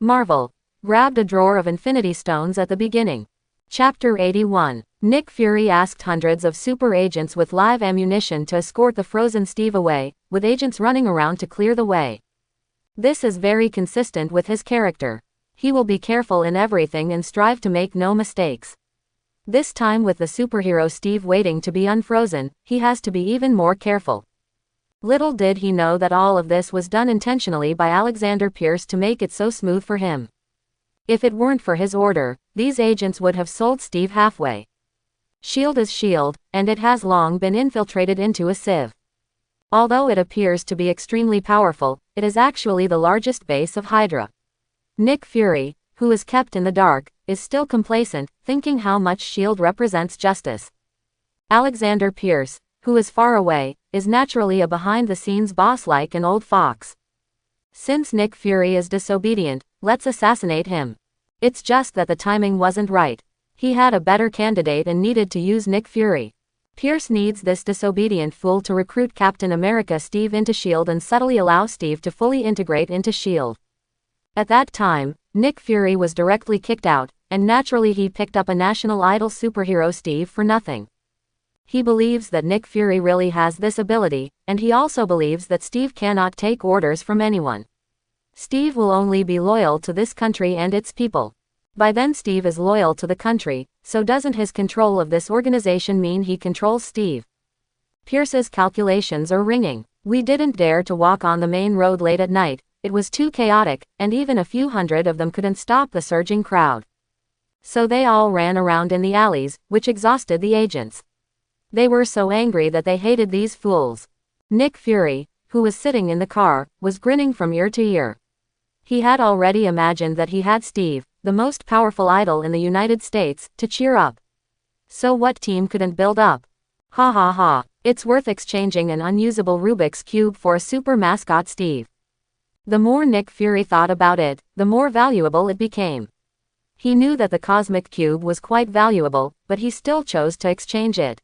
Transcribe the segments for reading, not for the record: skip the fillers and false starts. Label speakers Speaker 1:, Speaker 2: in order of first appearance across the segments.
Speaker 1: Marvel. Grabbed a drawer of Infinity Stones at the beginning. Chapter 81. Nick Fury asked hundreds of super agents with live ammunition to escort the frozen Steve away, with agents running around to clear the way. This is very consistent with his character. He will be careful in everything and strive to make no mistakes. This time with the superhero Steve waiting to be unfrozen, he has to be even more careful. Little did he know that all of this was done intentionally by Alexander Pierce to make it so smooth for him. If it weren't for his order, these agents would have sold Steve halfway. S.H.I.E.L.D. is S.H.I.E.L.D., and it has long been infiltrated into a sieve. Although it appears to be extremely powerful, it is actually the largest base of Hydra. Nick Fury, who is kept in the dark, is still complacent, thinking how much S.H.I.E.L.D. represents justice. Alexander Pierce, who is far away, is naturally a behind-the-scenes boss like an old fox. Since Nick Fury is disobedient, let's assassinate him. It's just that the timing wasn't right. He had a better candidate and needed to use Nick Fury. Pierce needs this disobedient fool to recruit Captain America Steve into S.H.I.E.L.D. and subtly allow Steve to fully integrate into S.H.I.E.L.D. At that time, Nick Fury was directly kicked out, and naturally he picked up a national idol superhero Steve for nothing. He believes that Nick Fury really has this ability, and he also believes that Steve cannot take orders from anyone. Steve will only be loyal to this country and its people. By then Steve is loyal to the country, so doesn't his control of this organization mean he controls Steve? Pierce's calculations are ringing. We didn't dare to walk on the main road late at night, it was too chaotic, and even a few hundred of them couldn't stop the surging crowd. So they all ran around in the alleys, which exhausted the agents. They were so angry that they hated these fools. Nick Fury, who was sitting in the car, was grinning from ear to ear. He had already imagined that he had Steve, the most powerful idol in the United States, to cheer up. So what team couldn't build up? Ha ha ha, it's worth exchanging an unusable Rubik's Cube for a super mascot Steve. The more Nick Fury thought about it, the more valuable it became. He knew that the Cosmic Cube was quite valuable, but he still chose to exchange it.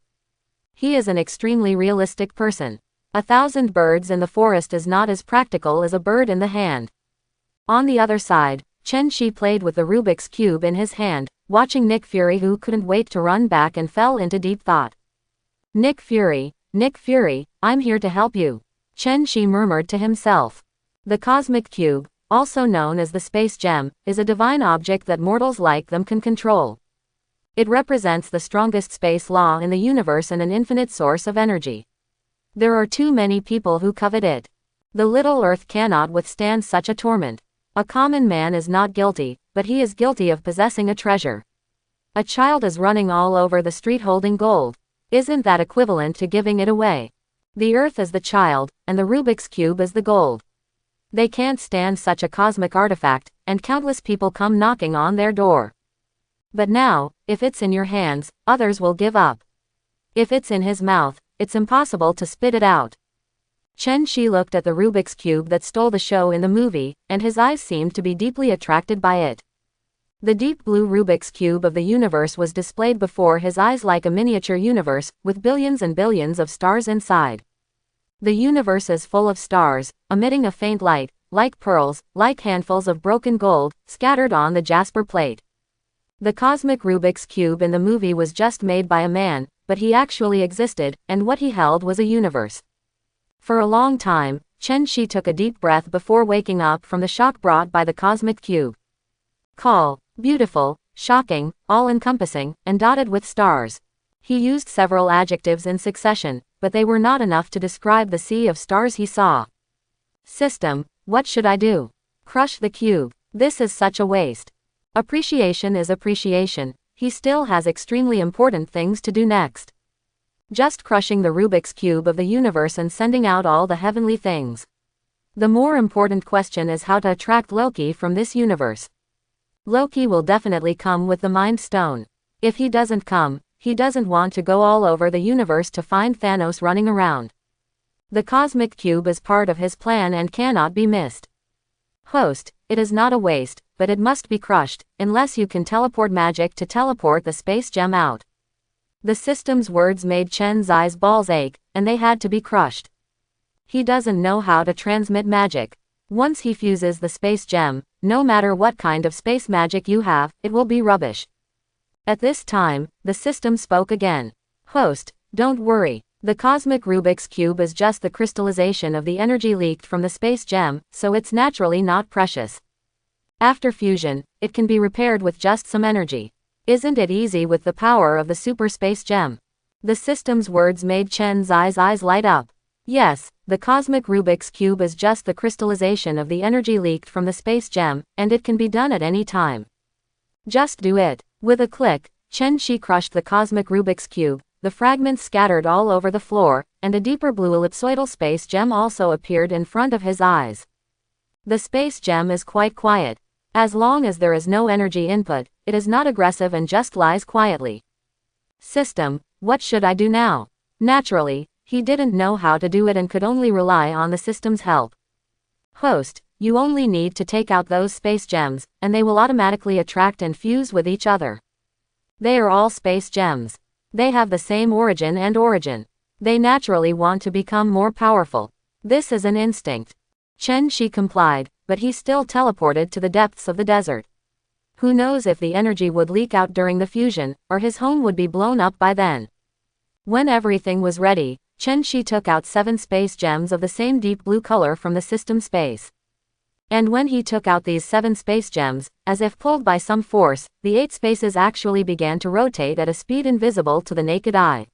Speaker 1: He is an extremely realistic person. 1,000 birds in the forest is not as practical as a bird in the hand. On the other side, Chen-Chi played with the Rubik's Cube in his hand, watching Nick Fury, who couldn't wait to run back and fell into deep thought. Nick Fury, I'm here to help you," Chen-Chi murmured to himself. The Cosmic Cube, also known as the Space Gem, is a divine object that mortals like them can control. It represents the strongest space law in the universe and an infinite source of energy. There are too many people who covet it. The little Earth cannot withstand such a torment. A common man is not guilty, but he is guilty of possessing a treasure. A child is running all over the street holding gold. Isn't that equivalent to giving it away? The Earth is the child, and the Rubik's Cube is the gold. They can't stand such a cosmic artifact, and countless people come knocking on their door. But now, if it's in your hands, others will give up. If it's in his mouth, it's impossible to spit it out. Chen-Chi looked at the Rubik's Cube that stole the show in the movie, and his eyes seemed to be deeply attracted by it. The deep blue Rubik's Cube of the universe was displayed before his eyes like a miniature universe, with billions and billions of stars inside. The universe is full of stars, emitting a faint light, like pearls, like handfuls of broken gold, scattered on the jasper plate. The cosmic Rubik's Cube in the movie was just made by a man, but he actually existed, and what he held was a universe. For a long time, Chen-Chi took a deep breath before waking up from the shock brought by the Cosmic Cube. Call, beautiful, shocking, all-encompassing, and dotted with stars. He used several adjectives in succession, but they were not enough to describe the sea of stars he saw. System, what should I do? Crush the cube. This is such a waste. Appreciation is appreciation. He still has extremely important things to do next. Just crushing the Rubik's Cube of the universe and sending out all the heavenly things. The more important question is how to attract Loki from this universe. Loki will definitely come with the Mind Stone. If he doesn't come, he doesn't want to go all over the universe to find Thanos running around. The Cosmic Cube is part of his plan and cannot be missed. Host, it is not a waste, but it must be crushed, unless you can teleport magic to teleport the space gem out. The system's words made Chen's eyes balls ache, and they had to be crushed. He doesn't know how to transmit magic. Once he fuses the space gem, no matter what kind of space magic you have, it will be rubbish. At this time, the system spoke again. Host, don't worry. The cosmic Rubik's Cube is just the crystallization of the energy leaked from the space gem, so it's naturally not precious. After fusion, it can be repaired with just some energy. Isn't it easy with the power of the super space gem? The system's words made Chen Zai's eyes light up. Yes, the cosmic Rubik's Cube is just the crystallization of the energy leaked from the space gem, and it can be done at any time. Just do it. With a click, Chen Shi crushed the cosmic Rubik's Cube, the fragments scattered all over the floor, and a deeper blue ellipsoidal space gem also appeared in front of his eyes. The space gem is quite quiet. As long as there is no energy input, it is not aggressive and just lies quietly. System, what should I do now? Naturally, he didn't know how to do it and could only rely on the system's help. Host, you only need to take out those space gems, and they will automatically attract and fuse with each other. They are all space gems. They have the same origin and origin. They naturally want to become more powerful. This is an instinct. Chen Shi complied, but he still teleported to the depths of the desert. Who knows if the energy would leak out during the fusion, or his home would be blown up by then. When everything was ready, Chen Shi took out 7 space gems of the same deep blue color from the system space. And when he took out these 7 space gems, as if pulled by some force, the 8 spaces actually began to rotate at a speed invisible to the naked eye.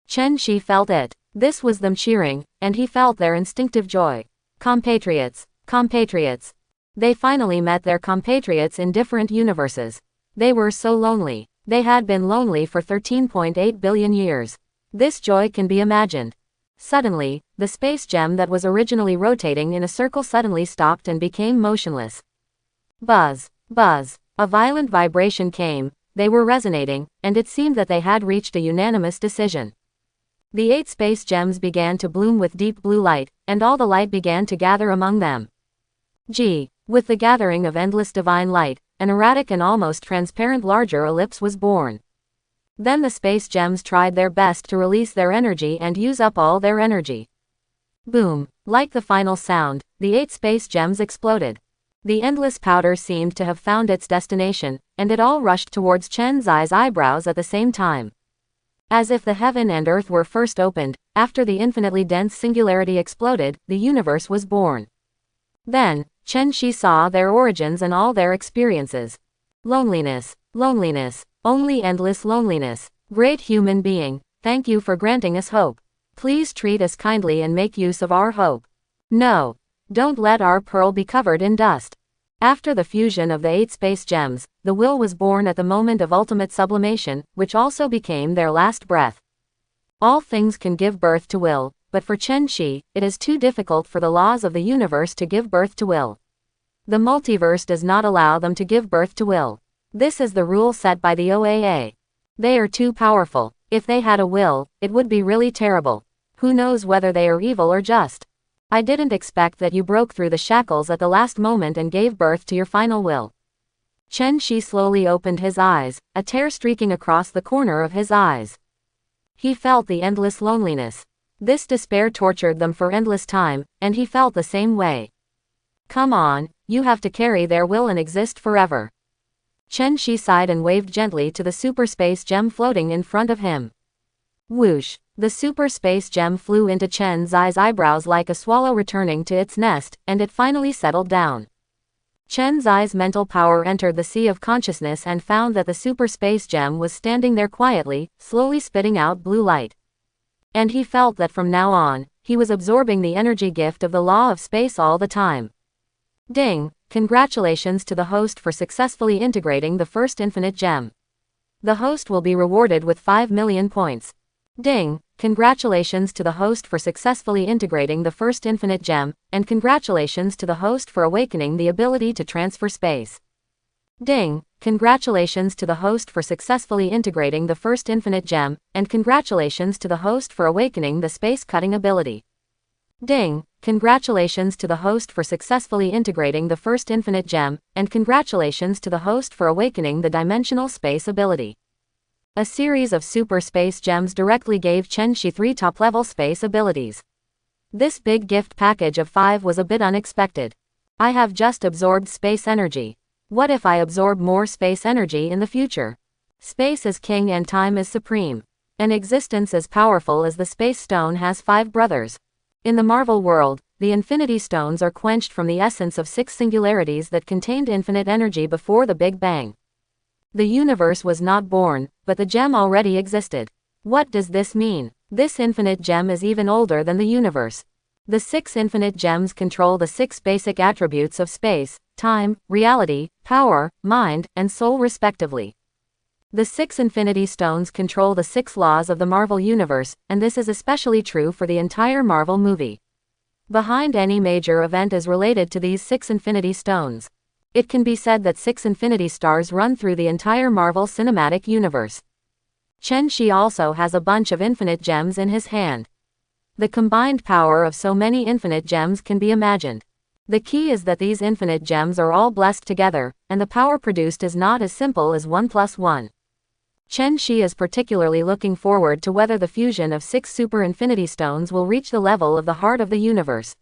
Speaker 1: Chen Shi felt it. This was them cheering, and he felt their instinctive joy. Compatriots, compatriots. They finally met their compatriots in different universes. They were so lonely. They had been lonely for 13.8 billion years. This joy can be imagined. Suddenly, the space gem that was originally rotating in a circle suddenly stopped and became motionless. Buzz, buzz. A violent vibration came, they were resonating, and it seemed that they had reached a unanimous decision. The 8 space gems began to bloom with deep blue light, and all the light began to gather among them. With the gathering of endless divine light, an erratic and almost transparent larger ellipse was born. Then the space gems tried their best to release their energy and use up all their energy. Boom! Like the final sound, the 8 space gems exploded. The endless powder seemed to have found its destination, and it all rushed towards Chen Zai's eyebrows at the same time. As if the heaven and earth were first opened, after the infinitely dense singularity exploded, the universe was born. Then, Chen Shi saw their origins and all their experiences. Loneliness, loneliness, only endless loneliness. Great human being, thank you for granting us hope. Please treat us kindly and make use of our hope. No. Don't let our pearl be covered in dust. After the fusion of the 8 space gems, the will was born at the moment of ultimate sublimation, which also became their last breath. All things can give birth to will, but for Chen Shi, it is too difficult for the laws of the universe to give birth to will. The multiverse does not allow them to give birth to will. This is the rule set by the OAA. They are too powerful. If they had a will, it would be really terrible. Who knows whether they are evil or just? I didn't expect that you broke through the shackles at the last moment and gave birth to your final will. Chen Shi slowly opened his eyes, a tear streaking across the corner of his eyes. He felt the endless loneliness. This despair tortured them for endless time, and he felt the same way. Come on, you have to carry their will and exist forever. Chen Shi sighed and waved gently to the super space gem floating in front of him. Whoosh! The super space gem flew into Chen Zai's eyebrows like a swallow returning to its nest, and it finally settled down. Chen Zai's mental power entered the sea of consciousness and found that the super space gem was standing there quietly, slowly spitting out blue light. And he felt that from now on, he was absorbing the energy gift of the law of space all the time. Ding! Congratulations to the host for successfully integrating the first infinite gem. The host will be rewarded with 5 million points. Ding! Congratulations to the host for successfully integrating the first infinite gem, and congratulations to the host for awakening the ability to transfer space. Ding! Congratulations to the host for successfully integrating the first infinite gem, and congratulations to the host for awakening the space-cutting ability. Ding! Congratulations to the host for successfully integrating the first infinite gem, and congratulations to the host for awakening the dimensional space ability. A series of super space gems directly gave Chen Shi 3 top-level space abilities. This big gift package of 5 was a bit unexpected. I have just absorbed space energy. What if I absorb more space energy in the future? Space is king and time is supreme. An existence as powerful as the Space Stone has 5 brothers. In the Marvel world, the Infinity Stones are quenched from the essence of 6 singularities that contained infinite energy before the Big Bang. The universe was not born, but the gem already existed. What does this mean? This infinite gem is even older than the universe. The 6 infinite gems control the 6 basic attributes of space, time, reality, power, mind, and soul respectively. The 6 Infinity Stones control the 6 laws of the Marvel Universe, and this is especially true for the entire Marvel movie. Behind any major event is related to these 6 Infinity Stones. It can be said that 6 Infinity Stars run through the entire Marvel Cinematic Universe. Chen Shi also has a bunch of infinite gems in his hand. The combined power of so many infinite gems can be imagined. The key is that these infinite gems are all blessed together, and the power produced is not as simple as 1 plus 1. Chen Shi is particularly looking forward to whether the fusion of 6 Super Infinity Stones will reach the level of the heart of the universe.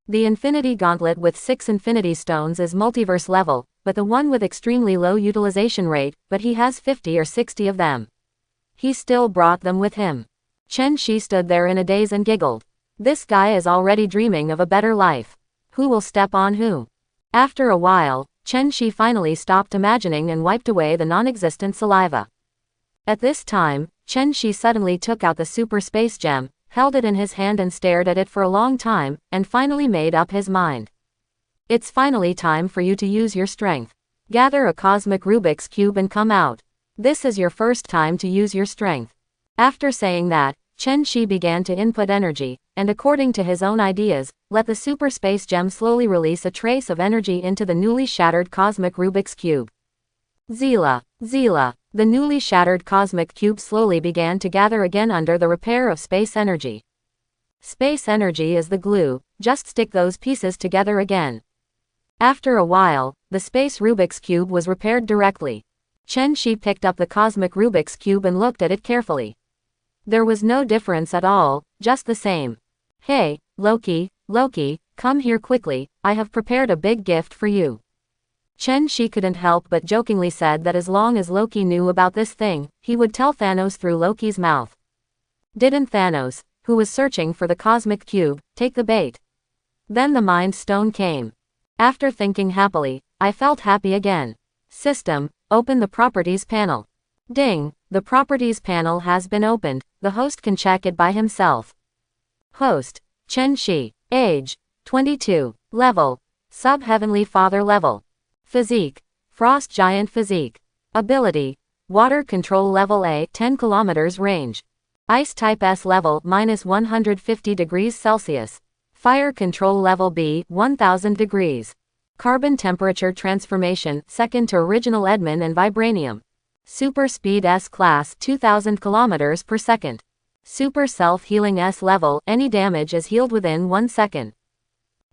Speaker 1: The Infinity Gauntlet with 6 Infinity Stones is multiverse level, but the one with extremely low utilization rate, but he has 50 or 60 of them. He still brought them with him. Chen Shi stood there in a daze and giggled. This guy is already dreaming of a better life. Who will step on who? After a while, Chen Shi finally stopped imagining and wiped away the non-existent saliva. At this time, Chen Shi suddenly took out the super space gem, held it in his hand and stared at it for a long time, and finally made up his mind. It's finally time for you to use your strength. Gather a cosmic Rubik's Cube and come out. This is your first time to use your strength. After saying that, Chen Shi began to input energy, and according to his own ideas, let the super space gem slowly release a trace of energy into the newly shattered cosmic Rubik's Cube. Zila, Zila. The newly shattered cosmic cube slowly began to gather again under the repair of space energy. Space energy is the glue, just stick those pieces together again. After a while, the space Rubik's Cube was repaired directly. Chen Shi picked up the cosmic Rubik's Cube and looked at it carefully. There was no difference at all, just the same. Hey, Loki, Loki, come here quickly, I have prepared a big gift for you. Chen Shi couldn't help but jokingly said that as long as Loki knew about this thing, he would tell Thanos through Loki's mouth. Didn't Thanos, who was searching for the cosmic cube, take the bait? Then the Mind Stone came. After thinking happily, I felt happy again. System, open the Properties panel. Ding, the Properties panel has been opened, the host can check it by himself. Host, Chen Shi. Age, 22. Level, Sub-Heavenly Father level. Physique, Frost Giant Physique. Ability, Water Control Level A, 10 km range. Ice Type S level, -150 degrees Celsius. Fire Control Level B, 1000 degrees. Carbon Temperature Transformation, second to original Edmon and Vibranium. Super Speed S Class, 2000 km per second. Super Self-Healing S level, any damage is healed within 1 second.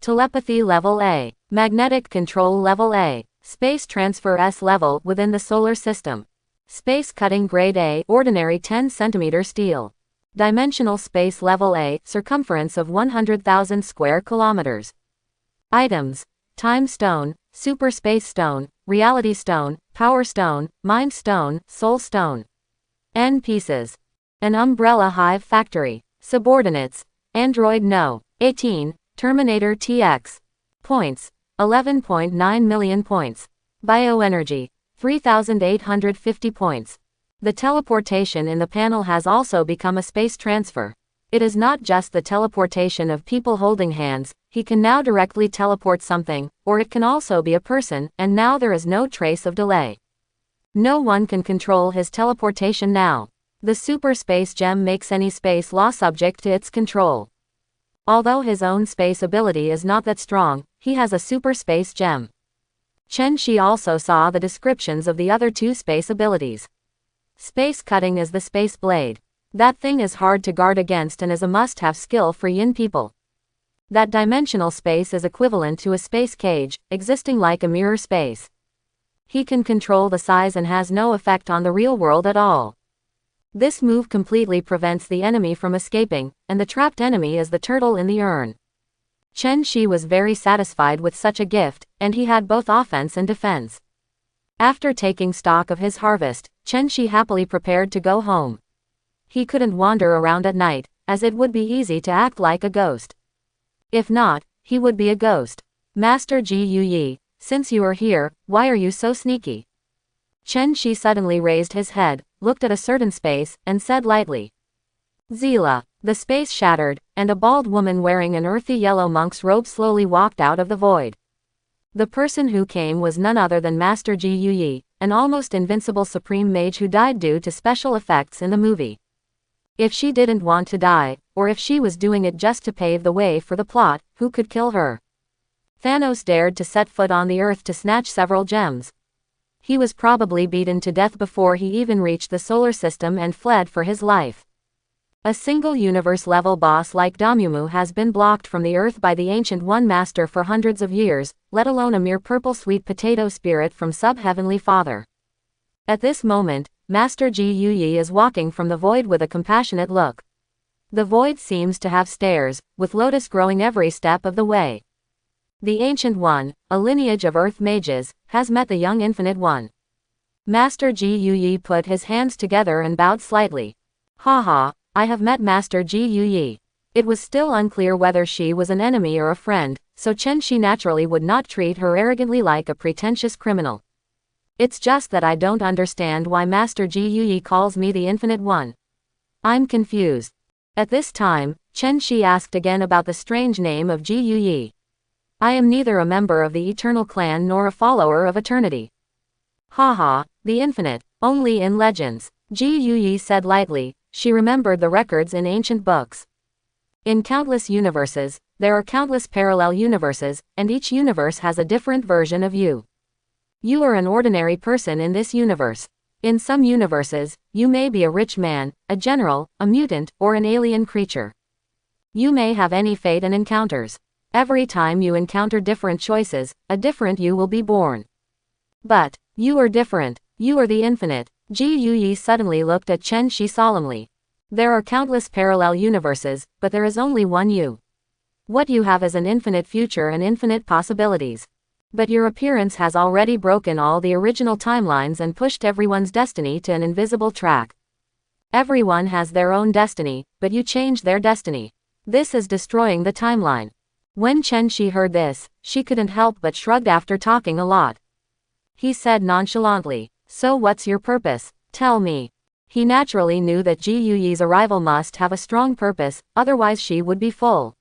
Speaker 1: Telepathy Level A. Magnetic Control Level A. Space Transfer S level, within the solar system. Space Cutting Grade A, ordinary 10 cm steel. Dimensional Space Level A, circumference of 100,000 square kilometers. Items: Time Stone, Super Space Stone, Reality Stone, Power Stone, Mind Stone, Soul Stone. N pieces. An Umbrella Hive Factory. Subordinates: Android No. 18, Terminator TX. Points: 11.9 million points. Bioenergy: 3,850 points. The teleportation in the panel has also become a space transfer. It is not just the teleportation of people holding hands, he can now directly teleport something, or it can also be a person, and now there is no trace of delay. No one can control his teleportation now. The super space gem makes any space law subject to its control. Although his own space ability is not that strong, he has a super space gem. Chen Shi also saw the descriptions of the other 2 space abilities. Space Cutting is the Space Blade. That thing is hard to guard against and is a must-have skill for Yin people. That dimensional space is equivalent to a space cage, existing like a mirror space. He can control the size and has no effect on the real world at all. This move completely prevents the enemy from escaping, and the trapped enemy is the turtle in the urn. Chen Shi was very satisfied with such a gift, and he had both offense and defense. After taking stock of his harvest, Chen Shi happily prepared to go home. He couldn't wander around at night, as it would be easy to act like a ghost. If not, he would be a ghost. Master Ji Yuyi, since you are here, why are you so sneaky? Chen Shi suddenly raised his head, looked at a certain space, and said lightly. Zila. The space shattered, and a bald woman wearing an earthy yellow monk's robe slowly walked out of the void. The person who came was none other than Master Ji Yuyi, an almost invincible supreme mage who died due to special effects in the movie. If she didn't want to die, or if she was doing it just to pave the way for the plot, who could kill her? Thanos dared to set foot on the Earth to snatch several gems. He was probably beaten to death before he even reached the solar system and fled for his life. A single universe-level boss like Damumu has been blocked from the Earth by the Ancient One Master for hundreds of years, let alone a mere purple sweet potato spirit from Sub-Heavenly Father. At this moment, Master Ji Yuyi is walking from the void with a compassionate look. The void seems to have stairs, with lotus growing every step of the way. The Ancient One, a lineage of Earth mages, has met the young Infinite One. Master Ji Yuyi put his hands together and bowed slightly. Haha. I have met Master Ji Yuyi. It was still unclear whether she was an enemy or a friend, so Chen Shi naturally would not treat her arrogantly like a pretentious criminal. It's just that I don't understand why Master Ji Yuyi calls me the Infinite One. I'm confused. At this time, Chen Shi asked again about the strange name of Ji Yuyi. I am neither a member of the Eternal Clan nor a follower of Eternity. Haha, the Infinite, only in legends, Ji Yuyi said lightly. She remembered the records in ancient books. In countless universes, there are countless parallel universes, and each universe has a different version of you. You are an ordinary person in this universe. In some universes, you may be a rich man, a general, a mutant, or an alien creature. You may have any fate and encounters. Every time you encounter different choices, a different you will be born. But, you are different. You are the Infinite. Ji Yuyi suddenly looked at Chen Shi solemnly. There are countless parallel universes, but there is only one you. What you have is an infinite future and infinite possibilities. But your appearance has already broken all the original timelines and pushed everyone's destiny to an invisible track. Everyone has their own destiny, but you changed their destiny. This is destroying the timeline. When Chen Shi heard this, she couldn't help but shrugged after talking a lot. He said nonchalantly. So what's your purpose? Tell me. He naturally knew that Ji Yuyi's arrival must have a strong purpose, otherwise she would be full.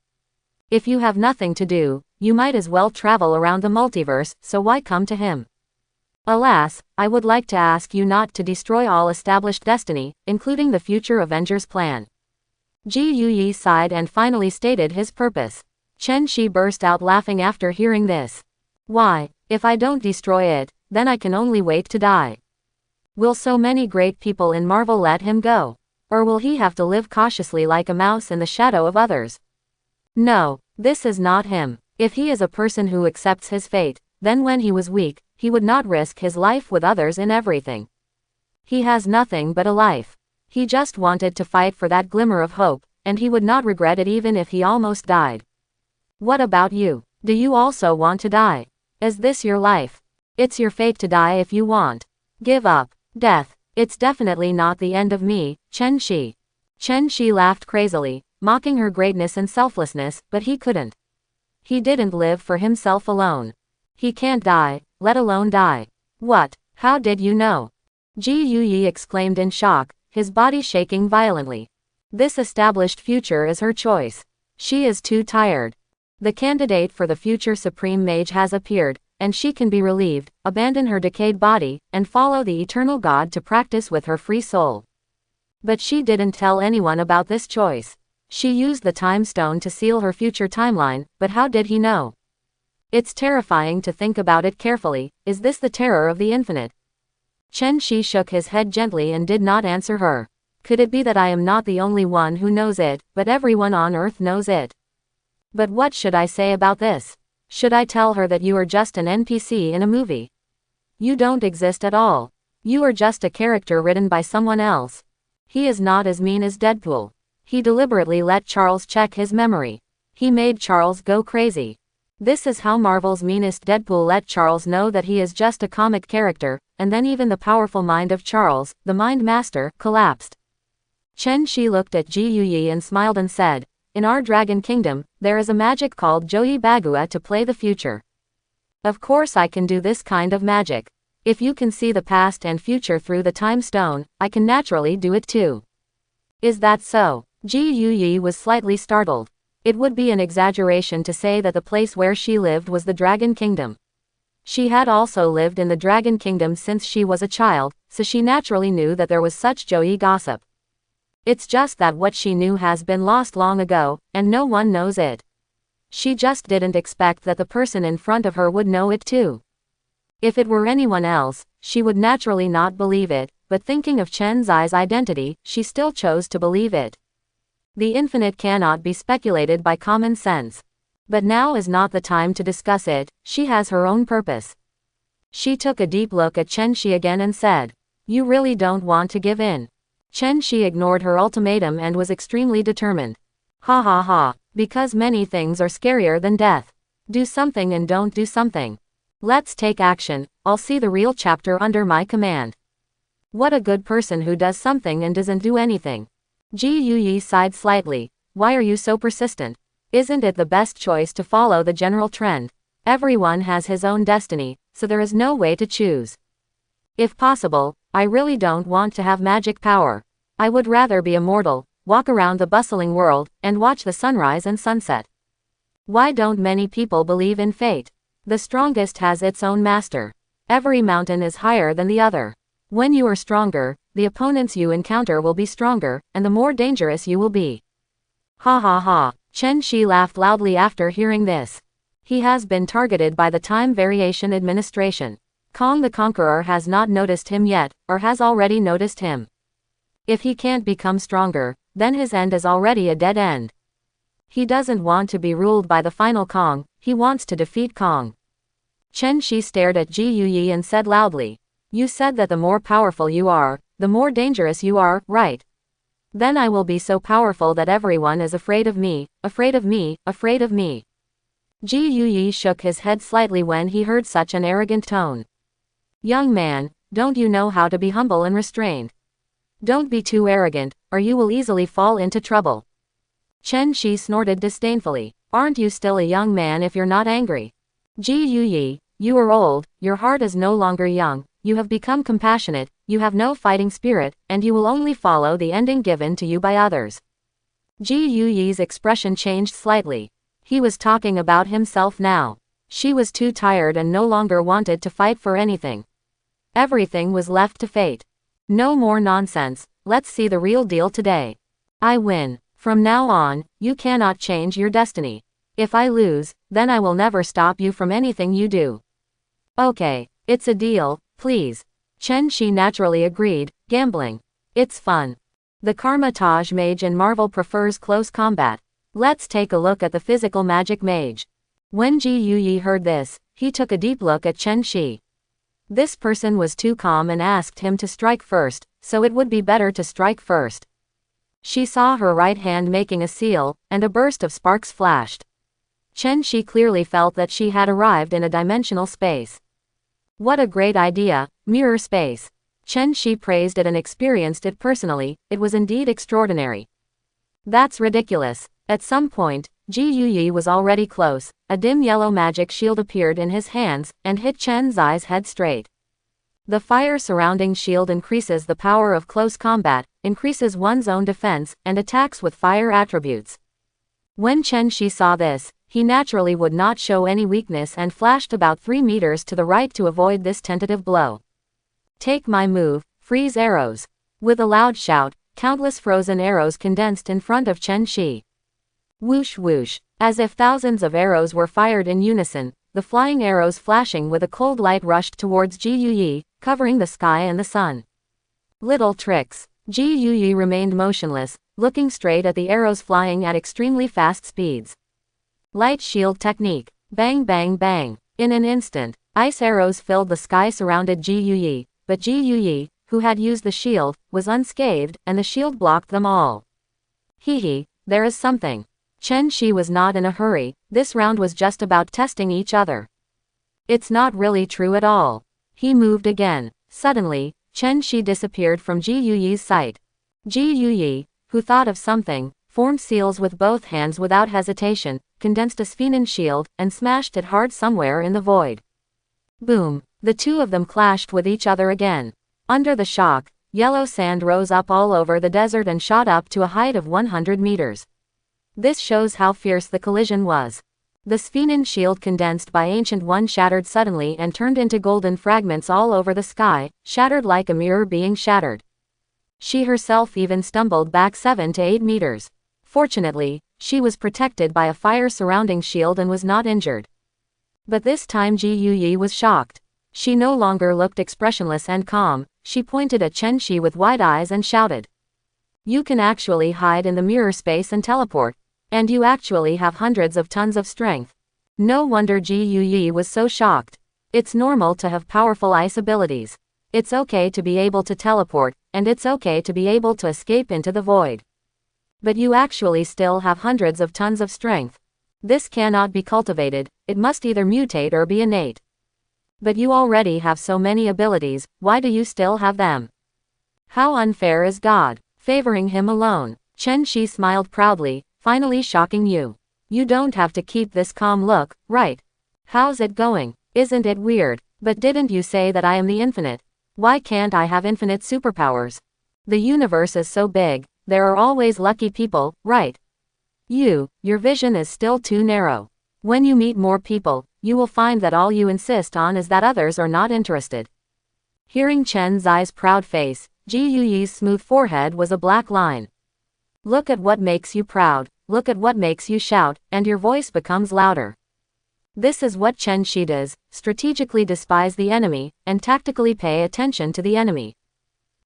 Speaker 1: If you have nothing to do, you might as well travel around the multiverse, so why come to him? Alas, I would like to ask you not to destroy all established destiny, including the future Avengers plan. Ji Yuyi sighed and finally stated his purpose. Chen Shi burst out laughing after hearing this. Why, if I don't destroy it, then I can only wait to die. Will so many great people in Marvel let him go? Or will he have to live cautiously like a mouse in the shadow of others? No, this is not him. If he is a person who accepts his fate, then when he was weak, he would not risk his life with others in everything. He has nothing but a life. He just wanted to fight for that glimmer of hope, and he would not regret it even if he almost died. What about you? Do you also want to die? Is this your life? It's your fate to die if you want. Give up. Death. It's definitely not the end of me, Chen Shi. Chen Shi laughed crazily, mocking her greatness and selflessness, but he couldn't. He didn't live for himself alone. He can't die, let alone die. What? How did you know? Ji Yuyi exclaimed in shock, his body shaking violently. This established future is her choice. She is too tired. The candidate for the future Supreme Mage has appeared, and she can be relieved, abandon her decayed body, and follow the eternal God to practice with her free soul. But she didn't tell anyone about this choice. She used the time stone to seal her future timeline, but how did he know? It's terrifying to think about it carefully. Is this the terror of the infinite? Chen Shi shook his head gently and did not answer her. Could it be that I am not the only one who knows it, but everyone on Earth knows it? But what should I say about this? Should I tell her that you are just an NPC in a movie? You don't exist at all. You are just a character written by someone else. He is not as mean as Deadpool. He deliberately let Charles check his memory. He made Charles go crazy. This is how Marvel's meanest Deadpool let Charles know that he is just a comic character, and then even the powerful mind of Charles, the Mind Master, collapsed. Chen Shi looked at Ji Yuyi and smiled and said, "In our Dragon Kingdom, there is a magic called Joyi Bagua to play the future. Of course I can do this kind of magic. If you can see the past and future through the time stone, I can naturally do it too." "Is that so?" Ji Yuyi was slightly startled. It would be an exaggeration to say that the place where she lived was the Dragon Kingdom. She had also lived in the Dragon Kingdom since she was a child, so she naturally knew that there was such Joyi gossip. It's just that what she knew has been lost long ago, and no one knows it. She just didn't expect that the person in front of her would know it too. If it were anyone else, she would naturally not believe it, but thinking of Chen Zai's identity, she still chose to believe it. The infinite cannot be speculated by common sense. But now is not the time to discuss it, she has her own purpose. She took a deep look at Chen Shi again and said, "You really don't want to give in?" Chen Shi ignored her ultimatum and was extremely determined. "Ha ha ha, because many things are scarier than death. Do something and don't do something. Let's take action, I'll see the real chapter under my command." What a good person who does something and doesn't do anything. Ji Yuyi sighed slightly. Why are you so persistent? Isn't it the best choice to follow the general trend? Everyone has his own destiny, so there is no way to choose. If possible, I really don't want to have magic power. I would rather be a mortal, walk around the bustling world, and watch the sunrise and sunset. Why don't many people believe in fate? The strongest has its own master. Every mountain is higher than the other. When you are stronger, the opponents you encounter will be stronger, and the more dangerous you will be. Ha ha ha. Chen Shi laughed loudly after hearing this. He has been targeted by the Time Variation Administration. Kong the Conqueror has not noticed him yet, or has already noticed him. If he can't become stronger, then his end is already a dead end. He doesn't want to be ruled by the final Kong, he wants to defeat Kong. Chen Shi stared at Ji Yuyi and said loudly, "You said that the more powerful you are, the more dangerous you are, right? Then I will be so powerful that everyone is afraid of me, afraid of me, afraid of me." Ji Yuyi shook his head slightly when he heard such an arrogant tone. "Young man, don't you know how to be humble and restrained? Don't be too arrogant, or you will easily fall into trouble." Chen Shi snorted disdainfully. "Aren't you still a young man if you're not angry? Ji Yuyi, you are old, your heart is no longer young, you have become compassionate, you have no fighting spirit, and you will only follow the ending given to you by others." Ji Yuyi's expression changed slightly. He was talking about himself now. She was too tired and no longer wanted to fight for anything. Everything was left to fate. No more nonsense, let's see the real deal today. I win. From now on, you cannot change your destiny. If I lose, then I will never stop you from anything you do. Okay, it's a deal, please. Chen Shi naturally agreed, gambling. It's fun. The Karma Taj mage in Marvel prefers close combat. Let's take a look at the physical magic mage. When Ji Yuyi heard this, he took a deep look at Chen Shi. This person was too calm and asked him to strike first, so it would be better to strike first. She saw her right hand making a seal, and a burst of sparks flashed. Chen Shi clearly felt that she had arrived in a dimensional space. What a great idea, mirror space. Chen Shi praised it and experienced it personally, it was indeed extraordinary. That's ridiculous. At some point, Ji Yuyi was already close, a dim yellow magic shield appeared in his hands, and hit Chen Zai's head straight. The fire surrounding shield increases the power of close combat, increases one's own defense, and attacks with fire attributes. When Chen Shi saw this, he naturally would not show any weakness and flashed about 3 meters to the right to avoid this tentative blow. Take my move, freeze arrows. With a loud shout, countless frozen arrows condensed in front of Chen Shi. Whoosh whoosh, as if thousands of arrows were fired in unison, the flying arrows flashing with a cold light rushed towards Ji Yuyi, covering the sky and the sun. Little tricks. Ji Yuyi remained motionless, looking straight at the arrows flying at extremely fast speeds. Light shield technique. Bang bang bang. In an instant, ice arrows filled the sky surrounded Ji Yuyi, but Ji Yuyi, who had used the shield, was unscathed, and the shield blocked them all. Hee hee, there is something. Chen Shi was not in a hurry, this round was just about testing each other. It's not really true at all. He moved again. Suddenly, Chen Shi disappeared from Ji Yuyi's sight. Ji Yuyi, who thought of something, formed seals with both hands without hesitation, condensed a Sphenan shield, and smashed it hard somewhere in the void. Boom! The two of them clashed with each other again. Under the shock, yellow sand rose up all over the desert and shot up to a height of 100 meters. This shows how fierce the collision was. The Sphenan shield condensed by Ancient One shattered suddenly and turned into golden fragments all over the sky, shattered like a mirror being shattered. She herself even stumbled back 7 to 8 meters. Fortunately, she was protected by a fire surrounding shield and was not injured. But this time Ji Yuyi was shocked. She no longer looked expressionless and calm, she pointed at Chen Shi with wide eyes and shouted. You can actually hide in the mirror space and teleport. And you actually have hundreds of tons of strength. No wonder Ji Yuyi was so shocked. It's normal to have powerful ice abilities. It's okay to be able to teleport, and it's okay to be able to escape into the void. But you actually still have hundreds of tons of strength. This cannot be cultivated, it must either mutate or be innate. But you already have so many abilities, why do you still have them? How unfair is God, favoring him alone? Chen Shi smiled proudly. Finally shocking you. You don't have to keep this calm look, right? How's it going? Isn't it weird? But didn't you say that I am the infinite? Why can't I have infinite superpowers? The universe is so big, there are always lucky people, right? Your vision is still too narrow. When you meet more people, you will find that all you insist on is that others are not interested. Hearing Chen Zai's proud face, Ji Yuyi's smooth forehead was a black line. Look at what makes you proud. Look at what makes you shout, and your voice becomes louder. This is what Chen Shi does, strategically despise the enemy, and tactically pay attention to the enemy.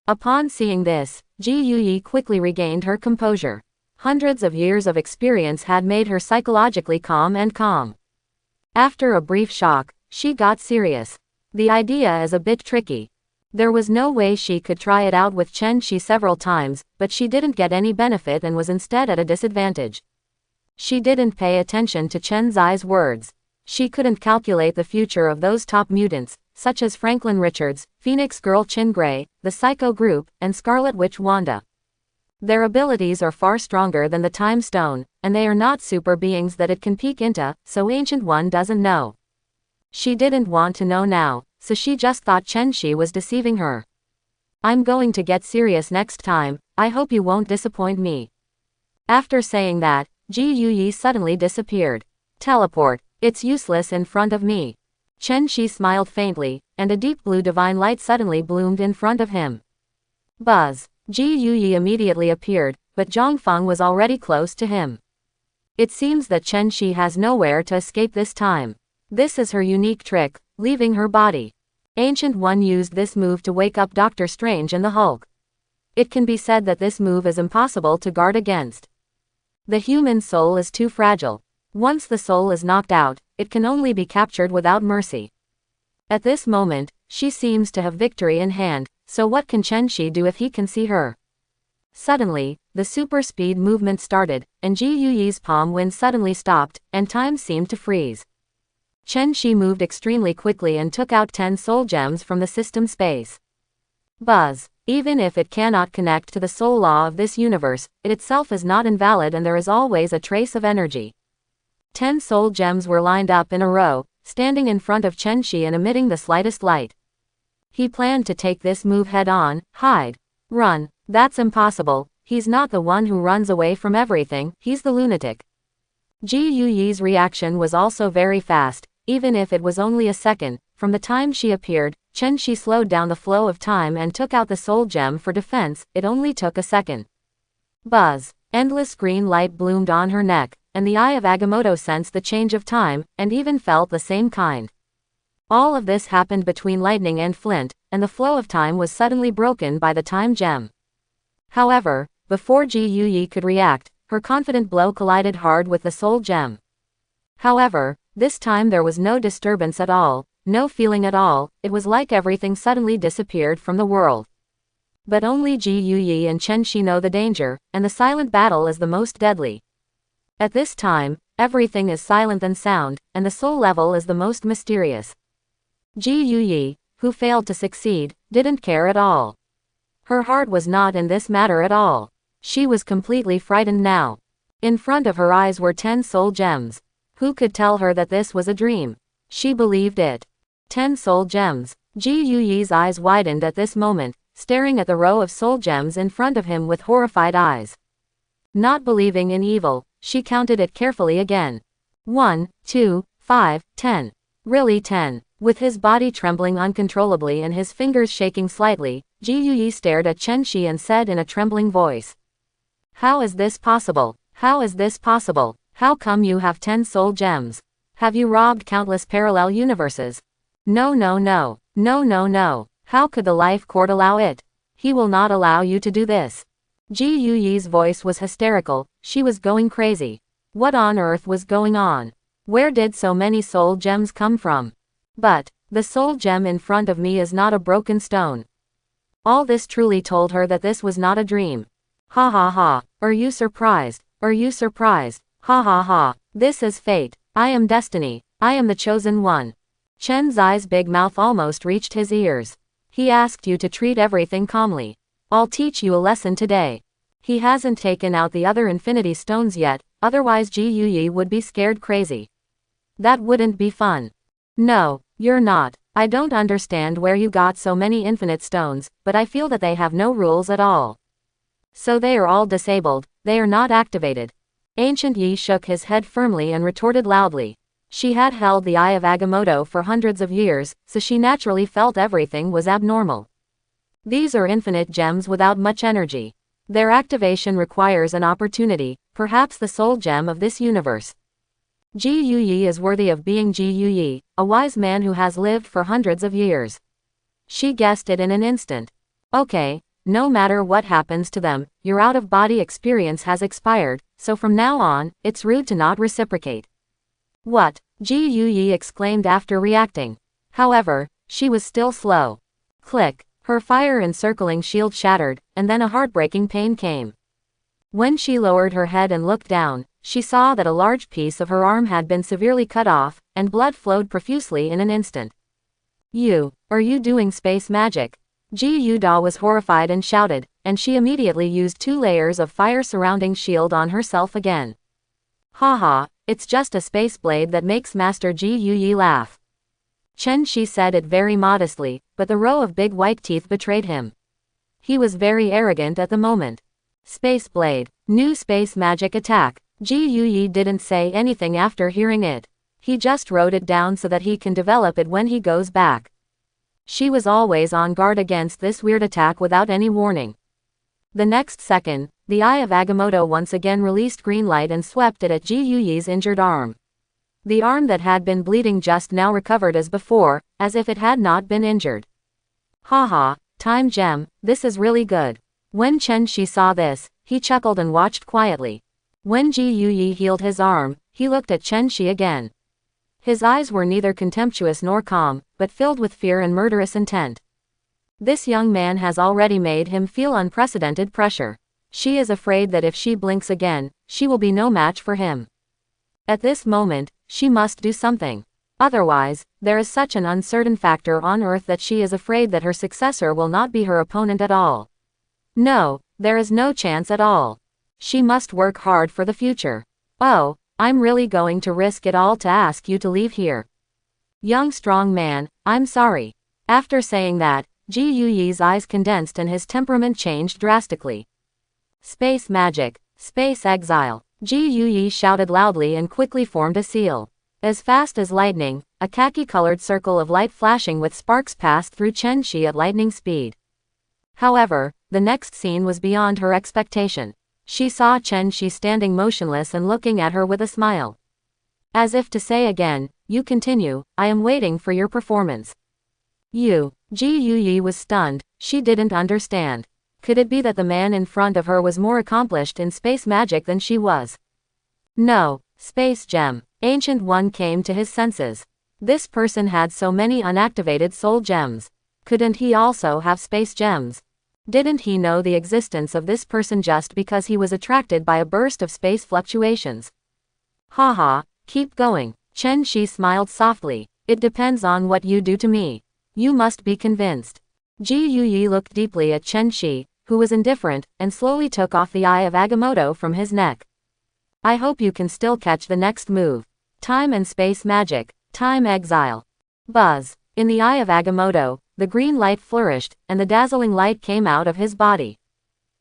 Speaker 1: Upon seeing this, Ji Yuyi quickly regained her composure. Hundreds of years of experience had made her psychologically calm and calm. After a brief shock, she got serious. The idea is a bit tricky. There was no way she could try it out with Chen Shi several times, but she didn't get any benefit and was instead at a disadvantage. She didn't pay attention to Chen Zai's words. She couldn't calculate the future of those top mutants, such as Franklin Richards, Phoenix Girl Chin Gray, the Psycho Group, and Scarlet Witch Wanda. Their abilities are far stronger than the Time Stone, and they are not super beings that it can peek into, so Ancient One doesn't know. She didn't want to know now, so she just thought Chen Shi was deceiving her. I'm going to get serious next time, I hope you won't disappoint me. After saying that, Ji Yuyi suddenly disappeared. Teleport, it's useless in front of me. Chen Shi smiled faintly, and a deep blue divine light suddenly bloomed in front of him. Buzz. Ji Yuyi immediately appeared, but Zhang Feng was already close to him. It seems that Chen Shi has nowhere to escape this time. This is her unique trick, leaving her body. Ancient One used this move to wake up Doctor Strange and the Hulk. It can be said that this move is impossible to guard against. The human soul is too fragile. Once the soul is knocked out, it can only be captured without mercy. At this moment, she seems to have victory in hand, so what can Chen Shi do if he can see her? Suddenly, the super speed movement started, and Ji Yuyi's palm wind suddenly stopped, and time seemed to freeze. Chen Shi moved extremely quickly and took out 10 soul gems from the system space. Buzz. Even if it cannot connect to the soul law of this universe, it itself is not invalid and there is always a trace of energy. 10 soul gems were lined up in a row, standing in front of Chen Shi and emitting the slightest light. He planned to take this move head on, hide. Run. That's impossible, he's not the one who runs away from everything, he's the lunatic. Ji Yuyi's reaction was also very fast, even if it was only a second. From the time she appeared, Chen Shi slowed down the flow of time and took out the soul gem for defense, it only took a second. Buzz. Endless green light bloomed on her neck, and the eye of Agamotto sensed the change of time, and even felt the same kind. All of this happened between lightning and flint, and the flow of time was suddenly broken by the time gem. However, before Ji Yuyi could react, her confident blow collided hard with the soul gem. However, this time there was no disturbance at all, no feeling at all, it was like everything suddenly disappeared from the world. But only Ji Yuyi and Chen Shi know the danger, and the silent battle is the most deadly. At this time, everything is silent and sound, and the soul level is the most mysterious. Ji Yuyi, who failed to succeed, didn't care at all. Her heart was not in this matter at all. She was completely frightened now. In front of her eyes were 10 soul gems. Who could tell her that this was a dream? She believed it. 10 soul gems. Ji Yuyi's eyes widened at this moment, staring at the row of soul gems in front of him with horrified eyes. Not believing in evil, she counted it carefully again. 1, 2, 5, 10. Really 10. With his body trembling uncontrollably and his fingers shaking slightly, Ji Yuyi stared at Chen Shi and said in a trembling voice. How is this possible? How is this possible? How come you have 10 soul gems? Have you robbed countless parallel universes? No no no. No no no. How could the life court allow it? He will not allow you to do this. Ji Yuyi's voice was hysterical, she was going crazy. What on earth was going on? Where did so many soul gems come from? But, the soul gem in front of me is not a broken stone. All this truly told her that this was not a dream. Ha ha ha. Are you surprised? Are you surprised? Ha ha ha. This is fate. I am destiny. I am the chosen one. Chen Zai's big mouth almost reached his ears. He asked you to treat everything calmly. I'll teach you a lesson today. He hasn't taken out the other infinity stones yet, otherwise Ji Yuyi would be scared crazy. That wouldn't be fun. No, you're not. I don't understand where you got so many infinite stones, but I feel that they have no rules at all. So they are all disabled, they are not activated. Ancient Yi shook his head firmly and retorted loudly. She had held the Eye of Agamotto for hundreds of years, so she naturally felt everything was abnormal. These are infinite gems without much energy. Their activation requires an opportunity, perhaps the soul gem of this universe. Ji Yuyi is worthy of being Ji Yuyi, a wise man who has lived for hundreds of years. She guessed it in an instant. Okay, no matter what happens to them, your out-of-body experience has expired, so from now on, it's rude to not reciprocate. What? Ji Yuyi exclaimed after reacting. However, she was still slow. Click. Her fire-encircling shield shattered, and then a heartbreaking pain came. When she lowered her head and looked down, she saw that a large piece of her arm had been severely cut off, and blood flowed profusely in an instant. Are you doing space magic? Ji Yuda was horrified and shouted, and she immediately used 2 layers of fire surrounding shield on herself again. Haha, it's just a space blade that makes Master Ji Yuyi laugh. Chen Shi said it very modestly, but the row of big white teeth betrayed him. He was very arrogant at the moment. Space blade. New space magic attack. Ji Yuyi didn't say anything after hearing it. He just wrote it down so that he can develop it when he goes back. She was always on guard against this weird attack without any warning. The next second, the Eye of Agamotto once again released green light and swept it at Ji Yuyi's injured arm. The arm that had been bleeding just now recovered as before, as if it had not been injured. Haha, time gem, this is really good. When Chen Shi saw this, he chuckled and watched quietly. When Ji Yuyi healed his arm, he looked at Chen Shi again. His eyes were neither contemptuous nor calm, but filled with fear and murderous intent. This young man has already made him feel unprecedented pressure. She is afraid that if she blinks again, she will be no match for him. At this moment, she must do something. Otherwise, there is such an uncertain factor on Earth that she is afraid that her successor will not be her opponent at all. No, there is no chance at all. She must work hard for the future. Oh, I'm really going to risk it all to ask you to leave here. Young strong man, I'm sorry. After saying that, Ji Yuyi's eyes condensed and his temperament changed drastically. Space magic. Space exile. Ji Yuyi shouted loudly and quickly formed a seal. As fast as lightning, a khaki-colored circle of light flashing with sparks passed through Chen Shi at lightning speed. However, the next scene was beyond her expectation. She saw Chen Shi standing motionless and looking at her with a smile. As if to say again, you continue, I am waiting for your performance. Ji Yuyi was stunned, she didn't understand. Could it be that the man in front of her was more accomplished in space magic than she was? No, space gem. Ancient One came to his senses. This person had so many unactivated soul gems. Couldn't he also have space gems? Didn't he know the existence of this person just because he was attracted by a burst of space fluctuations? Haha, keep going. Chen Shi smiled softly. It depends on what you do to me. You must be convinced. Ji Yuyi looked deeply at Chen Shi, who was indifferent, and slowly took off the eye of Agamotto from his neck. I hope you can still catch the next move. Time and space magic. Time exile. Buzz. In the eye of Agamotto, the green light flourished, and the dazzling light came out of his body.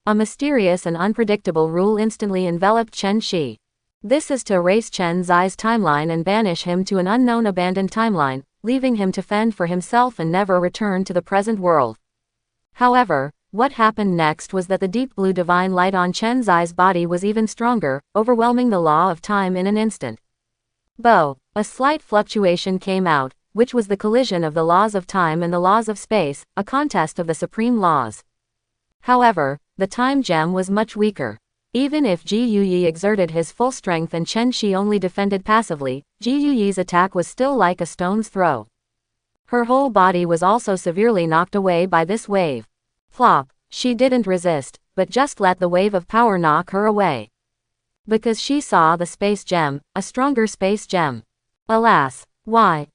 Speaker 1: A mysterious and unpredictable rule instantly enveloped Chen Shi. This is to erase Chen Zai's timeline and banish him to an unknown abandoned timeline, leaving him to fend for himself and never return to the present world. However, what happened next was that the deep blue divine light on Chen Zai's body was even stronger, overwhelming the law of time in an instant. Bo. A slight fluctuation came out, which was the collision of the laws of time and the laws of space, a contest of the supreme laws. However, the time gem was much weaker. Even if Ji Yuyi exerted his full strength and Chen Shi only defended passively, Ji Yuyi's attack was still like a stone's throw. Her whole body was also severely knocked away by this wave. Flop. She didn't resist, but just let the wave of power knock her away. Because she saw the space gem, a stronger space gem. Alas. Why,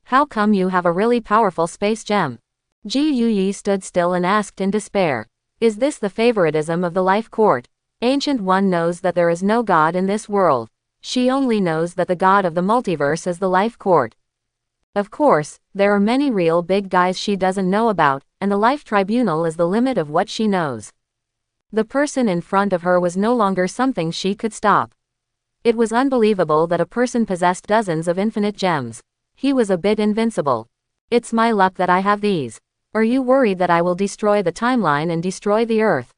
Speaker 1: how come you have a really powerful space gem? Ji Yuyi stood still and asked in despair. Is this the favoritism of the life court? Ancient One knows that there is no God in this world. She only knows that the God of the multiverse is the life court. Of course, there are many real big guys she doesn't know about, and the life tribunal is the limit of what she knows. The person in front of her was no longer something she could stop. It was unbelievable that a person possessed dozens of infinite gems. He was a bit invincible. It's my luck that I have these. Are you worried that I will destroy the timeline and destroy the earth?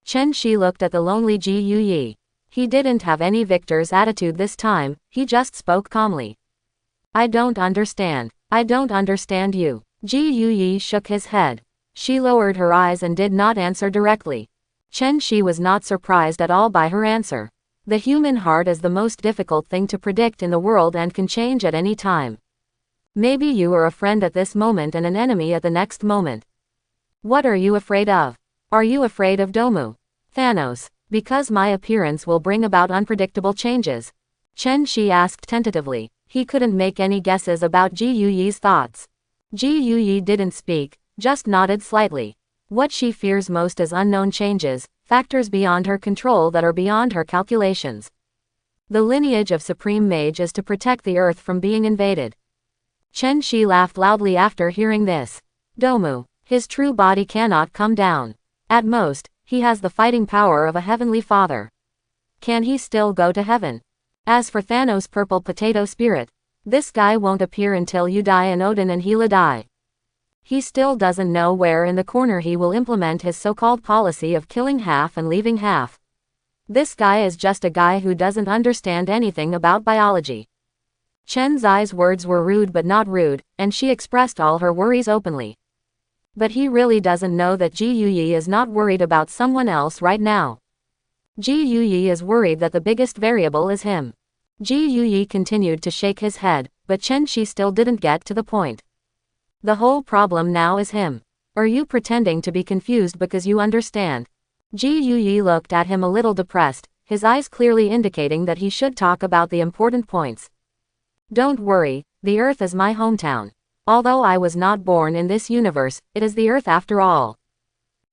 Speaker 1: Chen Shi looked at the lonely Ji Yuyi. He didn't have any victor's attitude this time, he just spoke calmly. I don't understand. I don't understand you. Ji Yuyi shook his head. She lowered her eyes and did not answer directly. Chen Shi was not surprised at all by her answer. The human heart is the most difficult thing to predict in the world and can change at any time. Maybe you are a friend at this moment and an enemy at the next moment. What are you afraid of? Are you afraid of Domu? Thanos. Because my appearance will bring about unpredictable changes? Chen Shi asked tentatively. He couldn't make any guesses about Ji Yuyi's thoughts. Ji Yuyi didn't speak, just nodded slightly. What she fears most is unknown changes, factors beyond her control that are beyond her calculations. The lineage of Supreme Mage is to protect the earth from being invaded. Chen Shi laughed loudly after hearing this. Domu. His true body cannot come down. At most, he has the fighting power of a heavenly father. Can he still go to heaven? As for Thanos' purple potato spirit, this guy won't appear until you die and Odin and Hela die. He still doesn't know where in the corner he will implement his so-called policy of killing half and leaving half. This guy is just a guy who doesn't understand anything about biology. Chen Zai's words were rude but not rude, and she expressed all her worries openly. But he really doesn't know that Ji Yuyi is not worried about someone else right now. Ji Yuyi is worried that the biggest variable is him. Ji Yuyi continued to shake his head, but Chen Shi still didn't get to the point. The whole problem now is him. Are you pretending to be confused because you understand? Ji Yuyi looked at him a little depressed, his eyes clearly indicating that he should talk about the important points. Don't worry, the Earth is my hometown. Although I was not born in this universe, it is the Earth after all.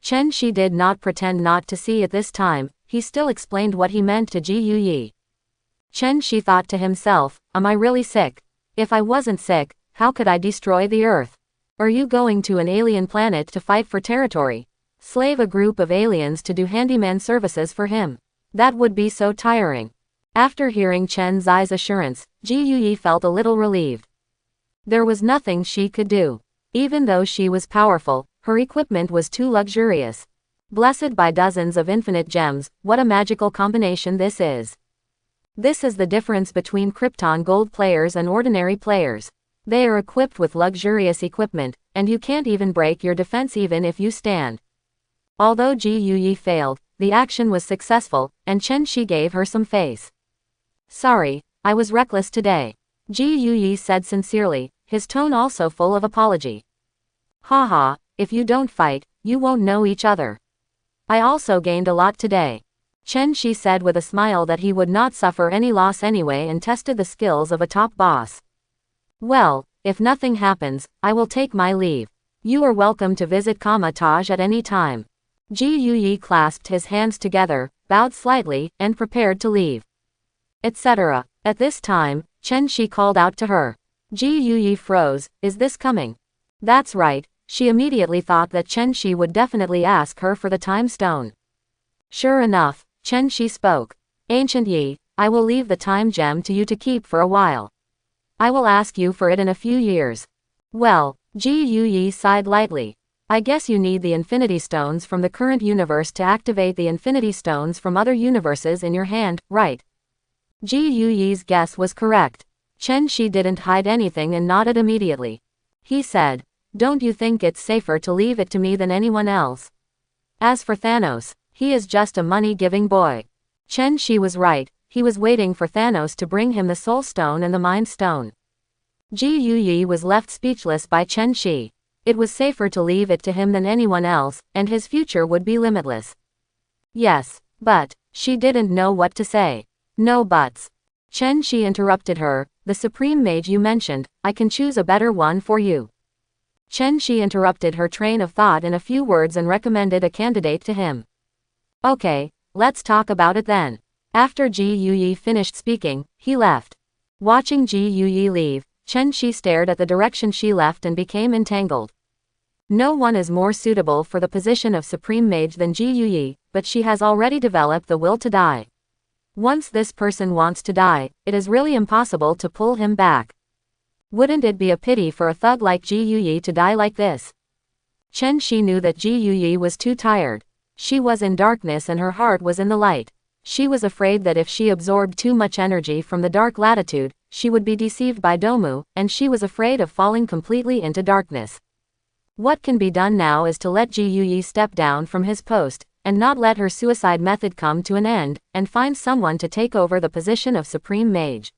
Speaker 1: Chen Shi did not pretend not to see it this time, he still explained what he meant to Ji Yuyi. Chen Shi thought to himself, am I really sick? If I wasn't sick, how could I destroy the Earth? Are you going to an alien planet to fight for territory? Slave a group of aliens to do handyman services for him? That would be so tiring. After hearing Chen Zai's assurance, Ji Yuyi felt a little relieved. There was nothing she could do. Even though she was powerful, her equipment was too luxurious. Blessed by dozens of infinite gems, what a magical combination this is. This is the difference between Krypton Gold players and ordinary players. They are equipped with luxurious equipment, and you can't even break your defense even if you stand. Although Ji Yuyi failed, the action was successful, and Chen Shi gave her some face. Sorry, I was reckless today. Ji Yuyi said sincerely, his tone also full of apology. Haha, if you don't fight, you won't know each other. I also gained a lot today. Chen Shi said with a smile that he would not suffer any loss anyway and tested the skills of a top boss. Well, if nothing happens, I will take my leave. You are welcome to visit Kama-Taj at any time. Ji Yuyi clasped his hands together, bowed slightly, and prepared to leave. Etc. At this time, Chen Shi called out to her. Ji Yuyi froze. Is this coming? That's right. She immediately thought that Chen Shi would definitely ask her for the time stone. Sure enough, Chen Shi spoke. Ancient Yi, I will leave the time gem to you to keep for a while. I will ask you for it in a few years. Well, Ji Yuyi sighed lightly. I guess you need the Infinity Stones from the current universe to activate the Infinity Stones from other universes in your hand, right? Ji Yuyi's guess was correct. Chen Shi didn't hide anything and nodded immediately. He said, don't you think it's safer to leave it to me than anyone else? As for Thanos, he is just a money-giving boy. Chen Shi was right, he was waiting for Thanos to bring him the Soul Stone and the Mind Stone. Ji Yuyi was left speechless by Chen Shi. It was safer to leave it to him than anyone else, and his future would be limitless. Yes, but, she didn't know what to say. No buts. Chen Shi interrupted her, the Supreme Mage you mentioned, I can choose a better one for you. Chen Shi interrupted her train of thought in a few words and recommended a candidate to him. Okay, let's talk about it then. After Ji Yuyi finished speaking, he left. Watching Ji Yuyi leave, Chen Shi stared at the direction she left and became entangled. No one is more suitable for the position of Supreme Mage than Ji Yuyi, but she has already developed the will to die. Once this person wants to die, it is really impossible to pull him back. Wouldn't it be a pity for a thug like Ji Yuyi to die like this? Chen Shi knew that Ji Yuyi was too tired. She was in darkness and her heart was in the light. She was afraid that if she absorbed too much energy from the dark latitude, she would be deceived by Domu, and she was afraid of falling completely into darkness. What can be done now is to let Ji Yuyi step down from his post, and not let her suicide method come to an end, and find someone to take over the position of Supreme Mage.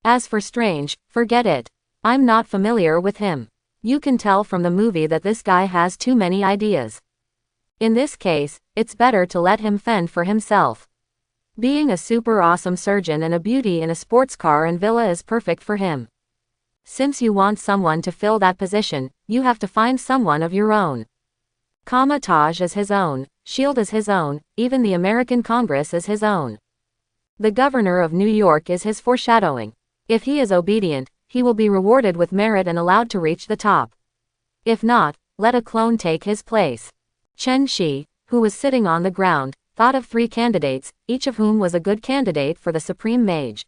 Speaker 1: As for Strange, forget it. I'm not familiar with him. You can tell from the movie that this guy has too many ideas. In this case, it's better to let him fend for himself. Being a super awesome surgeon and a beauty in a sports car and villa is perfect for him. Since you want someone to fill that position, you have to find someone of your own. Kama-Taj is his own, S.H.I.E.L.D. is his own, even the American Congress is his own. The governor of New York is his foreshadowing. If he is obedient, he will be rewarded with merit and allowed to reach the top. If not, let a clone take his place. Chen Shi, who was sitting on the ground, thought of 3 candidates, each of whom was a good candidate for the Supreme Mage.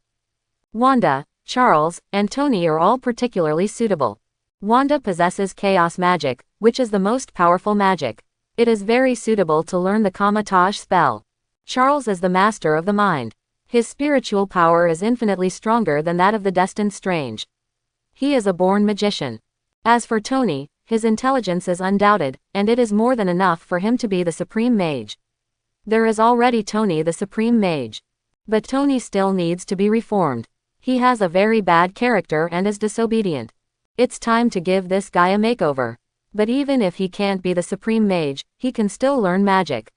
Speaker 1: Wanda, Charles, and Tony are all particularly suitable. Wanda possesses chaos magic, which is the most powerful magic. It is very suitable to learn the Kama-Taj spell. Charles is the master of the mind. His spiritual power is infinitely stronger than that of the destined Strange. He is a born magician. As for Tony, his intelligence is undoubted, and it is more than enough for him to be the Supreme Mage. There is already Tony the Supreme Mage. But Tony still needs to be reformed. He has a very bad character and is disobedient. It's time to give this guy a makeover. But even if he can't be the Supreme Mage, he can still learn magic.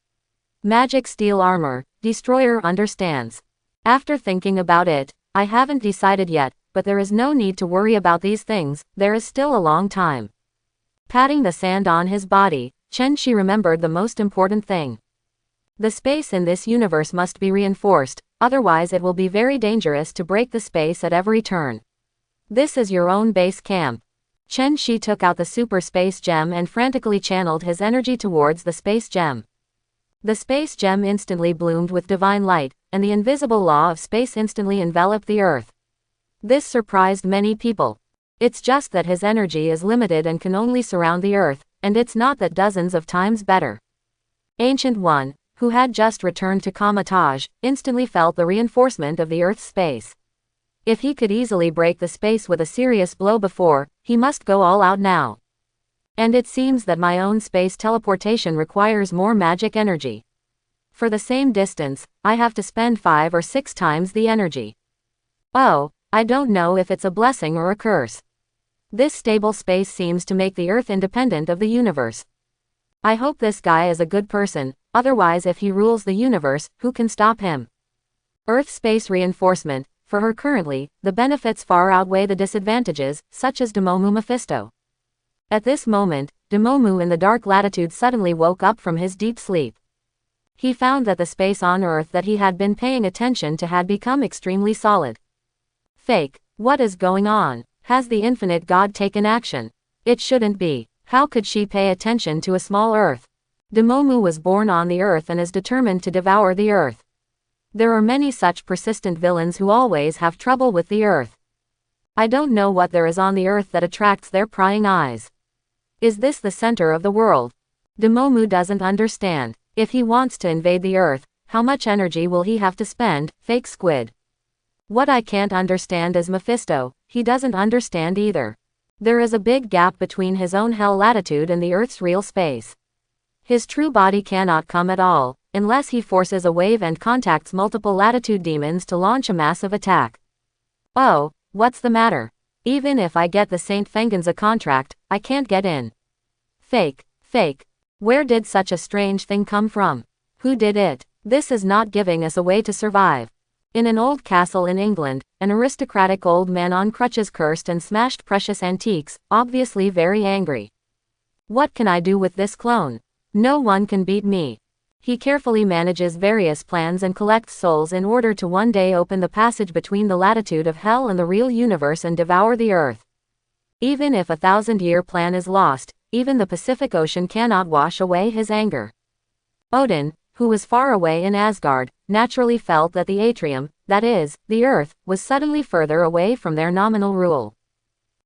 Speaker 1: Magic steel armor, Destroyer understands. After thinking about it, I haven't decided yet, but there is no need to worry about these things, there is still a long time. Patting the sand on his body, Chen Shi remembered the most important thing. The space in this universe must be reinforced, otherwise it will be very dangerous to break the space at every turn. This is your own base camp. Chen Shi took out the super space gem and frantically channeled his energy towards the space gem. The space gem instantly bloomed with divine light, and the invisible law of space instantly enveloped the earth. This surprised many people. It's just that his energy is limited and can only surround the earth, and it's not that dozens of times better. Ancient One, who had just returned to Kama-Taj, instantly felt the reinforcement of the earth's space. If he could easily break the space with a serious blow before, he must go all out now. And it seems that my own space teleportation requires more magic energy. For the same distance, I have to spend 5 or 6 times the energy. Oh, I don't know if it's a blessing or a curse. This stable space seems to make the Earth independent of the universe. I hope this guy is a good person, Otherwise, if he rules the universe, who can stop him? Earth space reinforcement. For her currently, the benefits far outweigh the disadvantages, such as Demomu Mephisto. At this moment, Demomu in the dark latitude suddenly woke up from his deep sleep. He found that the space on Earth that he had been paying attention to had become extremely solid. Fake. What is going on? Has the infinite God taken action? It shouldn't be. How could she pay attention to a small Earth? Demomu was born on the Earth and is determined to devour the Earth. There are many such persistent villains who always have trouble with the Earth. I don't know what there is on the Earth that attracts their prying eyes. Is this the center of the world? Demomu doesn't understand. If he wants to invade the Earth, how much energy will he have to spend? Fake squid. What I can't understand is Mephisto. He doesn't understand either. There is a big gap between his own hell latitude and the Earth's real space. His true body cannot come at all, unless he forces a wave and contacts multiple latitude demons to launch a massive attack. Oh, what's the matter? Even if I get the St. Fengenza contract, I can't get in. Fake. Fake. Where did such a strange thing come from? Who did it? This is not giving us a way to survive. In an old castle in England, an aristocratic old man on crutches cursed and smashed precious antiques, obviously very angry. What can I do with this clone? No one can beat me. He carefully manages various plans and collects souls in order to one day open the passage between the latitude of hell and the real universe and devour the Earth. Even if a 1,000-year plan is lost, even the Pacific Ocean cannot wash away his anger. Odin, who was far away in Asgard, naturally felt that the Atrium, that is, the Earth, was suddenly further away from their nominal rule.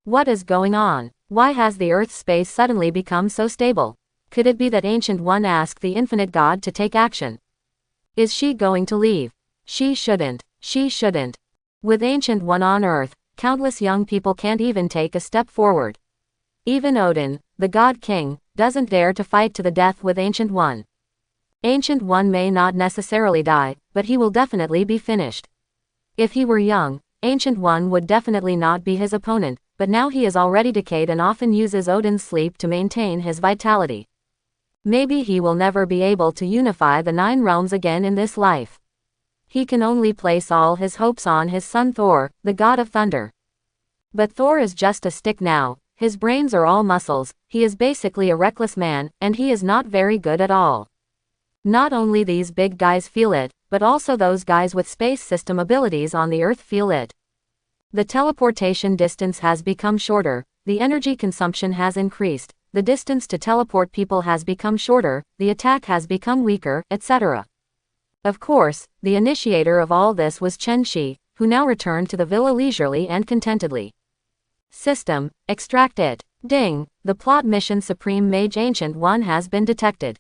Speaker 1: What is going on? Why has the Earth's space suddenly become so stable? Could it be that Ancient One asked the Infinite God to take action? Is she going to leave? She shouldn't. She shouldn't. With Ancient One on Earth, countless young people can't even take a step forward. Even Odin, the God King, doesn't dare to fight to the death with Ancient One. Ancient One may not necessarily die, but he will definitely be finished. If he were young, Ancient One would definitely not be his opponent, but now he is already decayed and often uses Odin's sleep to maintain his vitality. Maybe he will never be able to unify the 9 realms again in this life. He can only place all his hopes on his son Thor, the god of thunder. But Thor is just a stick now, his brains are all muscles, he is basically a reckless man, and he is not very good at all. Not only these big guys feel it, but also those guys with space system abilities on the Earth feel it. The teleportation distance has become shorter, the energy consumption has increased, the distance to teleport people has become shorter, the attack has become weaker, etc. Of course, the initiator of all this was Chen Shi, who now returned to the villa leisurely and contentedly. System, extract it. Ding, the plot mission Supreme Mage Ancient One has been detected.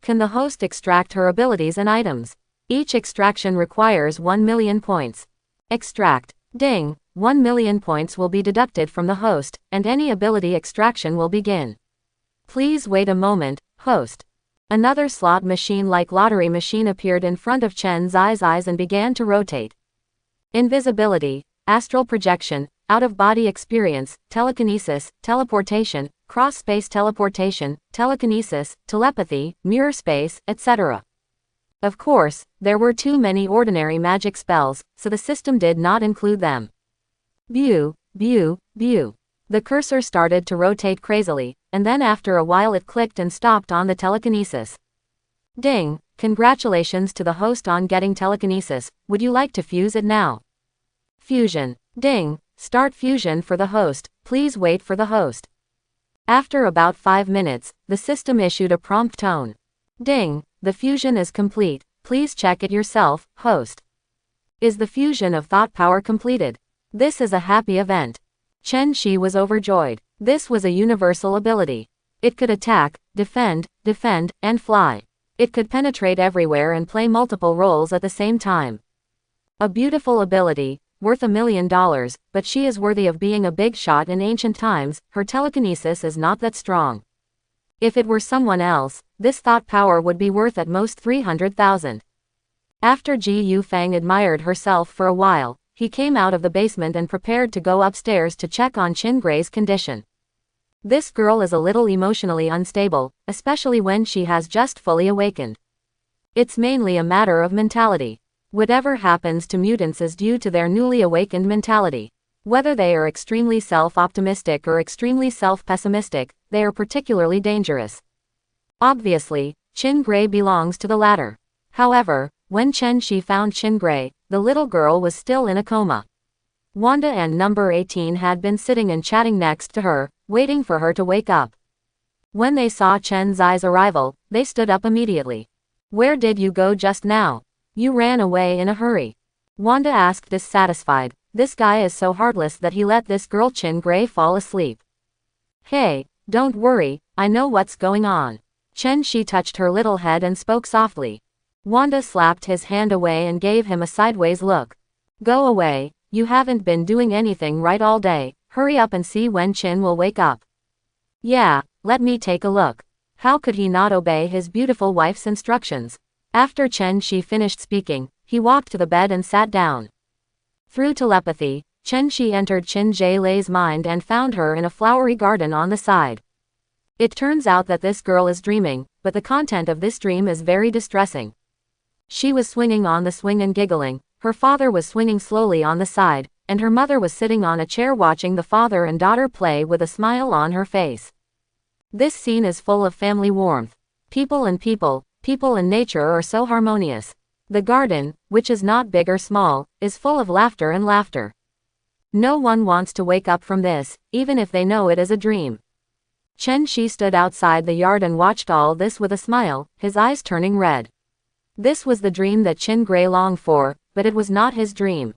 Speaker 1: Can the host extract her abilities and items? Each extraction requires 1 million points. Extract. Ding, 1 million points will be deducted from the host, and any ability extraction will begin. Please wait a moment, host. Another slot machine-like lottery machine appeared in front of Chen Zai's eyes and began to rotate. Invisibility, astral projection, out-of-body experience, telekinesis, teleportation, cross-space teleportation, telekinesis, telepathy, mirror space, etc. Of course, there were too many ordinary magic spells, so the system did not include them. Bew, bew, bew. The cursor started to rotate crazily, and then after a while it clicked and stopped on the telekinesis. Ding, congratulations to the host on getting telekinesis, would you like to fuse it now? Fusion. Ding, start fusion for the host, please wait for the host. After about 5 minutes, the system issued a prompt tone. Ding, the fusion is complete, please check it yourself, host. Is the fusion of thought power completed? This is a happy event. Chen Shi was overjoyed. This was a universal ability. It could attack, defend, and fly. It could penetrate everywhere and play multiple roles at the same time. A beautiful ability, worth $1 million, but she is worthy of being a big shot in ancient times. Her telekinesis is not that strong. If it were someone else, this thought power would be worth at most 300,000. After Ji Yu Fang admired herself for a while, he came out of the basement and prepared to go upstairs to check on Qin Gray's condition. This girl is a little emotionally unstable, especially when she has just fully awakened. It's mainly a matter of mentality. Whatever happens to mutants is due to their newly awakened mentality. Whether they are extremely self-optimistic or extremely self-pessimistic, they are particularly dangerous. Obviously, Qin Gray belongs to the latter. However, when Chen Shi found Qin Gray, the little girl was still in a coma. Wanda and number 18 had been sitting and chatting next to her, waiting for her to wake up. When they saw Chen Zai's arrival, they stood up immediately. "Where did you go just now? You ran away in a hurry." Wanda asked, dissatisfied. This guy is so heartless that he let this girl Qin Gray fall asleep. "Hey, don't worry, I know what's going on." Chen Shi touched her little head and spoke softly. Wanda slapped his hand away and gave him a sideways look. "Go away, you haven't been doing anything right all day, hurry up and see when Qin will wake up." "Yeah, let me take a look." How could he not obey his beautiful wife's instructions? After Chen Shi finished speaking, he walked to the bed and sat down. Through telepathy, Chen Shi entered Qin Jielei's mind and found her in a flowery garden on the side. It turns out that this girl is dreaming, but the content of this dream is very distressing. She was swinging on the swing and giggling, her father was swinging slowly on the side, and her mother was sitting on a chair watching the father and daughter play with a smile on her face. This scene is full of family warmth. People and nature are so harmonious. The garden, which is not big or small, is full of laughter and laughter. No one wants to wake up from this, even if they know it is a dream. Chen Shi stood outside the yard and watched all this with a smile, his eyes turning red. This was the dream that Qin Gray longed for, but it was not his dream.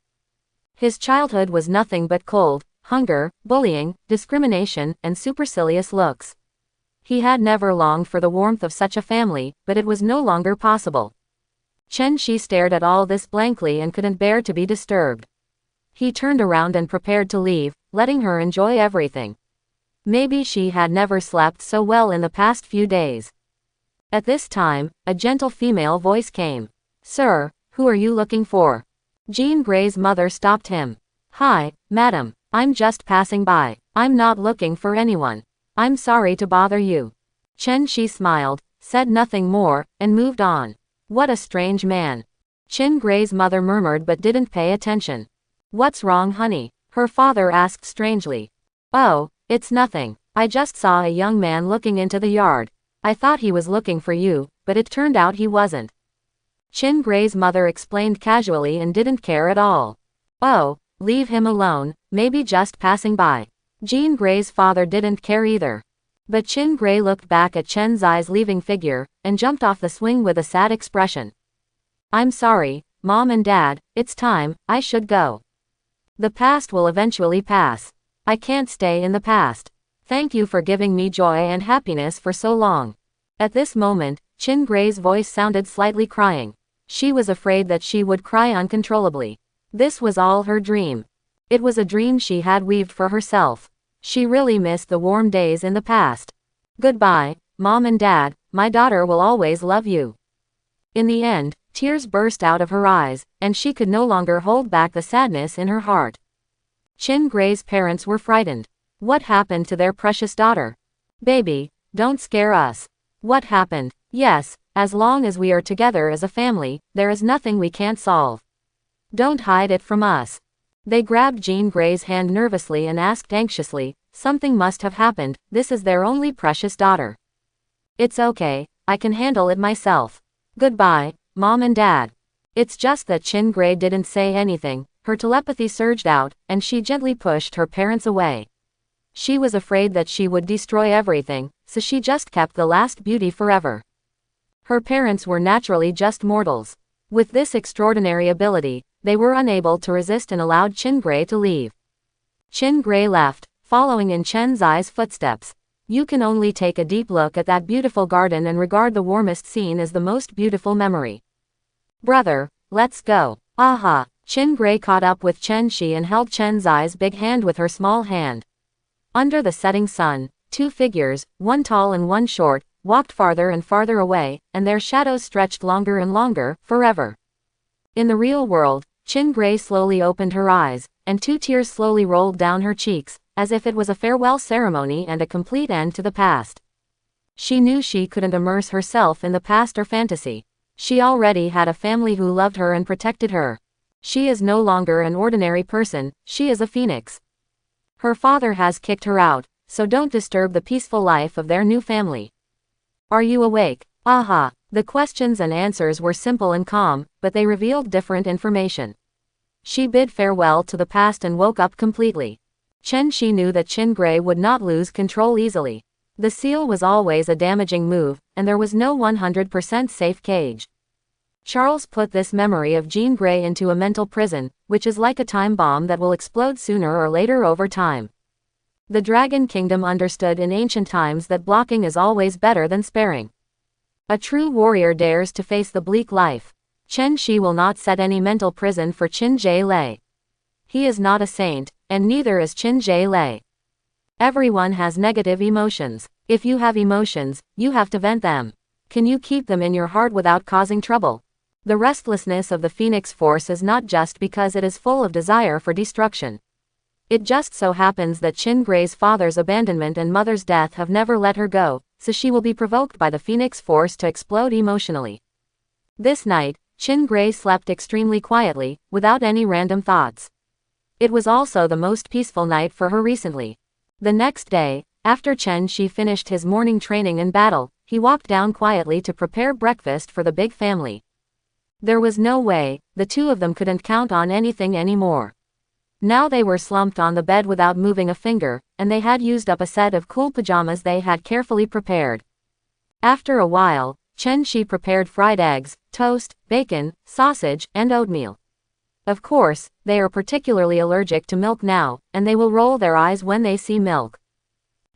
Speaker 1: His childhood was nothing but cold, hunger, bullying, discrimination, and supercilious looks. He had never longed for the warmth of such a family, but it was no longer possible. Chen Shi stared at all this blankly and couldn't bear to be disturbed. He turned around and prepared to leave, letting her enjoy everything. Maybe she had never slept so well in the past few days. At this time, a gentle female voice came. "Sir, who are you looking for?" Jean Grey's mother stopped him. "Hi, madam, I'm just passing by. I'm not looking for anyone. I'm sorry to bother you." Chen Shi smiled, said nothing more, and moved on. What a strange man. Qin Gray's mother murmured but didn't pay attention. "What's wrong, honey?" her father asked strangely. "Oh, it's nothing. I just saw a young man looking into the yard. I thought he was looking for you, but it turned out he wasn't." Qin Gray's mother explained casually and didn't care at all. "Oh, leave him alone, maybe just passing by." Jean Gray's father didn't care either. But Qin Gray looked back at Chen Zai's leaving figure, and jumped off the swing with a sad expression. "I'm sorry, Mom and Dad, it's time, I should go. The past will eventually pass. I can't stay in the past. Thank you for giving me joy and happiness for so long." At this moment, Qin Gray's voice sounded slightly crying. She was afraid that she would cry uncontrollably. This was all her dream. It was a dream she had weaved for herself. She really missed the warm days in the past. "Goodbye, Mom and Dad, my daughter will always love you." In the end, tears burst out of her eyes, and she could no longer hold back the sadness in her heart. Qin Gray's parents were frightened. What happened to their precious daughter? "Baby, don't scare us." "What happened?" "Yes, as long as we are together as a family, there is nothing we can't solve. Don't hide it from us." They grabbed Jean Gray's hand nervously and asked anxiously, "Something must have happened, this is their only precious daughter." "It's okay, I can handle it myself. Goodbye, Mom and Dad." It's just that Qin Gray didn't say anything, her telepathy surged out, and she gently pushed her parents away. She was afraid that she would destroy everything, so she just kept the last beauty forever. Her parents were naturally just mortals. With this extraordinary ability, they were unable to resist and allowed Qin Gray to leave. Qin Gray left, following in Chen Zai's footsteps. You can only take a deep look at that beautiful garden and regard the warmest scene as the most beautiful memory. "Brother, let's go." "Aha." Qin Gray caught up with Chen Shi and held Chen Zai's big hand with her small hand. Under the setting sun, two figures, one tall and one short, walked farther and farther away, and their shadows stretched longer and longer, forever. In the real world, Qin Gray slowly opened her eyes, and 2 tears slowly rolled down her cheeks, as if it was a farewell ceremony and a complete end to the past. She knew she couldn't immerse herself in the past or fantasy. She already had a family who loved her and protected her. She is no longer an ordinary person, she is a phoenix. Her father has kicked her out, so don't disturb the peaceful life of their new family. Are you awake? Aha! The questions and answers were simple and calm, but they revealed different information. She bid farewell to the past and woke up completely. Chen Shi knew that Qin Gray would not lose control easily. The seal was always a damaging move, and there was no 100% safe cage. Charles put this memory of Jean Grey into a mental prison, which is like a time bomb that will explode sooner or later over time. The Dragon Kingdom understood in ancient times that blocking is always better than sparing. A true warrior dares to face the bleak life. Chen Shi will not set any mental prison for Qin Jie Lei. He is not a saint, and neither is Qin Jie Lei. Everyone has negative emotions. If you have emotions, you have to vent them. Can you keep them in your heart without causing trouble? The restlessness of the Phoenix Force is not just because it is full of desire for destruction. It just so happens that Qin Gray's father's abandonment and mother's death have never let her go, so she will be provoked by the Phoenix Force to explode emotionally. This night, Qin Gray slept extremely quietly, without any random thoughts. It was also the most peaceful night for her recently. The next day, after Chen Shi finished his morning training in battle, he walked down quietly to prepare breakfast for the big family. There was no way, the two of them couldn't count on anything anymore. Now they were slumped on the bed without moving a finger, and they had used up a set of cool pajamas they had carefully prepared. After a while, Chen Shi prepared fried eggs, toast, bacon, sausage, and oatmeal. Of course, they are particularly allergic to milk now, and they will roll their eyes when they see milk.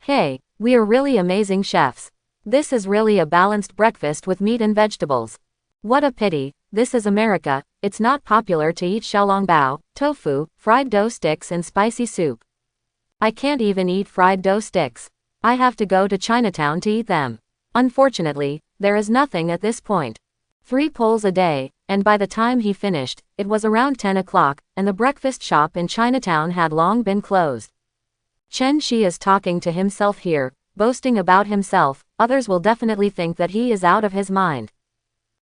Speaker 1: Hey, we are really amazing chefs. This is really a balanced breakfast with meat and vegetables. What a pity, this is America, it's not popular to eat xiaolongbao, tofu, fried dough sticks and spicy soup. I can't even eat fried dough sticks. I have to go to Chinatown to eat them. Unfortunately, there is nothing at this point. 3 pulls a day, and by the time he finished, it was around 10 o'clock, and the breakfast shop in Chinatown had long been closed. Chen Shi is talking to himself here, boasting about himself. Others will definitely think that he is out of his mind.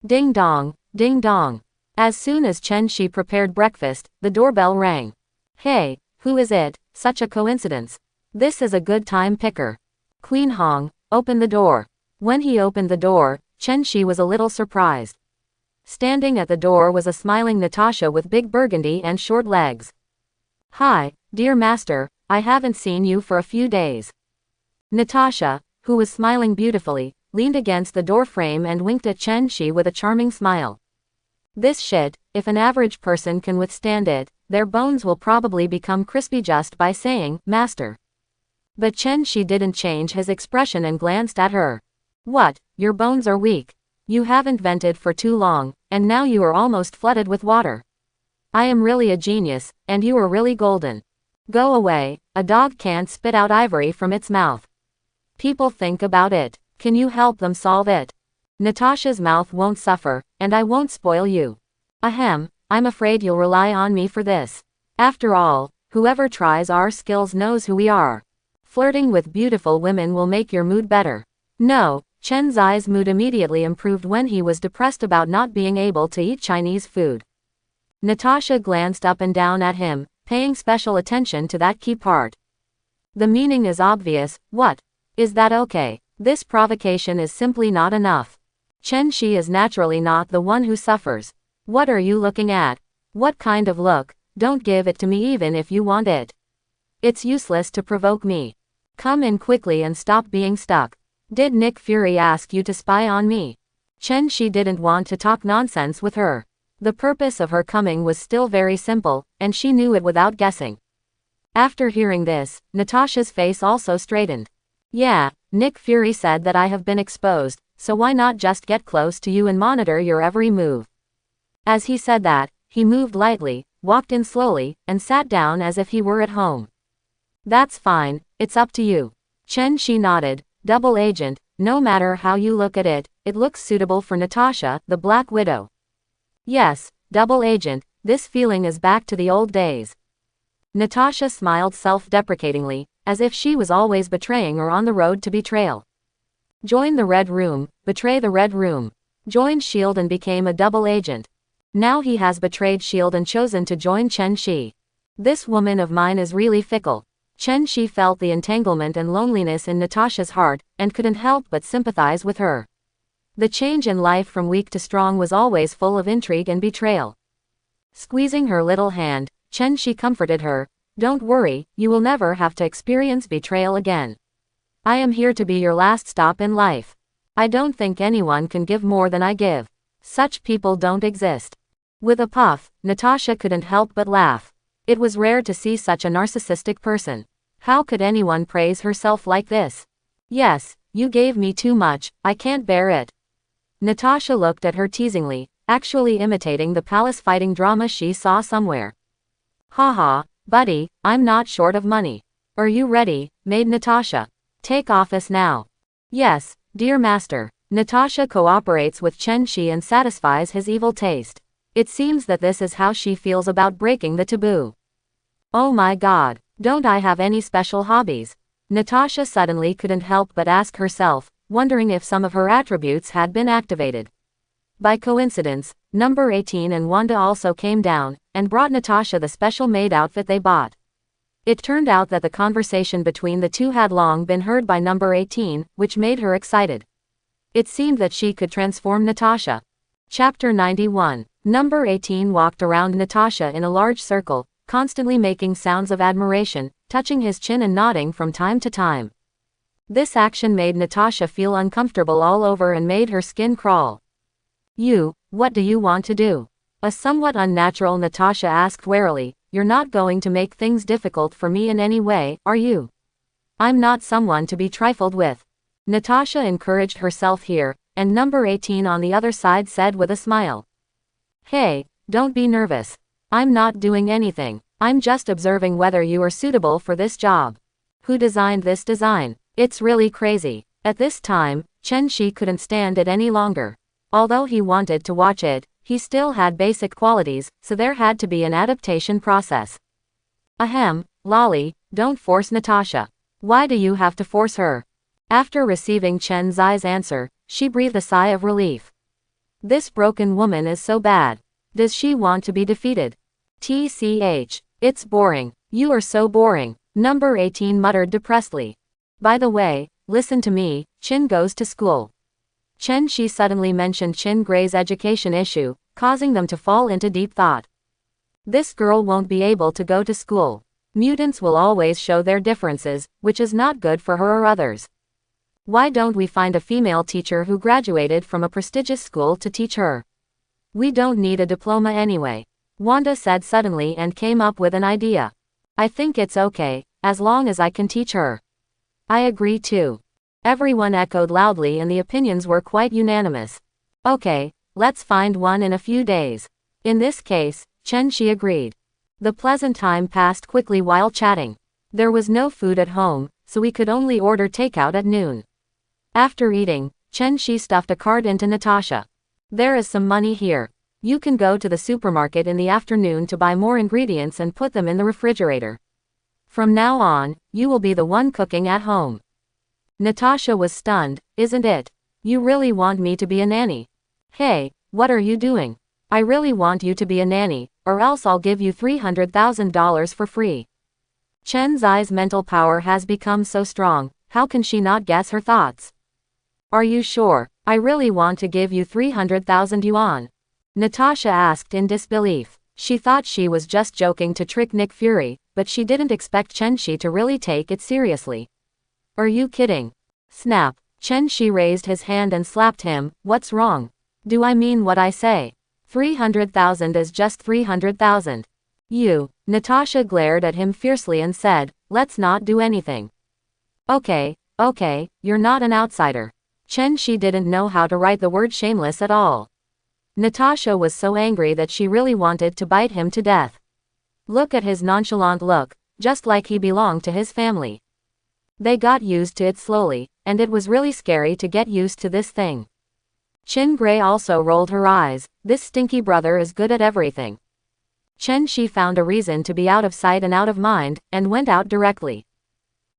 Speaker 1: Ding dong, ding dong. As soon as Chen Shi prepared breakfast, the doorbell rang. Hey, who is it? Such a coincidence. This is a good time picker. Queen Hong, open the door. When he opened the door, Chen Shi was a little surprised. Standing at the door was a smiling Natasha with big burgundy and short legs. Hi, dear master, I haven't seen you for a few days. Natasha, who was smiling beautifully, leaned against the door frame and winked at Chen Shi with a charming smile. This shit, if an average person can withstand it, their bones will probably become crispy just by saying, master. But Chen Shi didn't change his expression and glanced at her. What, your bones are weak? You haven't vented for too long, and now you are almost flooded with water. I am really a genius, and you are really golden. Go away, a dog can't spit out ivory from its mouth. People think about it. Can you help them solve it? Natasha's mouth won't suffer, and I won't spoil you. Ahem, I'm afraid you'll rely on me for this. After all, whoever tries our skills knows who we are. Flirting with beautiful women will make your mood better. No, Chen Zai's mood immediately improved when he was depressed about not being able to eat Chinese food. Natasha glanced up and down at him, paying special attention to that key part. The meaning is obvious. What? Is that okay? This provocation is simply not enough. Chen Shi is naturally not the one who suffers. What are you looking at? What kind of look? Don't give it to me even if you want it. It's useless to provoke me. Come in quickly and stop being stuck. Did Nick Fury ask you to spy on me? Chen Shi didn't want to talk nonsense with her. The purpose of her coming was still very simple, and she knew it without guessing. After hearing this, Natasha's face also straightened. Yeah, Nick Fury said that I have been exposed, so why not just get close to you and monitor your every move? As he said that, he moved lightly, walked in slowly, and sat down as if he were at home. That's fine, it's up to you. Chen Shi nodded. Double agent, no matter how you look at it, it looks suitable for Natasha, the Black Widow. Yes, double agent, this feeling is back to the old days. Natasha smiled self-deprecatingly, as if she was always betraying or on the road to betrayal. Join the Red Room, betray the Red Room. joined S.H.I.E.L.D. and became a double agent. Now he has betrayed S.H.I.E.L.D. and chosen to join Chen Shi. This woman of mine is really fickle. Chen Shi felt the entanglement and loneliness in Natasha's heart, and couldn't help but sympathize with her. The change in life from weak to strong was always full of intrigue and betrayal. Squeezing her little hand, Chen Shi comforted her. Don't worry, you will never have to experience betrayal again. I am here to be your last stop in life. I don't think anyone can give more than I give. Such people don't exist. With a puff, Natasha couldn't help but laugh. It was rare to see such a narcissistic person. How could anyone praise herself like this? Yes, you gave me too much, I can't bear it. Natasha looked at her teasingly, actually imitating the palace fighting drama she saw somewhere. Haha, buddy, I'm not short of money. Are you ready, maid Natasha? Take office now. Yes, dear master. Natasha cooperates with Chen Shi and satisfies his evil taste. It seems that this is how she feels about breaking the taboo. Oh my god, don't I have any special hobbies? Natasha suddenly couldn't help but ask herself, wondering if some of her attributes had been activated. By coincidence, number 18 and Wanda also came down, and brought Natasha the special maid outfit they bought. It turned out that the conversation between the two had long been heard by number 18, which made her excited. It seemed that she could transform Natasha. Chapter 91. Number 18 walked around Natasha in a large circle, constantly making sounds of admiration, touching his chin and nodding from time to time. This action made Natasha feel uncomfortable all over and made her skin crawl. What do you want to do? A somewhat unnatural Natasha asked warily. You're not going to make things difficult for me in any way, are you? I'm not someone to be trifled with. Natasha encouraged herself here, and number 18 on the other side said with a smile. Hey, don't be nervous. I'm not doing anything. I'm just observing whether you are suitable for this job. Who designed this design? It's really crazy. At this time, Chen Shi couldn't stand it any longer. Although he wanted to watch it, he still had basic qualities, so there had to be an adaptation process. Ahem, Lolly, don't force Natasha. Why do you have to force her? After receiving Chen Zai's answer, she breathed a sigh of relief. This broken woman is so bad. Does she want to be defeated? TCH. It's boring. You are so boring, number 18 muttered depressedly. By the way, listen to me, Chin goes to school. Chen Shi suddenly mentioned Chin Gray's education issue, causing them to fall into deep thought. This girl won't be able to go to school. Mutants will always show their differences, which is not good for her or others. Why don't we find a female teacher who graduated from a prestigious school to teach her? We don't need a diploma anyway. Wanda said suddenly and came up with an idea. I think it's okay, as long as I can teach her. I agree too. Everyone echoed loudly and the opinions were quite unanimous. Okay, let's find one in a few days. In this case, Chen Shi agreed. The pleasant time passed quickly while chatting. There was no food at home, so we could only order takeout at noon. After eating, Chen Shi stuffed a card into Natasha. There is some money here. You can go to the supermarket in the afternoon to buy more ingredients and put them in the refrigerator. From now on, you will be the one cooking at home. Natasha was stunned. Isn't it? You really want me to be a nanny? Hey, what are you doing? I really want you to be a nanny, or else I'll give you $300,000 for free. Chen Zai's mental power has become so strong, how can she not guess her thoughts? Are you sure? I really want to give you 300,000 yuan. Natasha asked in disbelief. She thought she was just joking to trick Nick Fury, but she didn't expect Chen Shi to really take it seriously. Are you kidding? Snap. Chen Shi raised his hand and slapped him. What's wrong? Do I mean what I say? 300,000 is just 300,000. Natasha glared at him fiercely and said, let's not do anything. Okay, you're not an outsider. Chen Shi didn't know how to write the word shameless at all. Natasha was so angry that she really wanted to bite him to death. Look at his nonchalant look, just like he belonged to his family. They got used to it slowly, and it was really scary to get used to this thing. Chin Gray also rolled her eyes. This stinky brother is good at everything. Chen Shi found a reason to be out of sight and out of mind, and went out directly.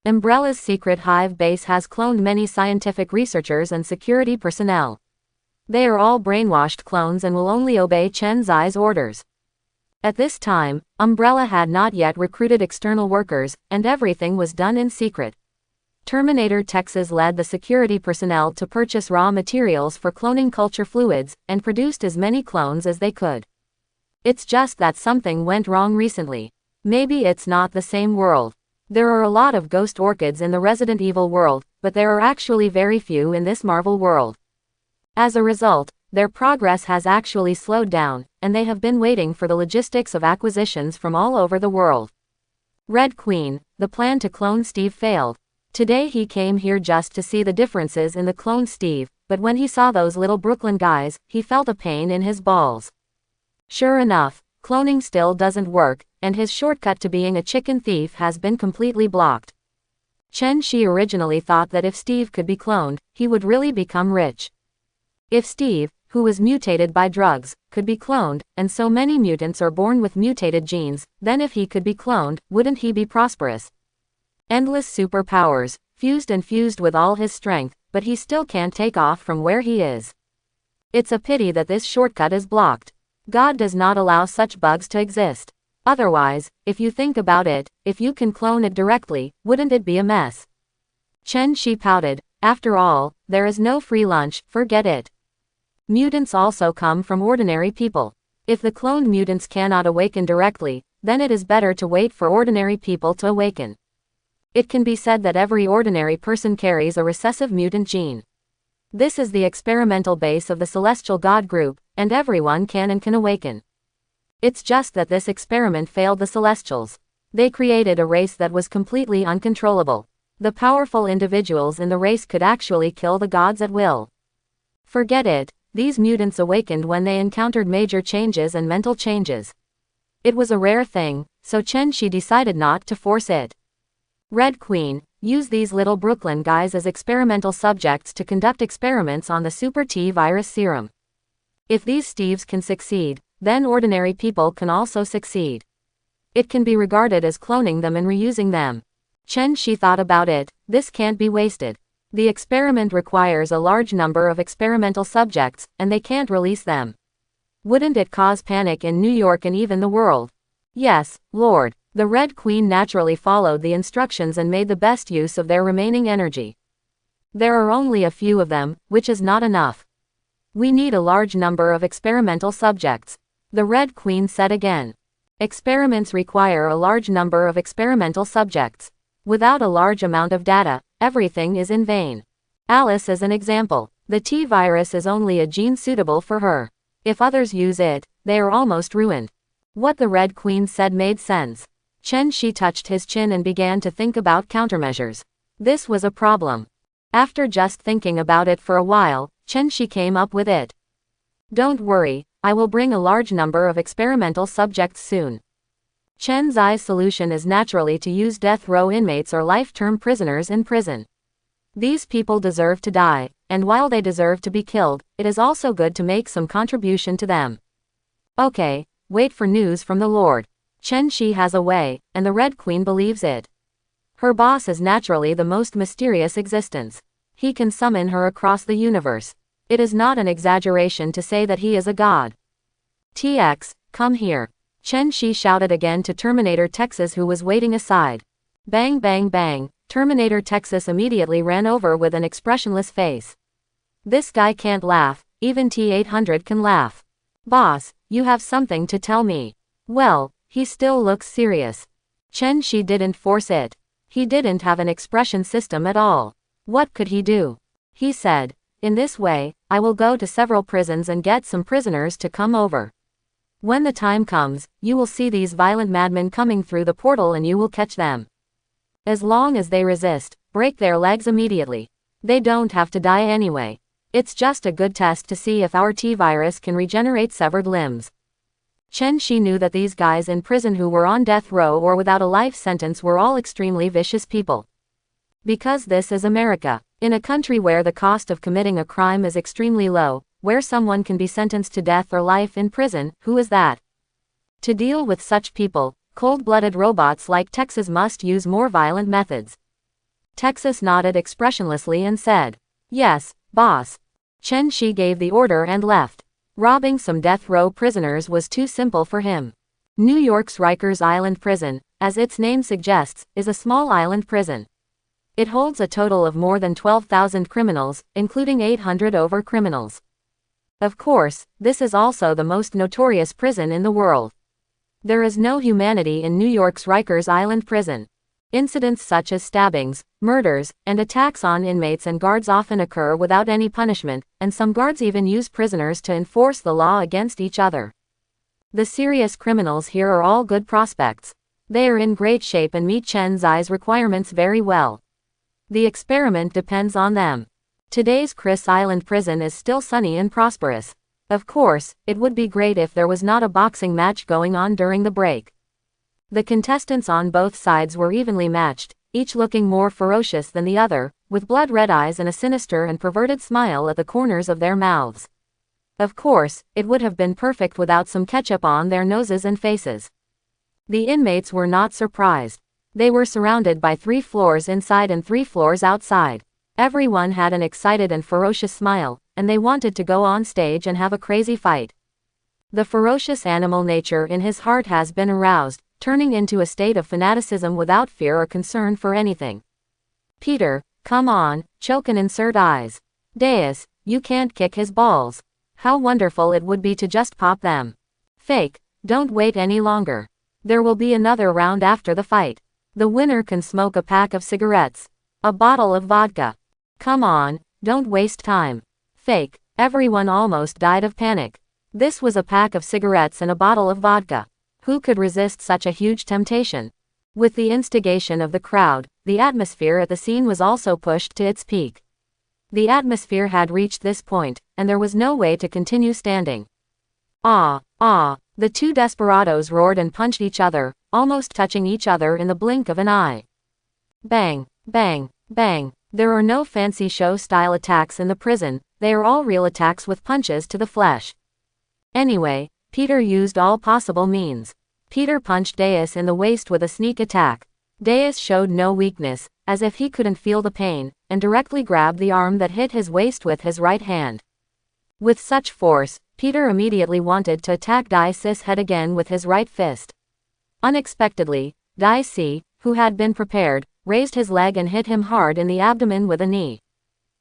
Speaker 1: Umbrella's secret hive base has cloned many scientific researchers and security personnel. They are all brainwashed clones and will only obey Chen Zai's orders. At this time, Umbrella had not yet recruited external workers, and everything was done in secret. Terminator Texas led the security personnel to purchase raw materials for cloning culture fluids, and produced as many clones as they could. It's just that something went wrong recently. Maybe it's not the same world. There are a lot of ghost orchids in the Resident Evil world, but there are actually very few in this Marvel world. As a result, their progress has actually slowed down, and they have been waiting for the logistics of acquisitions from all over the world. Red Queen, the plan to clone Steve failed. Today he came here just to see the differences in the clone Steve, but when he saw those little Brooklyn guys, he felt a pain in his balls. Sure enough, cloning still doesn't work, and his shortcut to being a chicken thief has been completely blocked. Chen Shi originally thought that if Steve could be cloned, he would really become rich. If Steve, who was mutated by drugs, could be cloned, and so many mutants are born with mutated genes, then if he could be cloned, wouldn't he be prosperous? Endless superpowers, fused with all his strength, but he still can't take off from where he is. It's a pity that this shortcut is blocked. God does not allow such bugs to exist. Otherwise, if you think about it, if you can clone it directly, wouldn't it be a mess? Chen Shi pouted. After all, there is no free lunch, forget it. Mutants also come from ordinary people. If the cloned mutants cannot awaken directly, then it is better to wait for ordinary people to awaken. It can be said that every ordinary person carries a recessive mutant gene. This is the experimental base of the Celestial God group, and everyone can awaken. It's just that this experiment failed the Celestials. They created a race that was completely uncontrollable. The powerful individuals in the race could actually kill the gods at will. Forget it, these mutants awakened when they encountered major changes and mental changes. It was a rare thing, so Chen Shi decided not to force it. Red Queen, use these little Brooklyn guys as experimental subjects to conduct experiments on the Super T virus serum. If these Steves can succeed, then ordinary people can also succeed. It can be regarded as cloning them and reusing them. Chen Shi thought about it. This can't be wasted. The experiment requires a large number of experimental subjects, and they can't release them. Wouldn't it cause panic in New York and even the world? Yes, Lord. The Red Queen naturally followed the instructions and made the best use of their remaining energy. There are only a few of them, which is not enough. We need a large number of experimental subjects. The Red Queen said again. Experiments require a large number of experimental subjects. Without a large amount of data, everything is in vain. Alice is an example. The T virus is only a gene suitable for her. If others use it, they are almost ruined. What the Red Queen said made sense. Chen Shi touched his chin and began to think about countermeasures. This was a problem. After just thinking about it for a while, Chen Shi came up with it. Don't worry, I will bring a large number of experimental subjects soon. Chen Zai's solution is naturally to use death row inmates or life-term prisoners in prison. These people deserve to die, and while they deserve to be killed, it is also good to make some contribution to them. Okay, wait for news from the Lord. Chen Shi has a way, and the Red Queen believes it. Her boss is naturally the most mysterious existence. He can summon her across the universe. It is not an exaggeration to say that he is a god. TX, come here. Chen Shi shouted again to Terminator Texas, who was waiting aside. Bang bang bang, Terminator Texas immediately ran over with an expressionless face. This guy can't laugh, even T-800 can laugh. Boss, you have something to tell me. Well, he still looks serious. Chen Shi didn't force it. He didn't have an expression system at all. What could he do? He said, in this way, I will go to several prisons and get some prisoners to come over. When the time comes, you will see these violent madmen coming through the portal and you will catch them. As long as they resist, break their legs immediately. They don't have to die anyway. It's just a good test to see if our T-virus can regenerate severed limbs. Chen Shi knew that these guys in prison who were on death row or without a life sentence were all extremely vicious people. Because this is America. In a country where the cost of committing a crime is extremely low, where someone can be sentenced to death or life in prison, who is that? To deal with such people, cold-blooded robots like Texas must use more violent methods. Texas nodded expressionlessly and said, yes, boss. Chen Shi gave the order and left. Robbing some death row prisoners was too simple for him. New York's Rikers Island Prison, as its name suggests, is a small island prison. It holds a total of more than 12,000 criminals, including 800 over criminals. Of course, this is also the most notorious prison in the world. There is no humanity in New York's Rikers Island Prison. Incidents such as stabbings, murders, and attacks on inmates and guards often occur without any punishment, and some guards even use prisoners to enforce the law against each other. The serious criminals here are all good prospects. They are in great shape and meet Chen Zai's requirements very well. The experiment depends on them. Today's Chris Island prison is still sunny and prosperous. Of course, it would be great if there was not a boxing match going on during the break. The contestants on both sides were evenly matched, each looking more ferocious than the other, with blood-red eyes and a sinister and perverted smile at the corners of their mouths. Of course, it would have been perfect without some ketchup on their noses and faces. The inmates were not surprised. They were surrounded by 3 floors inside and 3 floors outside. Everyone had an excited and ferocious smile, and they wanted to go on stage and have a crazy fight. The ferocious animal nature in his heart has been aroused, turning into a state of fanaticism without fear or concern for anything. Peter, come on, choke and insert eyes. Deus, you can't kick his balls. How wonderful it would be to just pop them. Fake, don't wait any longer. There will be another round after the fight. The winner can smoke a pack of cigarettes. A bottle of vodka. Come on, don't waste time. Fake, everyone almost died of panic. This was a pack of cigarettes and a bottle of vodka. Who could resist such a huge temptation? With the instigation of the crowd, the atmosphere at the scene was also pushed to its peak. The atmosphere had reached this point, and there was no way to continue standing. Ah, ah, the 2 desperados roared and punched each other, almost touching each other in the blink of an eye. Bang, bang, bang. There are no fancy show-style attacks in the prison, they are all real attacks with punches to the flesh. Anyway, Peter used all possible means. Peter punched Deus in the waist with a sneak attack. Deus showed no weakness, as if he couldn't feel the pain, and directly grabbed the arm that hit his waist with his right hand. With such force, Peter immediately wanted to attack Deus's head again with his right fist. Unexpectedly, Deus, who had been prepared, raised his leg and hit him hard in the abdomen with a knee.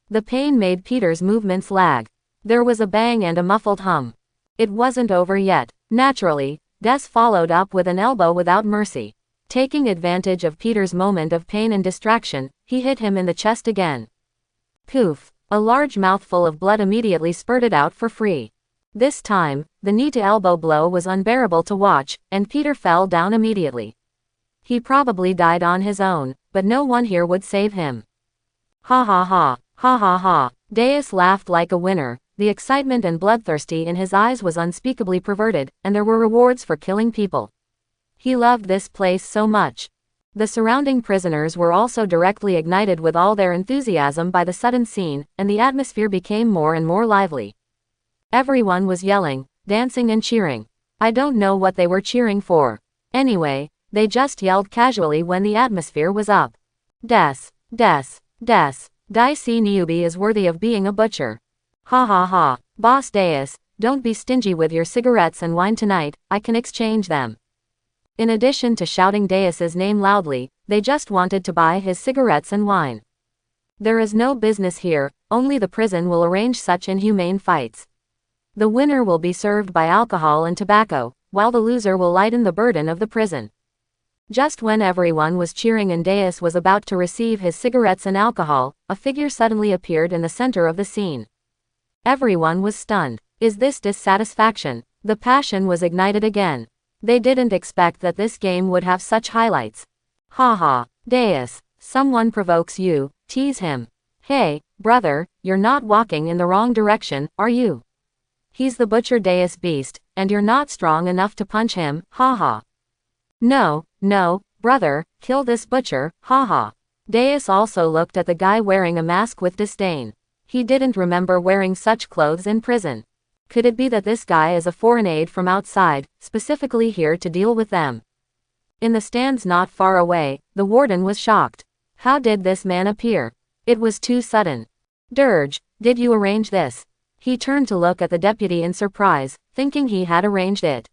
Speaker 1: The pain made Peter's movements lag. There was a bang and a muffled hum. It wasn't over yet. Naturally, Des followed up with an elbow without mercy. Taking advantage of Peter's moment of pain and distraction, he hit him in the chest again. Poof! A large mouthful of blood immediately spurted out for free. This time, the knee-to-elbow blow was unbearable to watch, and Peter fell down immediately. He probably died on his own, but no one here would save him. Ha ha ha, ha ha ha. Deus laughed like a winner. The excitement and bloodthirsty in his eyes was unspeakably perverted, and there were rewards for killing people. He loved this place so much. The surrounding prisoners were also directly ignited with all their enthusiasm by the sudden scene, and the atmosphere became more and more lively. Everyone was yelling, dancing and cheering. I don't know what they were cheering for. Anyway, they just yelled casually when the atmosphere was up. Des, Deus Niobe is worthy of being a butcher. Ha ha ha, Boss Deus, don't be stingy with your cigarettes and wine tonight, I can exchange them. In addition to shouting Deus's name loudly, they just wanted to buy his cigarettes and wine. There is no business here, only the prison will arrange such inhumane fights. The winner will be served by alcohol and tobacco, while the loser will lighten the burden of the prison. Just when everyone was cheering and Deus was about to receive his cigarettes and alcohol, a figure suddenly appeared in the center of the scene. Everyone was stunned. Is this dissatisfaction? The passion was ignited again. They didn't expect that this game would have such highlights. Ha ha, Deus, someone provokes you, tease him. Hey, brother, you're not walking in the wrong direction, are you? He's the butcher Deus beast, and you're not strong enough to punch him, ha ha. No, brother, kill this butcher, ha ha. Deus also looked at the guy wearing a mask with disdain. He didn't remember wearing such clothes in prison. Could it be that this guy is a foreign aide from outside, specifically here to deal with them? In the stands not far away, the warden was shocked. How did this man appear? It was too sudden. Dirge, did you arrange this? He turned to look at the deputy in surprise, thinking he had arranged it.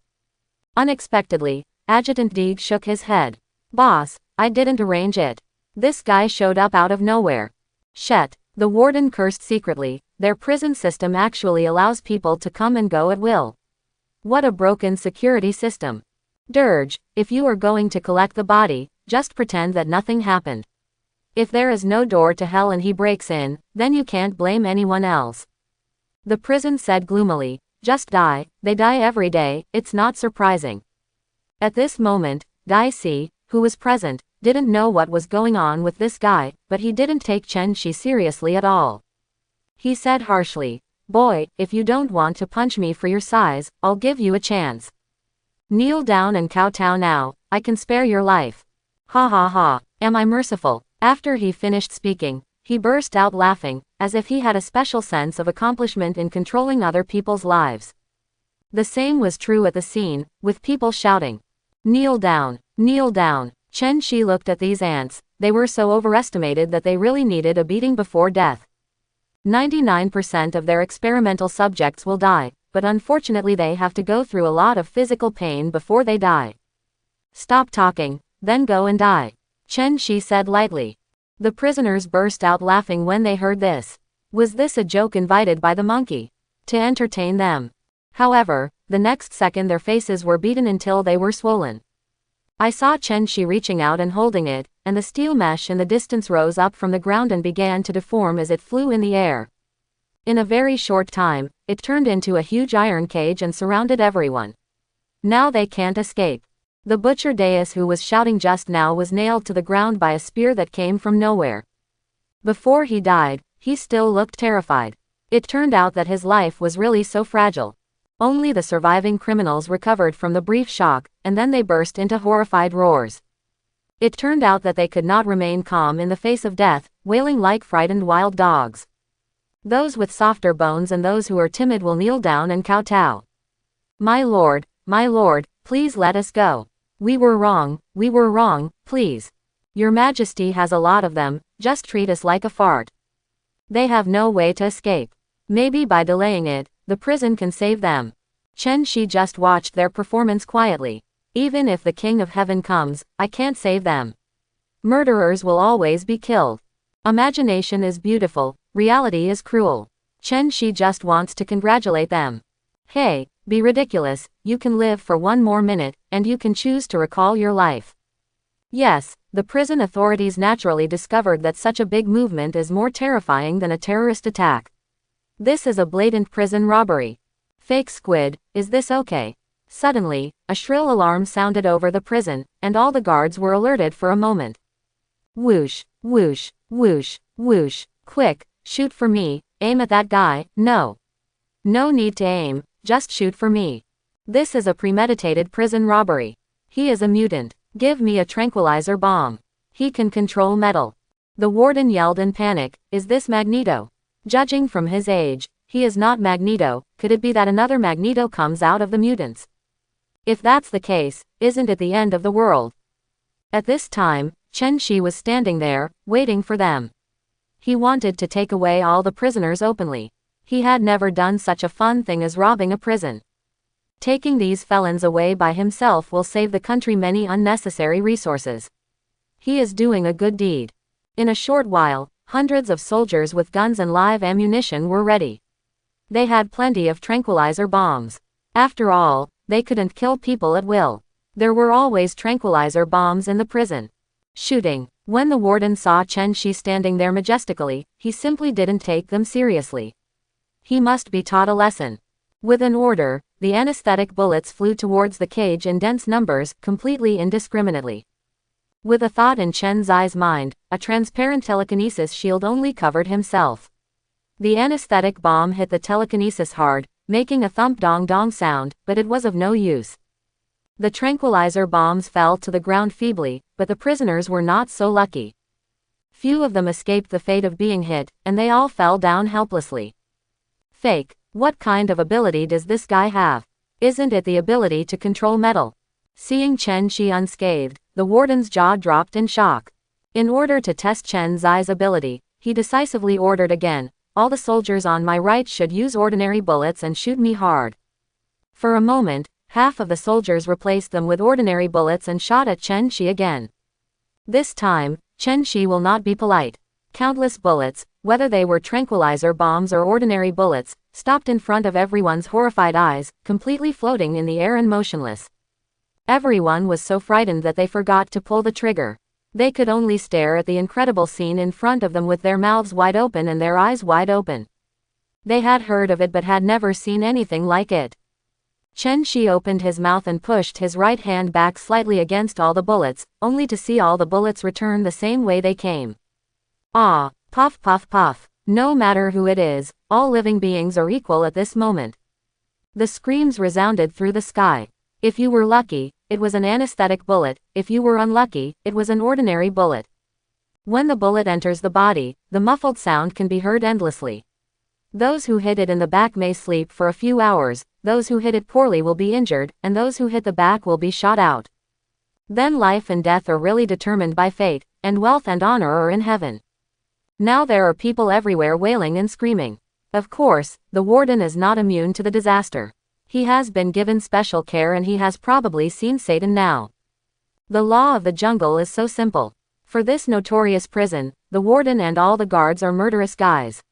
Speaker 1: Unexpectedly, Adjutant Deeg shook his head. Boss, I didn't arrange it. This guy showed up out of nowhere. Shit, the warden cursed secretly. Their prison system actually allows people to come and go at will. What a broken security system. Dirge, if you are going to collect the body, just pretend that nothing happened. If there is no door to hell and he breaks in, then you can't blame anyone else. The prison said gloomily, just die, they die every day, it's not surprising. At this moment, Dai Si, who was present, didn't know what was going on with this guy, but he didn't take Chen Shi seriously at all. He said harshly, boy, if you don't want to punch me for your size, I'll give you a chance. Kneel down and kowtow now, I can spare your life. Ha ha ha, am I merciful? After he finished speaking, he burst out laughing, as if he had a special sense of accomplishment in controlling other people's lives. The same was true at the scene, with people shouting, kneel down, kneel down. Chen Shi looked at these ants, they were so overestimated that they really needed a beating before death. 99% of their experimental subjects will die, but unfortunately they have to go through a lot of physical pain before they die. Stop talking, then go and die. Chen Shi said lightly. The prisoners burst out laughing when they heard this. Was this a joke invited by the monkey? To entertain them? However, the next second their faces were beaten until they were swollen. I saw Chen Shi reaching out and holding it, and the steel mesh in the distance rose up from the ground and began to deform as it flew in the air. In a very short time, it turned into a huge iron cage and surrounded everyone. Now they can't escape. The butcher Deus who was shouting just now was nailed to the ground by a spear that came from nowhere. Before he died, he still looked terrified. It turned out that his life was really so fragile. Only the surviving criminals recovered from the brief shock, and then they burst into horrified roars. It turned out that they could not remain calm in the face of death, wailing like frightened wild dogs. Those with softer bones and those who are timid will kneel down and kowtow. My lord, please let us go. We were wrong, please. Your Majesty has a lot of them, just treat us like a fart. They have no way to escape. Maybe by delaying it, the prison can save them. Chen Shi just watched their performance quietly. Even if the King of Heaven comes, I can't save them. Murderers will always be killed. Imagination is beautiful, reality is cruel. Chen Shi just wants to congratulate them. Hey, be ridiculous, you can live for one more minute, and you can choose to recall your life. Yes, the prison authorities naturally discovered that such a big movement is more terrifying than a terrorist attack. This is a blatant prison robbery. Fake squid, is this okay? Suddenly, a shrill alarm sounded over the prison, and all the guards were alerted for a moment. Whoosh, whoosh, whoosh, whoosh, quick, shoot for me, aim at that guy, no. No need to aim, just shoot for me. This is a premeditated prison robbery. He is a mutant, give me a tranquilizer bomb. He can control metal. The warden yelled in panic, is this Magneto? Judging from his age, he is not Magneto, could it be that another Magneto comes out of the mutants? If that's the case, isn't it the end of the world? At this time, Chen Shi was standing there, waiting for them. He wanted to take away all the prisoners openly. He had never done such a fun thing as robbing a prison. Taking these felons away by himself will save the country many unnecessary resources. He is doing a good deed. In a short while, hundreds of soldiers with guns and live ammunition were ready. They had plenty of tranquilizer bombs. After all, they couldn't kill people at will. There were always tranquilizer bombs in the prison. Shooting. When the warden saw Chen Shi standing there majestically, he simply didn't take them seriously. He must be taught a lesson. With an order, the anesthetic bullets flew towards the cage in dense numbers, completely indiscriminately. With a thought in Chen Zai's mind, a transparent telekinesis shield only covered himself. The anesthetic bomb hit the telekinesis hard, making a thump dong-dong sound, but it was of no use. The tranquilizer bombs fell to the ground feebly, but the prisoners were not so lucky. Few of them escaped the fate of being hit, and they all fell down helplessly. Fake. What kind of ability does this guy have? Isn't it the ability to control metal? Seeing Chen Shi unscathed, the warden's jaw dropped in shock. In order to test Chen Zai's ability, he decisively ordered again, all the soldiers on my right should use ordinary bullets and shoot me hard. For a moment, half of the soldiers replaced them with ordinary bullets and shot at Chen Shi again. This time, Chen Shi will not be polite. Countless bullets, whether they were tranquilizer bombs or ordinary bullets, stopped in front of everyone's horrified eyes, completely floating in the air and motionless. Everyone was so frightened that they forgot to pull the trigger. They could only stare at the incredible scene in front of them with their mouths wide open and their eyes wide open. They had heard of it but had never seen anything like it. Chen Shi opened his mouth and pushed his right hand back slightly against all the bullets, only to see all the bullets return the same way they came. Ah, puff puff puff. No matter who it is, all living beings are equal at this moment. The screams resounded through the sky. If you were lucky, it was an anesthetic bullet; if you were unlucky, it was an ordinary bullet. When the bullet enters the body, the muffled sound can be heard endlessly. Those who hit it in the back may sleep for a few hours, those who hit it poorly will be injured, and those who hit the back will be shot out. Then life and death are really determined by fate, and wealth and honor are in heaven. Now there are people everywhere wailing and screaming. Of course, the warden is not immune to the disaster. He has been given special care and he has probably seen Satan now. The law of the jungle is so simple. For this notorious prison, the warden and all the guards are murderous guys.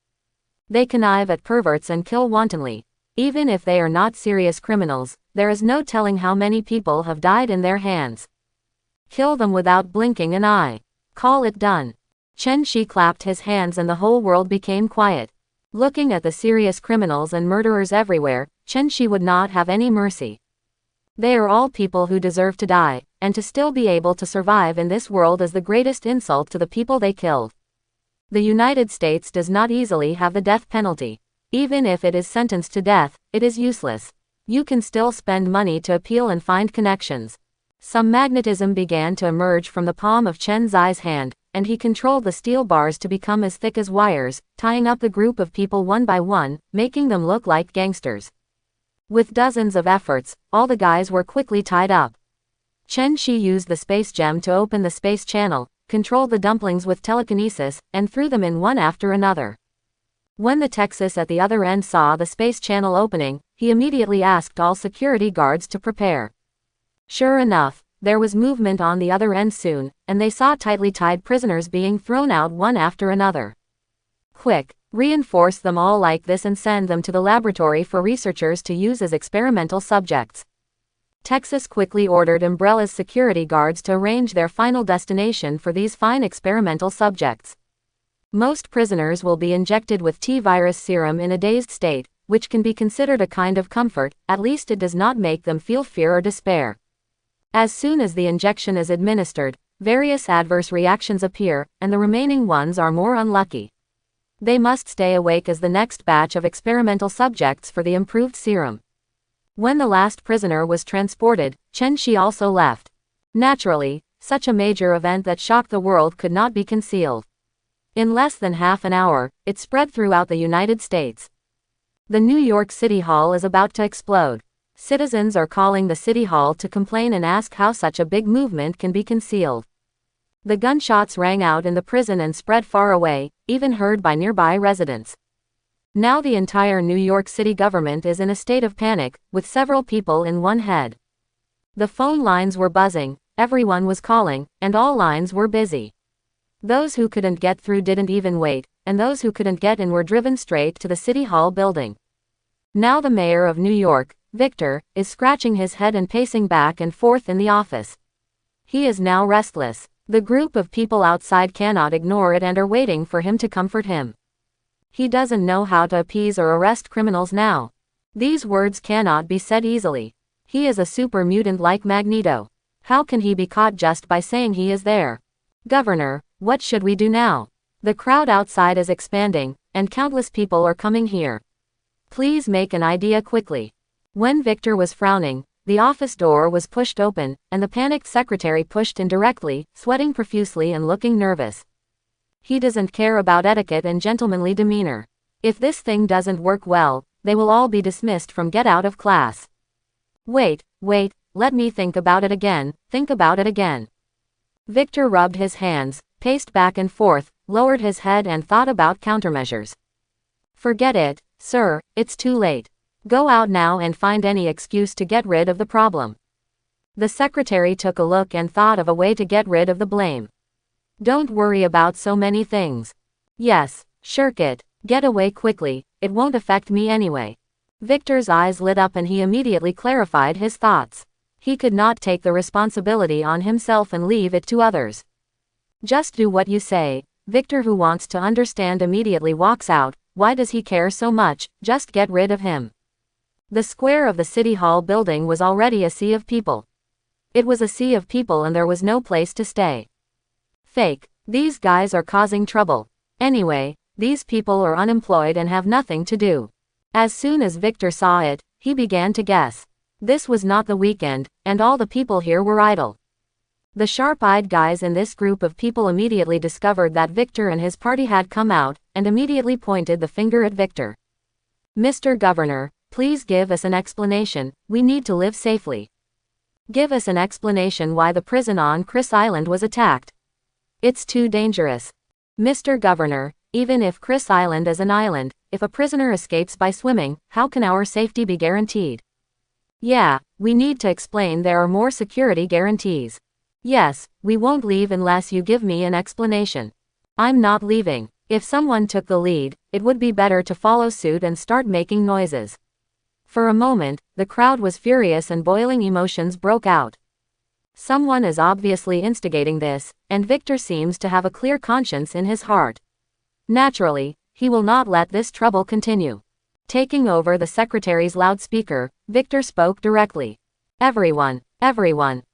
Speaker 1: They connive at perverts and kill wantonly. Even if they are not serious criminals, there is no telling how many people have died in their hands. Kill them without blinking an eye. Call it done. Chen Shi clapped his hands and the whole world became quiet. Looking at the serious criminals and murderers everywhere, Chen Shi would not have any mercy. They are all people who deserve to die, and to still be able to survive in this world is the greatest insult to the people they killed. The United States does not easily have the death penalty. Even if it is sentenced to death, it is useless. You can still spend money to appeal and find connections. Some magnetism began to emerge from the palm of Chen Zai's hand, and he controlled the steel bars to become as thick as wires, tying up the group of people one by one, making them look like gangsters. With dozens of efforts, all the guys were quickly tied up. Chen Shi used the space gem to open the space channel, controlled the dumplings with telekinesis, and threw them in one after another. When the Texas at the other end saw the space channel opening, he immediately asked all security guards to prepare. Sure enough, there was movement on the other end soon, and they saw tightly tied prisoners being thrown out one after another. Quick, reinforce them all like this and send them to the laboratory for researchers to use as experimental subjects. Texas quickly ordered Umbrella's security guards to arrange their final destination for these fine experimental subjects. Most prisoners will be injected with T-virus serum in a dazed state, which can be considered a kind of comfort; at least it does not make them feel fear or despair. As soon as the injection is administered, various adverse reactions appear, and the remaining ones are more unlucky. They must stay awake as the next batch of experimental subjects for the improved serum. When the last prisoner was transported, Chen Shi also left. Naturally, such a major event that shocked the world could not be concealed. In less than half an hour, it spread throughout the United States. The New York City Hall is about to explode. Citizens are calling the City Hall to complain and ask how such a big movement can be concealed. The gunshots rang out in the prison and spread far away, even heard by nearby residents. Now the entire New York City government is in a state of panic, with several people in one head. The phone lines were buzzing, everyone was calling, and all lines were busy. Those who couldn't get through didn't even wait, and those who couldn't get in were driven straight to the City Hall building. Now the mayor of New York, Victor, is scratching his head and pacing back and forth in the office. He is now restless. The group of people outside cannot ignore it and are waiting for him to comfort him. He doesn't know how to appease or arrest criminals now. These words cannot be said easily. He is a super mutant like Magneto. How can he be caught just by saying he is there? Governor, what should we do now? The crowd outside is expanding, and countless people are coming here. Please make an idea quickly. When Victor was frowning, the office door was pushed open, and the panicked secretary pushed in directly, sweating profusely and looking nervous. He doesn't care about etiquette and gentlemanly demeanor. If this thing doesn't work well, they will all be dismissed from get out of class. Wait, let me think about it again, think about it again. Victor rubbed his hands, paced back and forth, lowered his head and thought about countermeasures. Forget it, sir, it's too late. Go out now and find any excuse to get rid of the problem. The secretary took a look and thought of a way to get rid of the blame. Don't worry about so many things. Yes, shirk it, get away quickly, it won't affect me anyway. Victor's eyes lit up and he immediately clarified his thoughts. He could not take the responsibility on himself and leave it to others. Just do what you say. Victor, who wants to understand, immediately walks out. Why does he care so much? Just get rid of him. The square of the City Hall building was already a sea of people. It was a sea of people and there was no place to stay. Fake. These guys are causing trouble. Anyway, these people are unemployed and have nothing to do. As soon as Victor saw it, he began to guess. This was not the weekend, and all the people here were idle. The sharp-eyed guys in this group of people immediately discovered that Victor and his party had come out, and immediately pointed the finger at Victor. Mr. Governor, please give us an explanation, we need to live safely. Give us an explanation why the prison on Chris Island was attacked. It's too dangerous. Mr. Governor, even if Chris Island is an island, if a prisoner escapes by swimming, how can our safety be guaranteed? Yeah, we need to explain there are more security guarantees. Yes, we won't leave unless you give me an explanation. I'm not leaving. If someone took the lead, it would be better to follow suit and start making noises. For a moment, the crowd was furious and boiling emotions broke out. Someone is obviously instigating this, and Victor seems to have a clear conscience in his heart. Naturally, he will not let this trouble continue. Taking over the secretary's loudspeaker, Victor spoke directly. Everyone,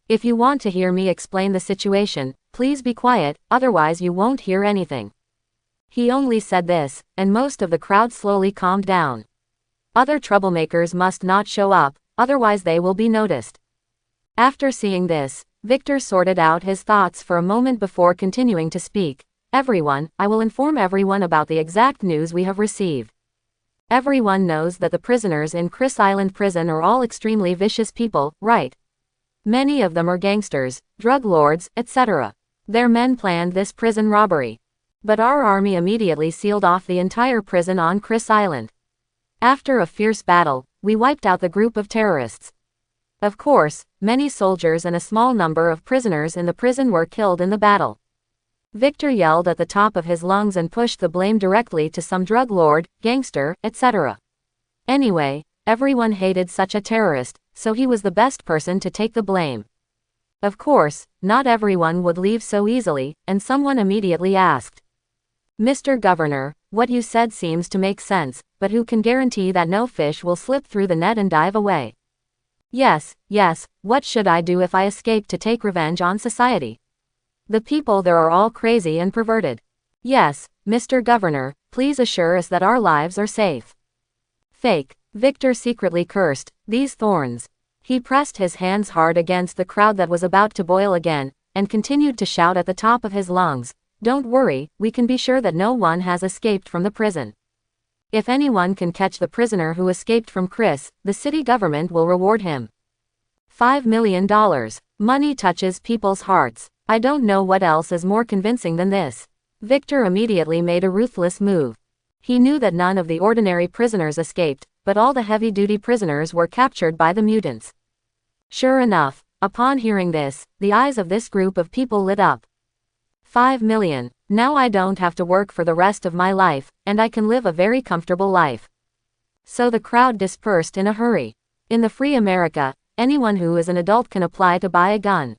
Speaker 1: if you want to hear me explain the situation, please be quiet, otherwise you won't hear anything. He only said this, and most of the crowd slowly calmed down. Other troublemakers must not show up, otherwise they will be noticed. After seeing this, Victor sorted out his thoughts for a moment before continuing to speak. Everyone, I will inform everyone about the exact news we have received. Everyone knows that the prisoners in Chris Island prison are all extremely vicious people, right? Many of them are gangsters, drug lords, etc. Their men planned this prison robbery. But our army immediately sealed off the entire prison on Chris Island. After a fierce battle, we wiped out the group of terrorists. Of course, many soldiers and a small number of prisoners in the prison were killed in the battle. Victor yelled at the top of his lungs and pushed the blame directly to some drug lord, gangster, etc. Anyway, everyone hated such a terrorist, so he was the best person to take the blame. Of course, not everyone would leave so easily, and someone immediately asked, Mr. Governor, what you said seems to make sense, but who can guarantee that no fish will slip through the net and dive away? Yes, what should I do if I escape to take revenge on society? The people there are all crazy and perverted. Yes, Mr. Governor, please assure us that our lives are safe. Fake. Victor secretly cursed, these thorns. He pressed his hands hard against the crowd that was about to boil again, and continued to shout at the top of his lungs, don't worry, we can be sure that no one has escaped from the prison. If anyone can catch the prisoner who escaped from Chris, the city government will reward him. $5 million. Money touches people's hearts. I don't know what else is more convincing than this. Victor immediately made a ruthless move. He knew that none of the ordinary prisoners escaped, but all the heavy-duty prisoners were captured by the mutants. Sure enough, upon hearing this, the eyes of this group of people lit up. 5 million. Now I don't have to work for the rest of my life, and I can live a very comfortable life. So the crowd dispersed in a hurry. In the free America, anyone who is an adult can apply to buy a gun.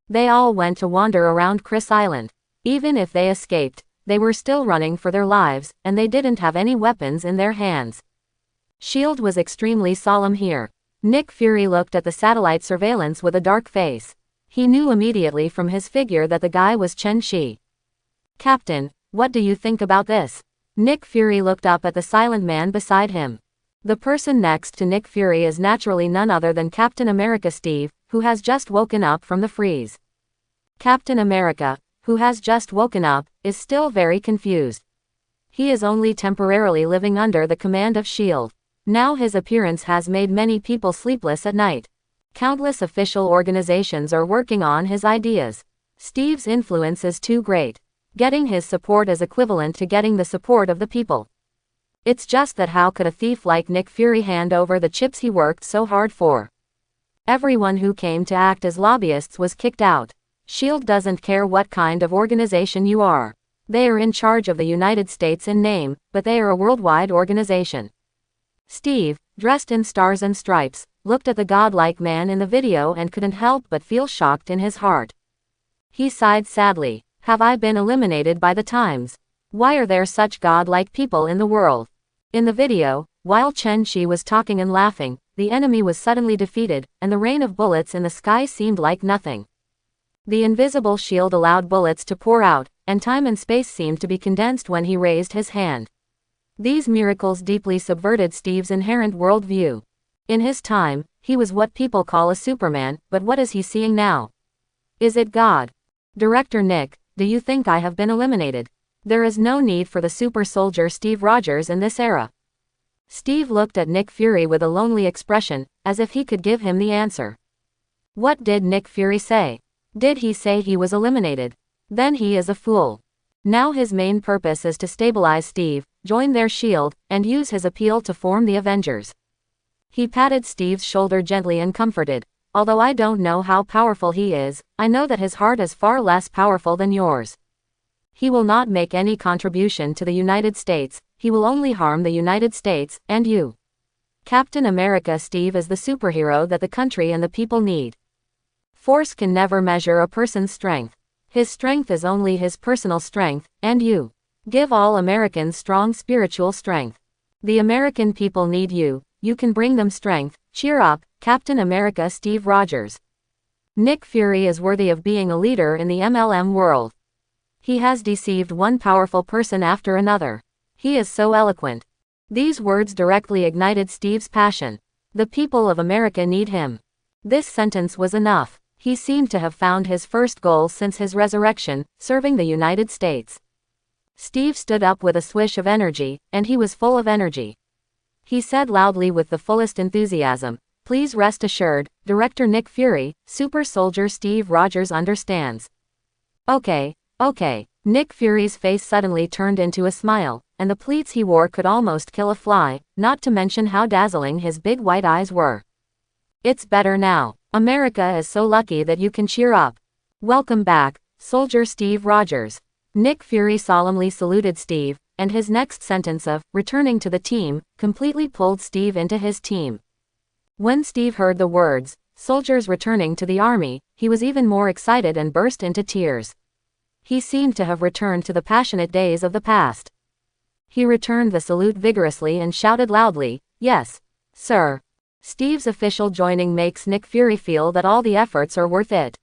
Speaker 1: They all went to wander around Chris Island. Even if they escaped, they were still running for their lives, and they didn't have any weapons in their hands. SHIELD was extremely solemn here. Nick Fury looked at the satellite surveillance with a dark face. He knew immediately from his figure that the guy was Chen Shi. Captain, what do you think about this? Nick Fury looked up at the silent man beside him. The person next to Nick Fury is naturally none other than Captain America Steve, who has just woken up from the freeze. Captain America, who has just woken up, is still very confused. He is only temporarily living under the command of SHIELD. Now his appearance has made many people sleepless at night. Countless official organizations are working on his ideas. Steve's influence is too great. Getting his support is equivalent to getting the support of the people. It's just that how could a thief like Nick Fury hand over the chips he worked so hard for? Everyone who came to act as lobbyists was kicked out. SHIELD doesn't care what kind of organization you are. They are in charge of the United States in name, but they are a worldwide organization. Steve, dressed in stars and stripes, looked at the godlike man in the video and couldn't help but feel shocked in his heart. He sighed sadly. Have I been eliminated by the Times? Why are there such godlike people in the world? In the video, while Chen Shi was talking and laughing, the enemy was suddenly defeated, and the rain of bullets in the sky seemed like nothing. The invisible shield allowed bullets to pour out, and time and space seemed to be condensed when he raised his hand. These miracles deeply subverted Steve's inherent worldview. In his time, he was what people call a Superman, but what is he seeing now? Is it God? Director Nick, do you think I have been eliminated? There is no need for the super soldier Steve Rogers in this era. Steve looked at Nick Fury with a lonely expression, as if he could give him the answer. What did Nick Fury say? Did he say he was eliminated? Then he is a fool. Now his main purpose is to stabilize Steve, join their shield, and use his appeal to form the Avengers. He patted Steve's shoulder gently and comforted. Although I don't know how powerful he is, I know that his heart is far less powerful than yours. He will not make any contribution to the United States, he will only harm the United States, and you. Captain America Steve is the superhero that the country and the people need. Force can never measure a person's strength. His strength is only his personal strength, and you. Give all Americans strong spiritual strength. The American people need you, you can bring them strength, cheer up, Captain America Steve Rogers. Nick Fury is worthy of being a leader in the MLM world. He has deceived one powerful person after another. He is so eloquent. These words directly ignited Steve's passion. The people of America need him. This sentence was enough. He seemed to have found his first goal since his resurrection, serving the United States. Steve stood up with a swish of energy, and he was full of energy. He said loudly with the fullest enthusiasm, "Please rest assured, Director Nick Fury, Super Soldier Steve Rogers understands." Okay. Nick Fury's face suddenly turned into a smile, and the pleats he wore could almost kill a fly, not to mention how dazzling his big white eyes were. It's better now. America is so lucky that you can cheer up. Welcome back, Soldier Steve Rogers. Nick Fury solemnly saluted Steve, and his next sentence of, returning to the team, completely pulled Steve into his team. When Steve heard the words, soldiers returning to the army, he was even more excited and burst into tears. He seemed to have returned to the passionate days of the past. He returned the salute vigorously and shouted loudly, "Yes, sir." Steve's official joining makes Nick Fury feel that all the efforts are worth it.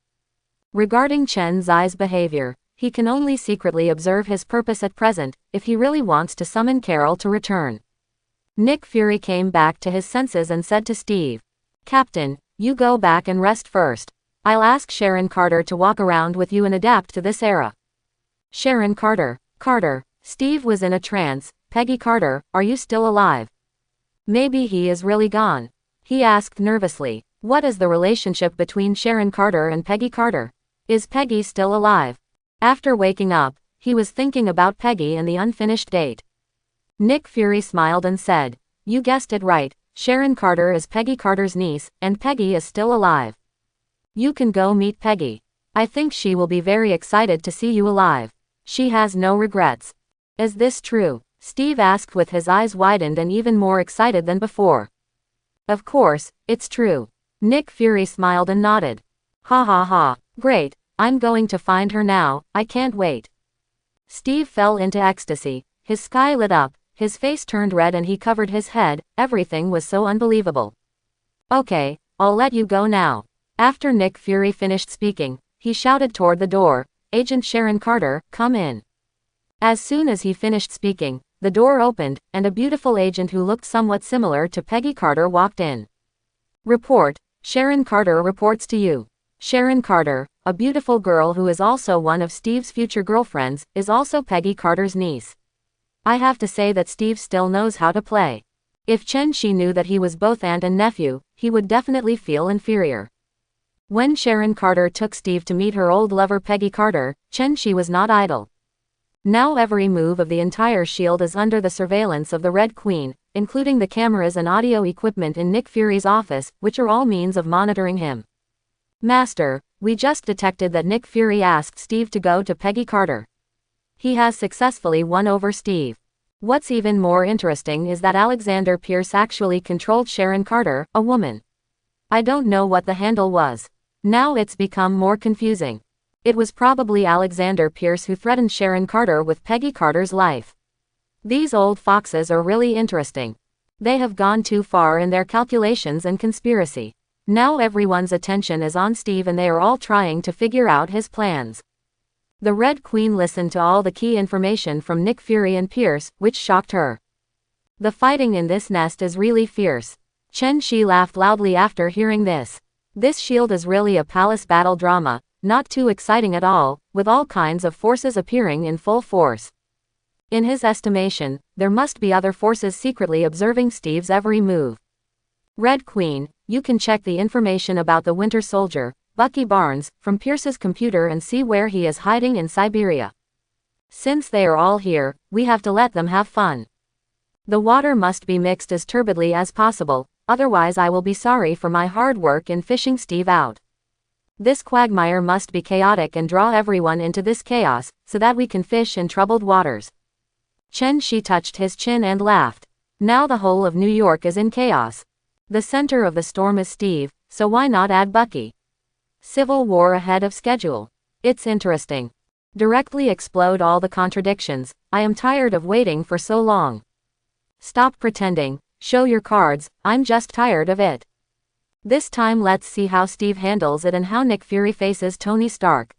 Speaker 1: Regarding Chen Zai's behavior, he can only secretly observe his purpose at present, if he really wants to summon Carol to return. Nick Fury came back to his senses and said to Steve, "Captain, you go back and rest first. I'll ask Sharon Carter to walk around with you and adapt to this era." Sharon Carter. Steve was in a trance. Peggy Carter, are you still alive? Maybe he is really gone. He asked nervously. What is the relationship between Sharon Carter and Peggy Carter? Is Peggy still alive? After waking up, he was thinking about Peggy and the unfinished date. Nick Fury smiled and said, "You guessed it right, Sharon Carter is Peggy Carter's niece, and Peggy is still alive. You can go meet Peggy. I think she will be very excited to see you alive. She has no regrets." Is this true? Steve asked with his eyes widened and even more excited than before. Of course, it's true. Nick Fury smiled and nodded. Ha ha ha, great, I'm going to find her now, I can't wait. Steve fell into ecstasy, his sky lit up, his face turned red and he covered his head, everything was so unbelievable. Okay, I'll let you go now. After Nick Fury finished speaking, he shouted toward the door, "Agent Sharon Carter, come in." As soon as he finished speaking, the door opened, and a beautiful agent who looked somewhat similar to Peggy Carter walked in. Report, Sharon Carter reports to you. Sharon Carter, a beautiful girl who is also one of Steve's future girlfriends, is also Peggy Carter's niece. I have to say that Steve still knows how to play. If Chen Shi knew that he was both aunt and nephew, he would definitely feel inferior. When Sharon Carter took Steve to meet her old lover Peggy Carter, Chen Shi was not idle. Now every move of the entire shield is under the surveillance of the Red Queen, including the cameras and audio equipment in Nick Fury's office, which are all means of monitoring him. Master, we just detected that Nick Fury asked Steve to go to Peggy Carter. He has successfully won over Steve. What's even more interesting is that Alexander Pierce actually controlled Sharon Carter, a woman. I don't know what the handle was. Now it's become more confusing. It was probably Alexander Pierce who threatened Sharon Carter with Peggy Carter's life. These old foxes are really interesting. They have gone too far in their calculations and conspiracy. Now everyone's attention is on Steve and they are all trying to figure out his plans. The Red Queen listened to all the key information from Nick Fury and Pierce, which shocked her. The fighting in this nest is really fierce. Chen Shi laughed loudly after hearing this. This shield is really a palace battle drama, not too exciting at all, with all kinds of forces appearing in full force. In his estimation, there must be other forces secretly observing Steve's every move. Red Queen, you can check the information about the Winter Soldier, Bucky Barnes, from Pierce's computer and see where he is hiding in Siberia. Since they are all here, we have to let them have fun. The water must be mixed as turbidly as possible, otherwise I will be sorry for my hard work in fishing Steve out. This quagmire must be chaotic and draw everyone into this chaos, so that we can fish in troubled waters. Chen Shi touched his chin and laughed. Now the whole of New York is in chaos. The center of the storm is Steve, so why not add Bucky? Civil war ahead of schedule. It's interesting. Directly explode all the contradictions. I am tired of waiting for so long. Stop pretending, show your cards, I'm just tired of it. This time let's see how Steve handles it and how Nick Fury faces Tony Stark.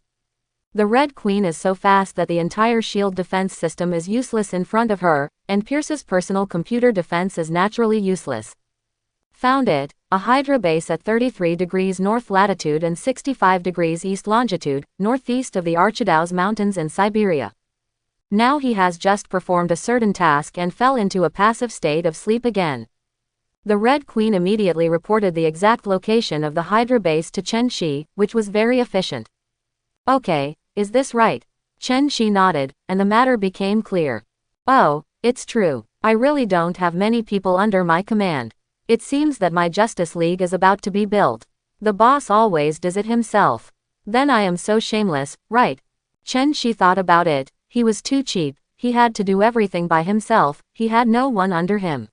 Speaker 1: The Red Queen is so fast that the entire shield defense system is useless in front of her, and Pierce's personal computer defense is naturally useless. Found it, a Hydra base at 33 degrees north latitude and 65 degrees east longitude, northeast of the Archidaus Mountains in Siberia. Now he has just performed a certain task and fell into a passive state of sleep again. The Red Queen immediately reported the exact location of the Hydra base to Chen Shi, which was very efficient. Okay, is this right? Chen Shi nodded, and the matter became clear. Oh, it's true. I really don't have many people under my command. It seems that my Justice League is about to be built. The boss always does it himself. Then I am so shameless, right? Chen Shi thought about it. He was too cheap. He had to do everything by himself. He had no one under him.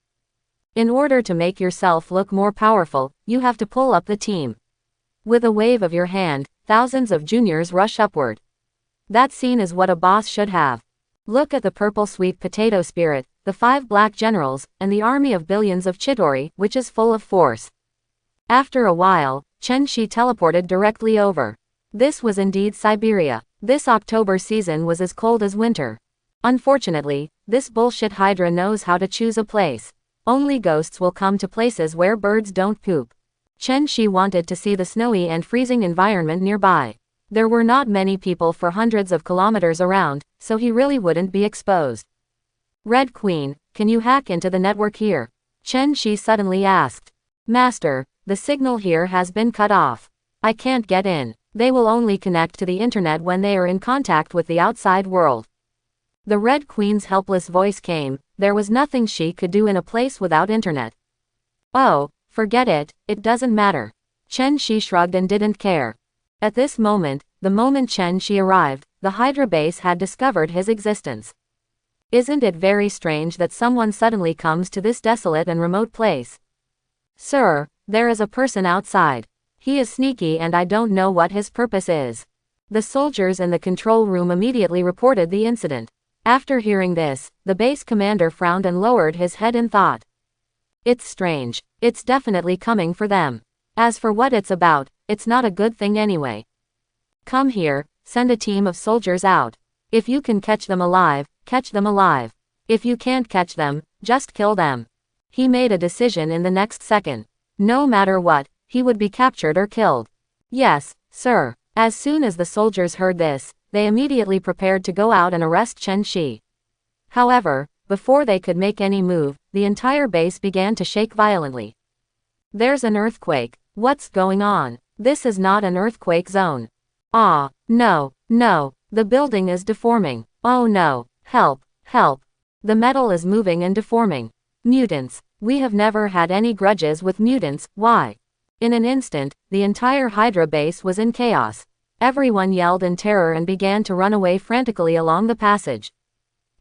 Speaker 1: In order to make yourself look more powerful, you have to pull up the team. With a wave of your hand, thousands of juniors rush upward. That scene is what a boss should have. Look at the purple sweet potato spirit, the 5 black generals, and the army of billions of Chidori, which is full of force. After a while, Chen Shi teleported directly over. This was indeed Siberia. This October season was as cold as winter. Unfortunately, this bullshit Hydra knows how to choose a place. Only ghosts will come to places where birds don't poop. Chen Shi wanted to see the snowy and freezing environment nearby. There were not many people for hundreds of kilometers around, so he really wouldn't be exposed. Red Queen, can you hack into the network here? Chen Shi suddenly asked. Master, the signal here has been cut off. I can't get in. They will only connect to the internet when they are in contact with the outside world. The Red Queen's helpless voice came. There was nothing she could do in a place without internet. Oh, forget it, it doesn't matter. Chen Shi shrugged and didn't care. At this moment, the moment Chen Shi arrived, the Hydra base had discovered his existence. Isn't it very strange that someone suddenly comes to this desolate and remote place? Sir, there is a person outside. He is sneaky and I don't know what his purpose is. The soldiers in the control room immediately reported the incident. After hearing this, the base commander frowned and lowered his head in thought. It's strange. It's definitely coming for them. As for what it's about, it's not a good thing anyway. Come here, send a team of soldiers out. If you can catch them alive, catch them alive. If you can't catch them, just kill them. He made a decision in the next second. No matter what, he would be captured or killed. Yes, sir. As soon as the soldiers heard this, they immediately prepared to go out and arrest Chen Shi. However, before they could make any move, the entire base began to shake violently. There's an earthquake. What's going on? This is not an earthquake zone. Ah, no, the building is deforming. Oh no, help, help. The metal is moving and deforming. Mutants. We have never had any grudges with mutants, why? In an instant, the entire Hydra base was in chaos. Everyone yelled in terror and began to run away frantically along the passage.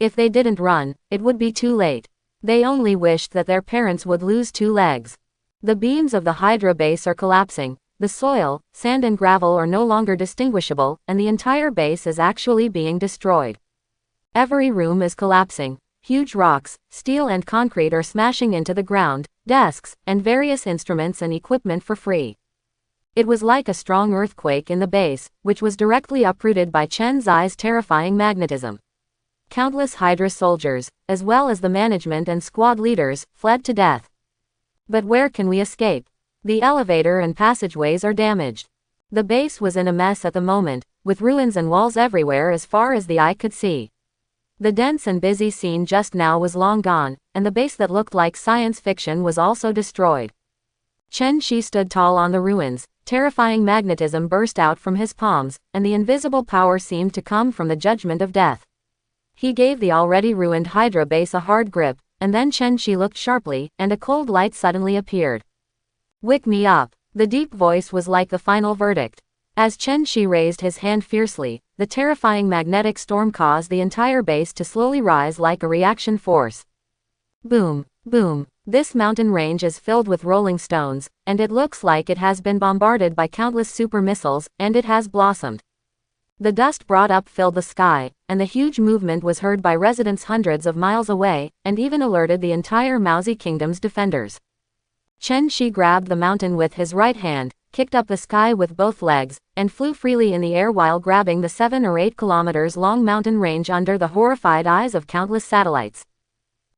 Speaker 1: If they didn't run, it would be too late. They only wished that their parents would lose 2 legs. The beams of the Hydra base are collapsing, the soil, sand and gravel are no longer distinguishable, and the entire base is actually being destroyed. Every room is collapsing. Huge rocks, steel and concrete are smashing into the ground, desks, and various instruments and equipment for free. It was like a strong earthquake in the base, which was directly uprooted by Chen Zai's terrifying magnetism. Countless Hydra soldiers, as well as the management and squad leaders, fled to death. But where can we escape? The elevator and passageways are damaged. The base was in a mess at the moment, with ruins and walls everywhere as far as the eye could see. The dense and busy scene just now was long gone, and the base that looked like science fiction was also destroyed. Chen Shi stood tall on the ruins, terrifying magnetism burst out from his palms, and the invisible power seemed to come from the judgment of death. He gave the already ruined Hydra base a hard grip, and then Chen Shi looked sharply, and a cold light suddenly appeared. "Wake me up." The deep voice was like the final verdict. As Chen Shi raised his hand fiercely, the terrifying magnetic storm caused the entire base to slowly rise like a reaction force. Boom, boom. This mountain range is filled with rolling stones, and it looks like it has been bombarded by countless super missiles, and it has blossomed. The dust brought up filled the sky, and the huge movement was heard by residents hundreds of miles away, and even alerted the entire Maozi Kingdom's defenders. Chen Shi grabbed the mountain with his right hand, kicked up the sky with both legs, and flew freely in the air while grabbing the 7 or 8 kilometers long mountain range under the horrified eyes of countless satellites.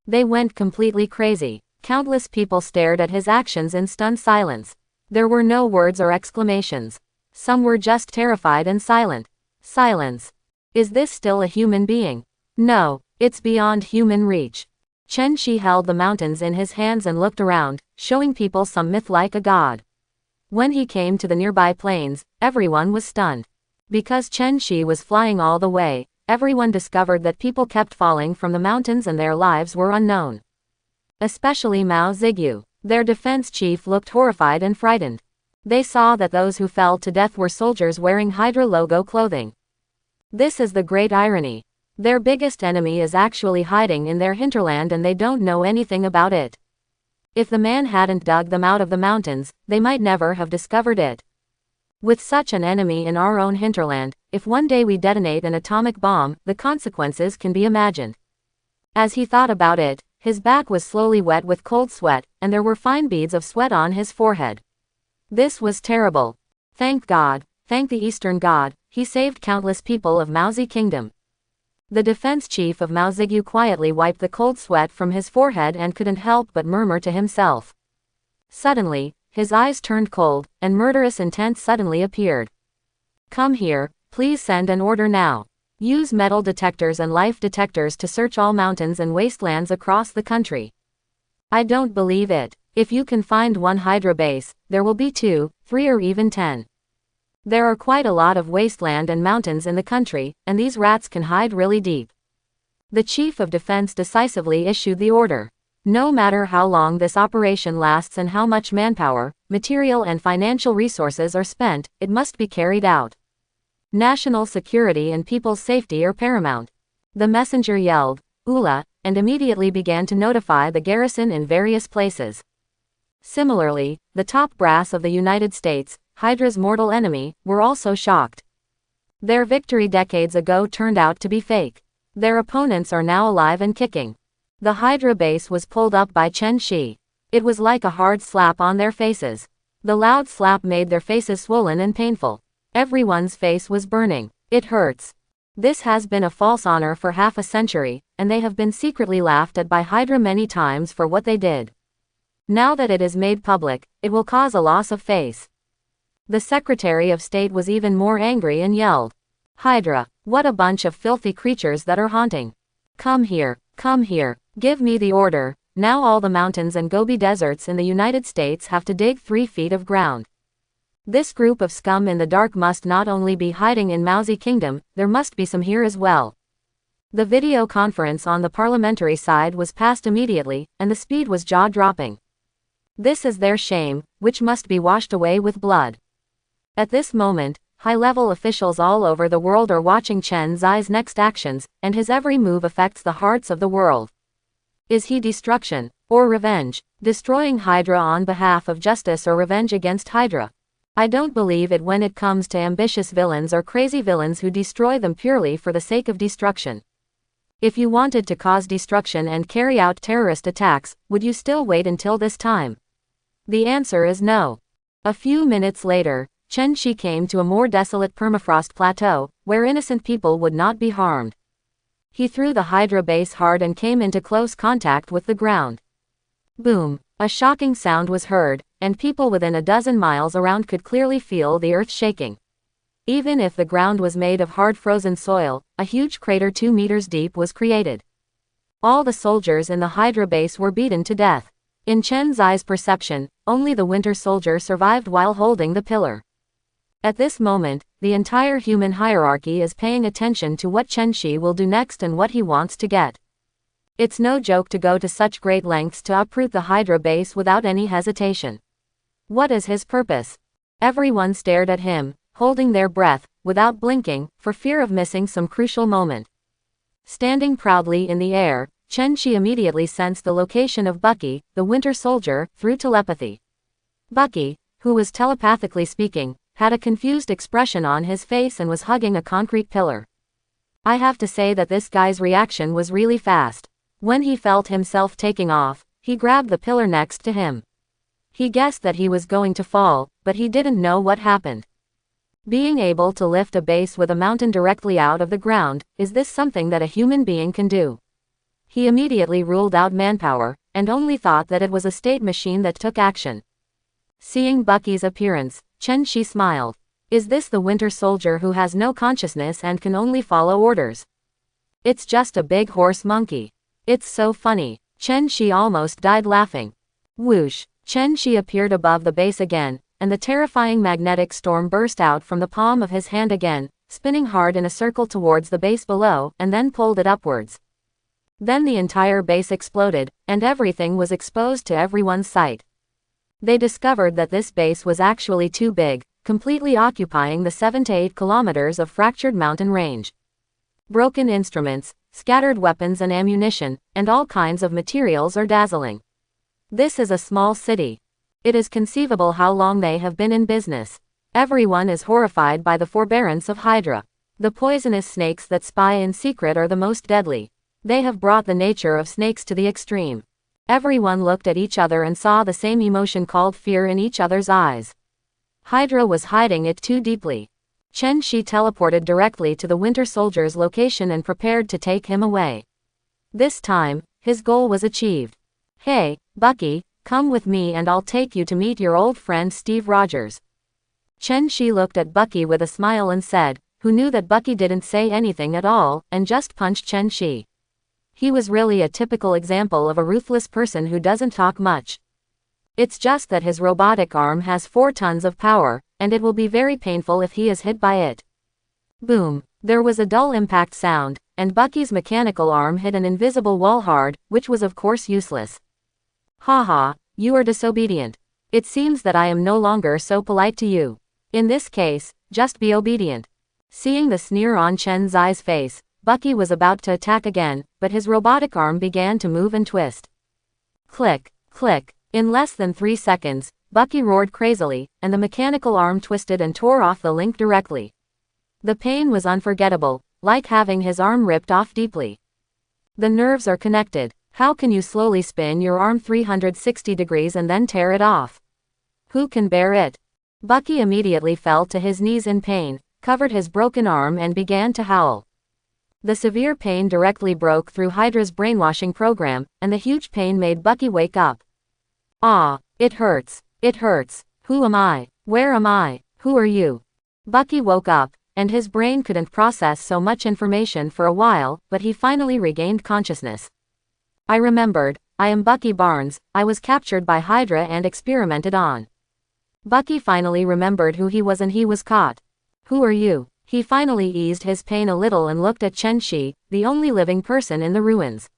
Speaker 1: They went completely crazy. Countless people stared at his actions in stunned silence. There were no words or exclamations. Some were just terrified and silent. Silence. Is this still a human being? No, it's beyond human reach. Chen Shi held the mountains in his hands and looked around, showing people some myth like a god. When he came to the nearby plains, everyone was stunned. Because Chen Shi was flying all the way, everyone discovered that people kept falling from the mountains and their lives were unknown. Especially Mao Zigyu. Their defense chief looked horrified and frightened. They saw that those who fell to death were soldiers wearing Hydra logo clothing. This is the great irony. Their biggest enemy is actually hiding in their hinterland and they don't know anything about it. If the man hadn't dug them out of the mountains, they might never have discovered it. With such an enemy in our own hinterland, if one day we detonate an atomic bomb, the consequences can be imagined. As he thought about it, his back was slowly wet with cold sweat, and there were fine beads of sweat on his forehead. This was terrible. Thank God, thank the Eastern God, he saved countless people of Maozi Kingdom. The defense chief of Mao Zigyu quietly wiped the cold sweat from his forehead and couldn't help but murmur to himself. Suddenly, his eyes turned cold, and murderous intent suddenly appeared. Come here, please send an order now. Use metal detectors and life detectors to search all mountains and wastelands across the country. I don't believe it. If you can find one Hydra base, there will be 2, 3 or even 10. There are quite a lot of wasteland and mountains in the country, and these rats can hide really deep. The chief of defense decisively issued the order. No matter how long this operation lasts and how much manpower, material and financial resources are spent, it must be carried out. National security and people's safety are paramount. The messenger yelled, "Ula," and immediately began to notify the garrison in various places. Similarly, the top brass of the United States, Hydra's mortal enemy, were also shocked. Their victory decades ago turned out to be fake. Their opponents are now alive and kicking. The Hydra base was pulled up by Chen Shi. It was like a hard slap on their faces. The loud slap made their faces swollen and painful. Everyone's face was burning. It hurts. This has been a false honor for half a century, and they have been secretly laughed at by Hydra many times for what they did. Now that it is made public, it will cause a loss of face. The Secretary of State was even more angry and yelled, "Hydra, what a bunch of filthy creatures that are haunting. Come here, give me the order. Now all the mountains and Gobi deserts in the United States have to dig 3 feet of ground. This group of scum in the dark must not only be hiding in Maozi Kingdom, there must be some here as well. The video conference on the parliamentary side was passed immediately, and the speed was jaw-dropping. This is their shame, which must be washed away with blood. At this moment, high-level officials all over the world are watching Chen Zai's next actions, and his every move affects the hearts of the world. Is he destruction, or revenge? Destroying Hydra on behalf of justice or revenge against Hydra? I don't believe it when it comes to ambitious villains or crazy villains who destroy them purely for the sake of destruction. If you wanted to cause destruction and carry out terrorist attacks, would you still wait until this time? The answer is no. A few minutes later, Chen Shi came to a more desolate permafrost plateau, where innocent people would not be harmed. He threw the Hydra base hard and came into close contact with the ground. Boom! A shocking sound was heard, and people within a dozen miles around could clearly feel the earth shaking. Even if the ground was made of hard frozen soil, a huge crater 2 meters deep was created. All the soldiers in the Hydra base were beaten to death. In Chen Zai's perception, only the Winter Soldier survived while holding the pillar. At this moment, the entire human hierarchy is paying attention to what Chen Shi will do next and what he wants to get. It's no joke to go to such great lengths to uproot the Hydra base without any hesitation. What is his purpose? Everyone stared at him, holding their breath, without blinking, for fear of missing some crucial moment. Standing proudly in the air, Chen Shi immediately sensed the location of Bucky, the Winter Soldier, through telepathy. Bucky, who was telepathically speaking, had a confused expression on his face and was hugging a concrete pillar. I have to say that this guy's reaction was really fast. When he felt himself taking off, he grabbed the pillar next to him. He guessed that he was going to fall, but he didn't know what happened. Being able to lift a base with a mountain directly out of the ground, is this something that a human being can do? He immediately ruled out manpower, and only thought that it was a state machine that took action. Seeing Bucky's appearance, Chen Shi smiled. Is this the Winter Soldier who has no consciousness and can only follow orders? It's just a big horse monkey. It's so funny. Chen Shi almost died laughing. Whoosh! Chen Shi appeared above the base again, and the terrifying magnetic storm burst out from the palm of his hand again, spinning hard in a circle towards the base below, and then pulled it upwards. Then the entire base exploded, and everything was exposed to everyone's sight. They discovered that this base was actually too big, completely occupying the 7 to 8 kilometers of fractured mountain range. Broken instruments, scattered weapons and ammunition, and all kinds of materials are dazzling. This is a small city. It is conceivable how long they have been in business. Everyone is horrified by the forbearance of Hydra. The poisonous snakes that spy in secret are the most deadly. They have brought the nature of snakes to the extreme. Everyone looked at each other and saw the same emotion called fear in each other's eyes. Hydra was hiding it too deeply. Chen Shi teleported directly to the Winter Soldier's location and prepared to take him away. This time, his goal was achieved. Hey, Bucky, come with me and I'll take you to meet your old friend Steve Rogers. Chen Shi looked at Bucky with a smile and said, who knew that Bucky didn't say anything at all, and just punched Chen Shi. He was really a typical example of a ruthless person who doesn't talk much. It's just that his robotic arm has 4 tons of power, and it will be very painful if he is hit by it. Boom! There was a dull impact sound, and Bucky's mechanical arm hit an invisible wall hard, which was of course useless. Haha, you are disobedient. It seems that I am no longer so polite to you. In this case, just be obedient. Seeing the sneer on Chen Zai's face, Bucky was about to attack again, but his robotic arm began to move and twist. Click, click. In less than 3 seconds, Bucky roared crazily, and the mechanical arm twisted and tore off the link directly. The pain was unforgettable, like having his arm ripped off deeply. The nerves are connected. How can you slowly spin your arm 360 degrees and then tear it off? Who can bear it? Bucky immediately fell to his knees in pain, covered his broken arm and began to howl. The severe pain directly broke through Hydra's brainwashing program, and the huge pain made Bucky wake up. Ah, it hurts. It hurts. Who am I? Where am I? Who are you? Bucky woke up, and his brain couldn't process so much information for a while, but he finally regained consciousness. I remembered, I am Bucky Barnes, I was captured by Hydra and experimented on. Bucky finally remembered who he was and he was caught. Who are you? He finally eased his pain a little and looked at Chen Shi, the only living person in the ruins.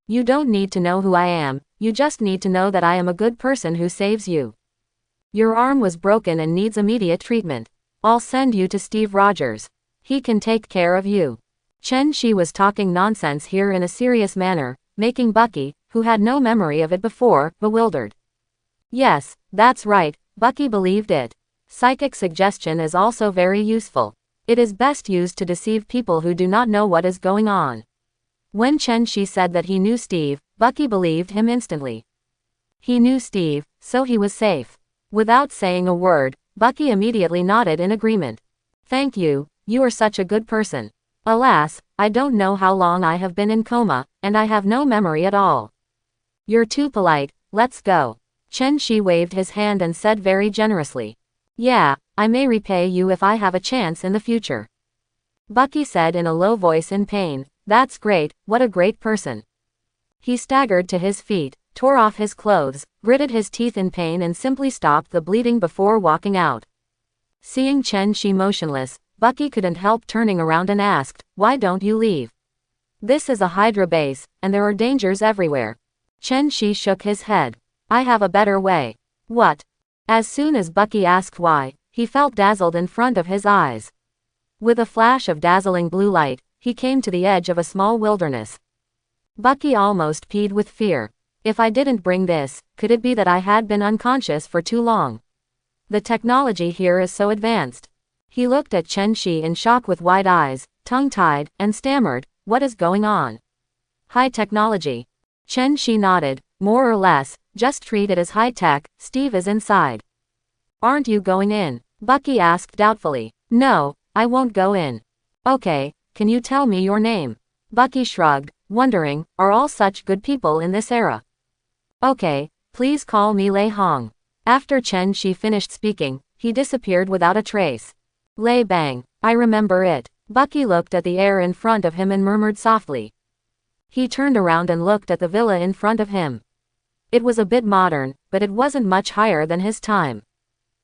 Speaker 1: You don't need to know who I am, you just need to know that I am a good person who saves you. Your arm was broken and needs immediate treatment. I'll send you to Steve Rogers. He can take care of you. Chen Shi was talking nonsense here in a serious manner, making Bucky, who had no memory of it before, bewildered. Yes, that's right, Bucky believed it. Psychic suggestion is also very useful. It is best used to deceive people who do not know what is going on. When Chen Shi said that he knew Steve, Bucky believed him instantly. He knew Steve, so he was safe. Without saying a word, Bucky immediately nodded in agreement. Thank you, you are such a good person. Alas, I don't know how long I have been in coma, and I have no memory at all. You're too polite, let's go. Chen Shi waved his hand and said very generously. Yeah, I may repay you if I have a chance in the future. Bucky said in a low voice in pain. That's great, what a great person. He staggered to his feet, tore off his clothes, gritted his teeth in pain and simply stopped the bleeding before walking out. Seeing Chen Shi motionless, Bucky couldn't help turning around and asked, why don't you leave? This is a Hydra base, and there are dangers everywhere. Chen Shi shook his head. I have a better way. What? As soon as Bucky asked why, he felt dazzled in front of his eyes. With a flash of dazzling blue light, he came to the edge of a small wilderness. Bucky almost peed with fear. If I didn't bring this, could it be that I had been unconscious for too long? The technology here is so advanced. He looked at Chen Shi in shock with wide eyes, tongue-tied, and stammered, what is going on? High technology. Chen Shi nodded, more or less, just treat it as high-tech, Steve is inside. Aren't you going in? Bucky asked doubtfully. No, I won't go in. Okay, can you tell me your name? Bucky shrugged, wondering, are all such good people in this era? Okay, please call me Lei Hong. After Chen Shi finished speaking, he disappeared without a trace. Lei Bang, I remember it. Bucky looked at the air in front of him and murmured softly. He turned around and looked at the villa in front of him. It was a bit modern, but it wasn't much higher than his time.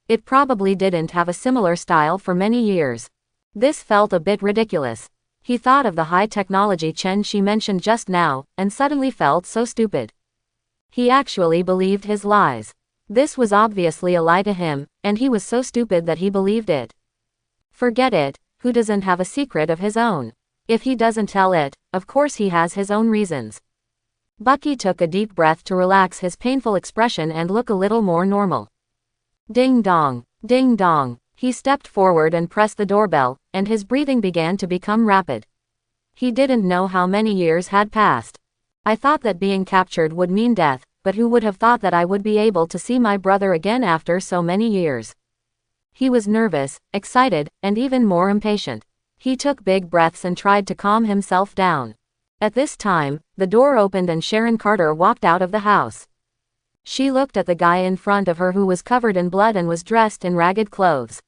Speaker 1: It probably didn't have a similar style for many years. This felt a bit ridiculous. He thought of the high technology Chen Shi mentioned just now, and suddenly felt so stupid. He actually believed his lies. This was obviously a lie to him, and he was so stupid that he believed it. Forget it, who doesn't have a secret of his own? If he doesn't tell it, of course he has his own reasons. Bucky took a deep breath to relax his painful expression and look a little more normal. Ding dong, ding dong. He stepped forward and pressed the doorbell, and his breathing began to become rapid. He didn't know how many years had passed. I thought that being captured would mean death, but who would have thought that I would be able to see my brother again after so many years? He was nervous, excited, and even more impatient. He took big breaths and tried to calm himself down. At this time, the door opened and Sharon Carter walked out of the house. She looked at the guy in front of her who was covered in blood and was dressed in ragged clothes.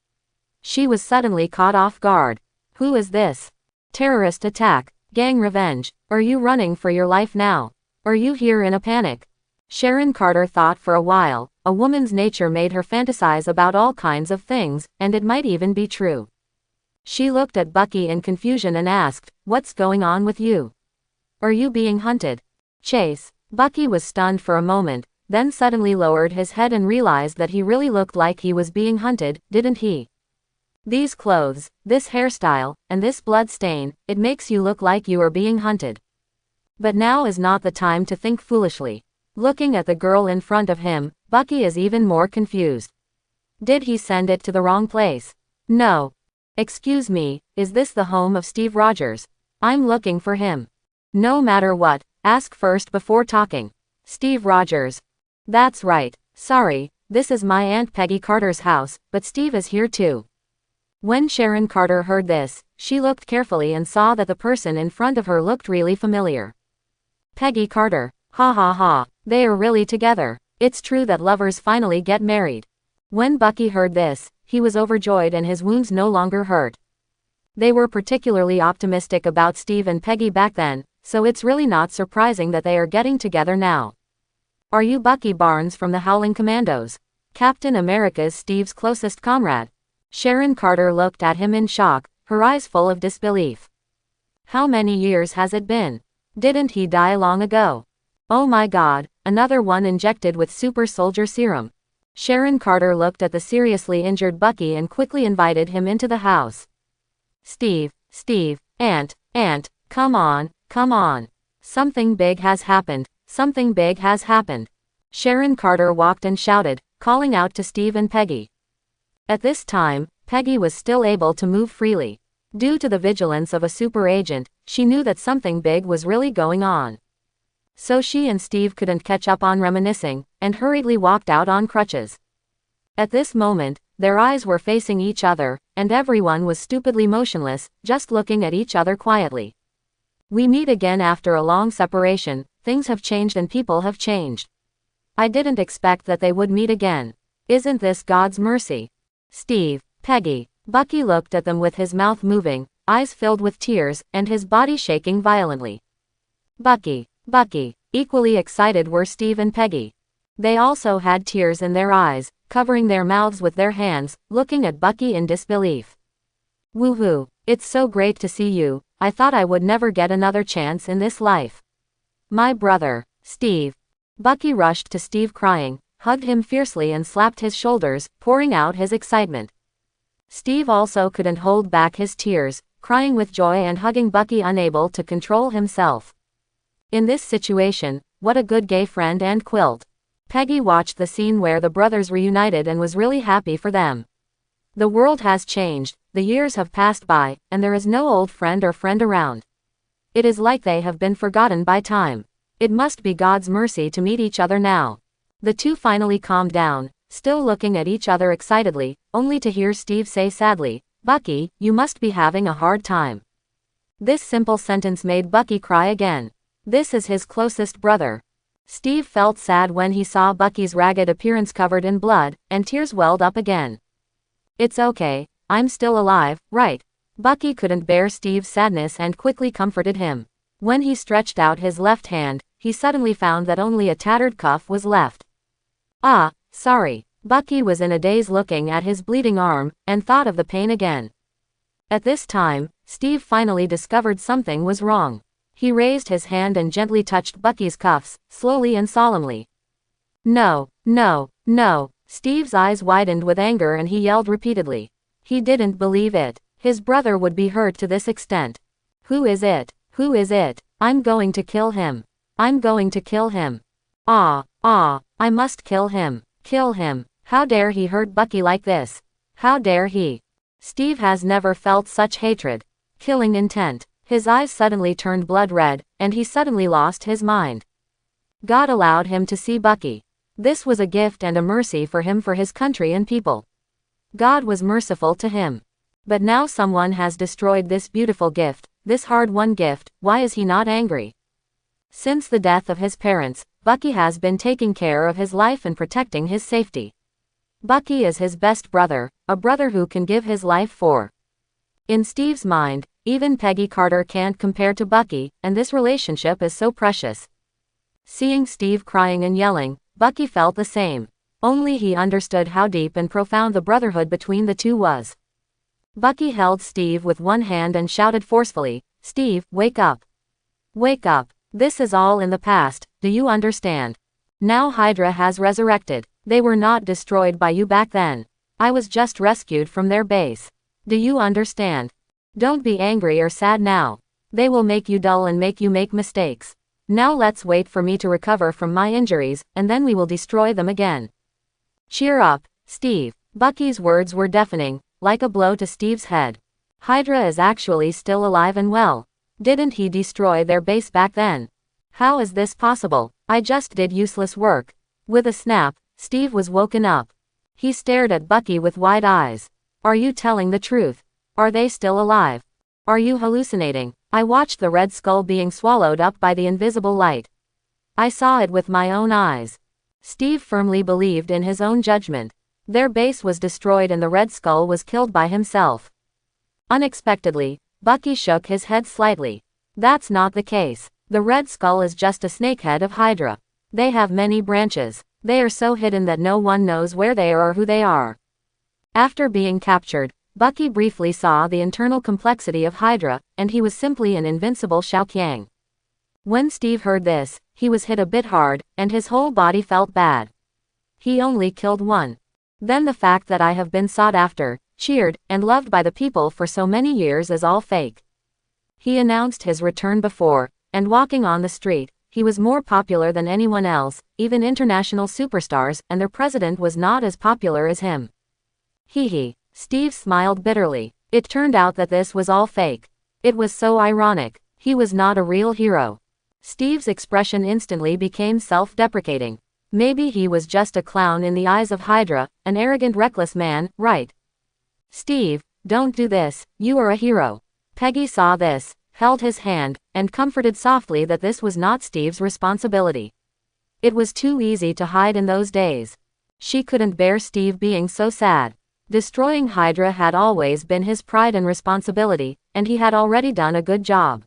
Speaker 1: She was suddenly caught off guard. Who is this? Terrorist attack, gang revenge. Are you running for your life now? Are you here in a panic? Sharon Carter thought for a while. A woman's nature made her fantasize about all kinds of things, and it might even be true. She looked at Bucky in confusion and asked, what's going on with you? Are you being hunted? Chase. Bucky was stunned for a moment, then suddenly lowered his head and realized that he really looked like he was being hunted, didn't he? These clothes, this hairstyle, and this blood stain, it makes you look like you are being hunted. But now is not the time to think foolishly. Looking at the girl in front of him, Bucky is even more confused. Did he send it to the wrong place? No. Excuse me, is this the home of Steve Rogers? I'm looking for him. No matter what, ask first before talking. Steve Rogers. That's right. Sorry, this is my Aunt Peggy Carter's house, but Steve is here too. When Sharon Carter heard this, she looked carefully and saw that the person in front of her looked really familiar. Peggy Carter. Ha ha ha, they are really together. It's true that lovers finally get married. When Bucky heard this, he was overjoyed and his wounds no longer hurt. They were particularly optimistic about Steve and Peggy back then, so it's really not surprising that they are getting together now. Are you Bucky Barnes from the Howling Commandos? Captain America's Steve's closest comrade? Sharon Carter looked at him in shock, her eyes full of disbelief. How many years has it been? Didn't he die long ago? Oh my God, another one injected with super soldier serum. Sharon Carter looked at the seriously injured Bucky and quickly invited him into the house. Steve, Aunt, come on, come on. Something big has happened, something big has happened. Sharon Carter walked and shouted, calling out to Steve and Peggy. At this time, Peggy was still able to move freely. Due to the vigilance of a super agent, she knew that something big was really going on. So she and Steve couldn't catch up on reminiscing, and hurriedly walked out on crutches. At this moment, their eyes were facing each other, and everyone was stupidly motionless, just looking at each other quietly. We meet again after a long separation, things have changed and people have changed. I didn't expect that they would meet again. Isn't this God's mercy? Steve, Peggy, Bucky looked at them with his mouth moving, eyes filled with tears, and his body shaking violently. Bucky, equally excited were Steve and Peggy. They also had tears in their eyes, covering their mouths with their hands, looking at Bucky in disbelief. Woohoo, it's so great to see you, I thought I would never get another chance in this life. My brother, Steve. Bucky rushed to Steve crying, hugged him fiercely and slapped his shoulders, pouring out his excitement. Steve also couldn't hold back his tears, crying with joy and hugging Bucky, unable to control himself. In this situation, what a good gay friend and quilt. Peggy watched the scene where the brothers reunited and was really happy for them. The world has changed, the years have passed by, and there is no old friend or friend around. It is like they have been forgotten by time. It must be God's mercy to meet each other now. The two finally calmed down, still looking at each other excitedly, only to hear Steve say sadly, "Bucky, you must be having a hard time." This simple sentence made Bucky cry again. This is his closest brother. Steve felt sad when he saw Bucky's ragged appearance covered in blood, and tears welled up again. It's okay, I'm still alive, right? Bucky couldn't bear Steve's sadness and quickly comforted him. When he stretched out his left hand, he suddenly found that only a tattered cuff was left. Ah, sorry. Bucky was in a daze looking at his bleeding arm, and thought of the pain again. At this time, Steve finally discovered something was wrong. He raised his hand and gently touched Bucky's cuffs, slowly and solemnly. No. Steve's eyes widened with anger and he yelled repeatedly. He didn't believe it. His brother would be hurt to this extent. Who is it? Who is it? I'm going to kill him. I'm going to kill him. I must kill him. Kill him. How dare he hurt Bucky like this? How dare he? Steve has never felt such hatred. Killing intent. His eyes suddenly turned blood red, and he suddenly lost his mind. God allowed him to see Bucky. This was a gift and a mercy for him, for his country and people. God was merciful to him. But now someone has destroyed this beautiful gift, this hard-won gift. Why is he not angry? Since the death of his parents, Bucky has been taking care of his life and protecting his safety. Bucky is his best brother, a brother who can give his life for. In Steve's mind, even Peggy Carter can't compare to Bucky, and this relationship is so precious. Seeing Steve crying and yelling, Bucky felt the same. Only he understood how deep and profound the brotherhood between the two was. Bucky held Steve with one hand and shouted forcefully, "Steve, wake up. Wake up. This is all in the past, do you understand? Now Hydra has resurrected. They were not destroyed by you back then. I was just rescued from their base. Do you understand? Don't be angry or sad now. They will make you dull and make you make mistakes. Now let's wait for me to recover from my injuries, and then we will destroy them again. Cheer up, Steve." Bucky's words were deafening, like a blow to Steve's head. Hydra is actually still alive and well. Didn't he destroy their base back then? How is this possible? I just did useless work. With a snap, Steve was woken up. He stared at Bucky with wide eyes. Are you telling the truth? Are they still alive? Are you hallucinating? I watched the Red Skull being swallowed up by the invisible light. I saw it with my own eyes. Steve firmly believed in his own judgment. Their base was destroyed and the Red Skull was killed by himself. Unexpectedly, Bucky shook his head slightly. That's not the case. The Red Skull is just a snakehead of Hydra. They have many branches. They are so hidden that no one knows where they are or who they are. After being captured, Bucky briefly saw the internal complexity of Hydra, and he was simply an invincible Shao Qiang. When Steve heard this, he was hit a bit hard, and his whole body felt bad. He only killed one. Then the fact that I have been sought after, cheered, and loved by the people for so many years is all fake. He announced his return before, and walking on the street, he was more popular than anyone else, even international superstars, and their president was not as popular as him. Hee. Steve smiled bitterly. It turned out that this was all fake. It was so ironic. He was not a real hero. Steve's expression instantly became self-deprecating. Maybe he was just a clown in the eyes of Hydra, an arrogant, reckless man, right? Steve, don't do this, you are a hero. Peggy saw this, held his hand, and comforted softly that this was not Steve's responsibility. It was too easy to hide in those days. She couldn't bear Steve being so sad. Destroying Hydra had always been his pride and responsibility, and he had already done a good job.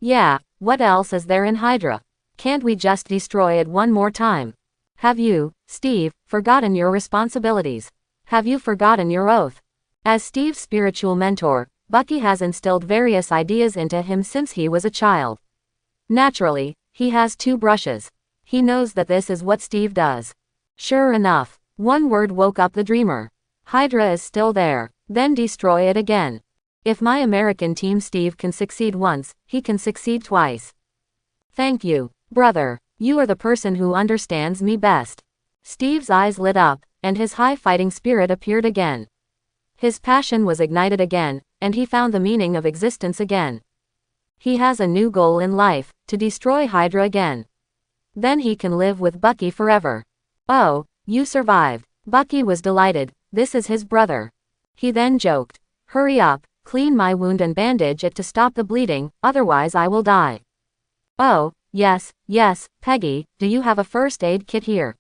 Speaker 1: Yeah, what else is there in Hydra? Can't we just destroy it one more time? Have you, Steve, forgotten your responsibilities? Have you forgotten your oath? As Steve's spiritual mentor, Bucky has instilled various ideas into him since he was a child. Naturally, he has two brushes. He knows that this is what Steve does. Sure enough, one word woke up the dreamer. Hydra is still there, then destroy it again. If my American team Steve can succeed once, he can succeed twice. Thank you, brother. You are the person who understands me best. Steve's eyes lit up, and his high fighting spirit appeared again. His passion was ignited again, and he found the meaning of existence again. He has a new goal in life, to destroy Hydra again. Then he can live with Bucky forever. Oh, you survived. Bucky was delighted. This is his brother. He then joked. Hurry up, clean my wound and bandage it to stop the bleeding, otherwise I will die. Oh, yes, Peggy, do you have a first aid kit here?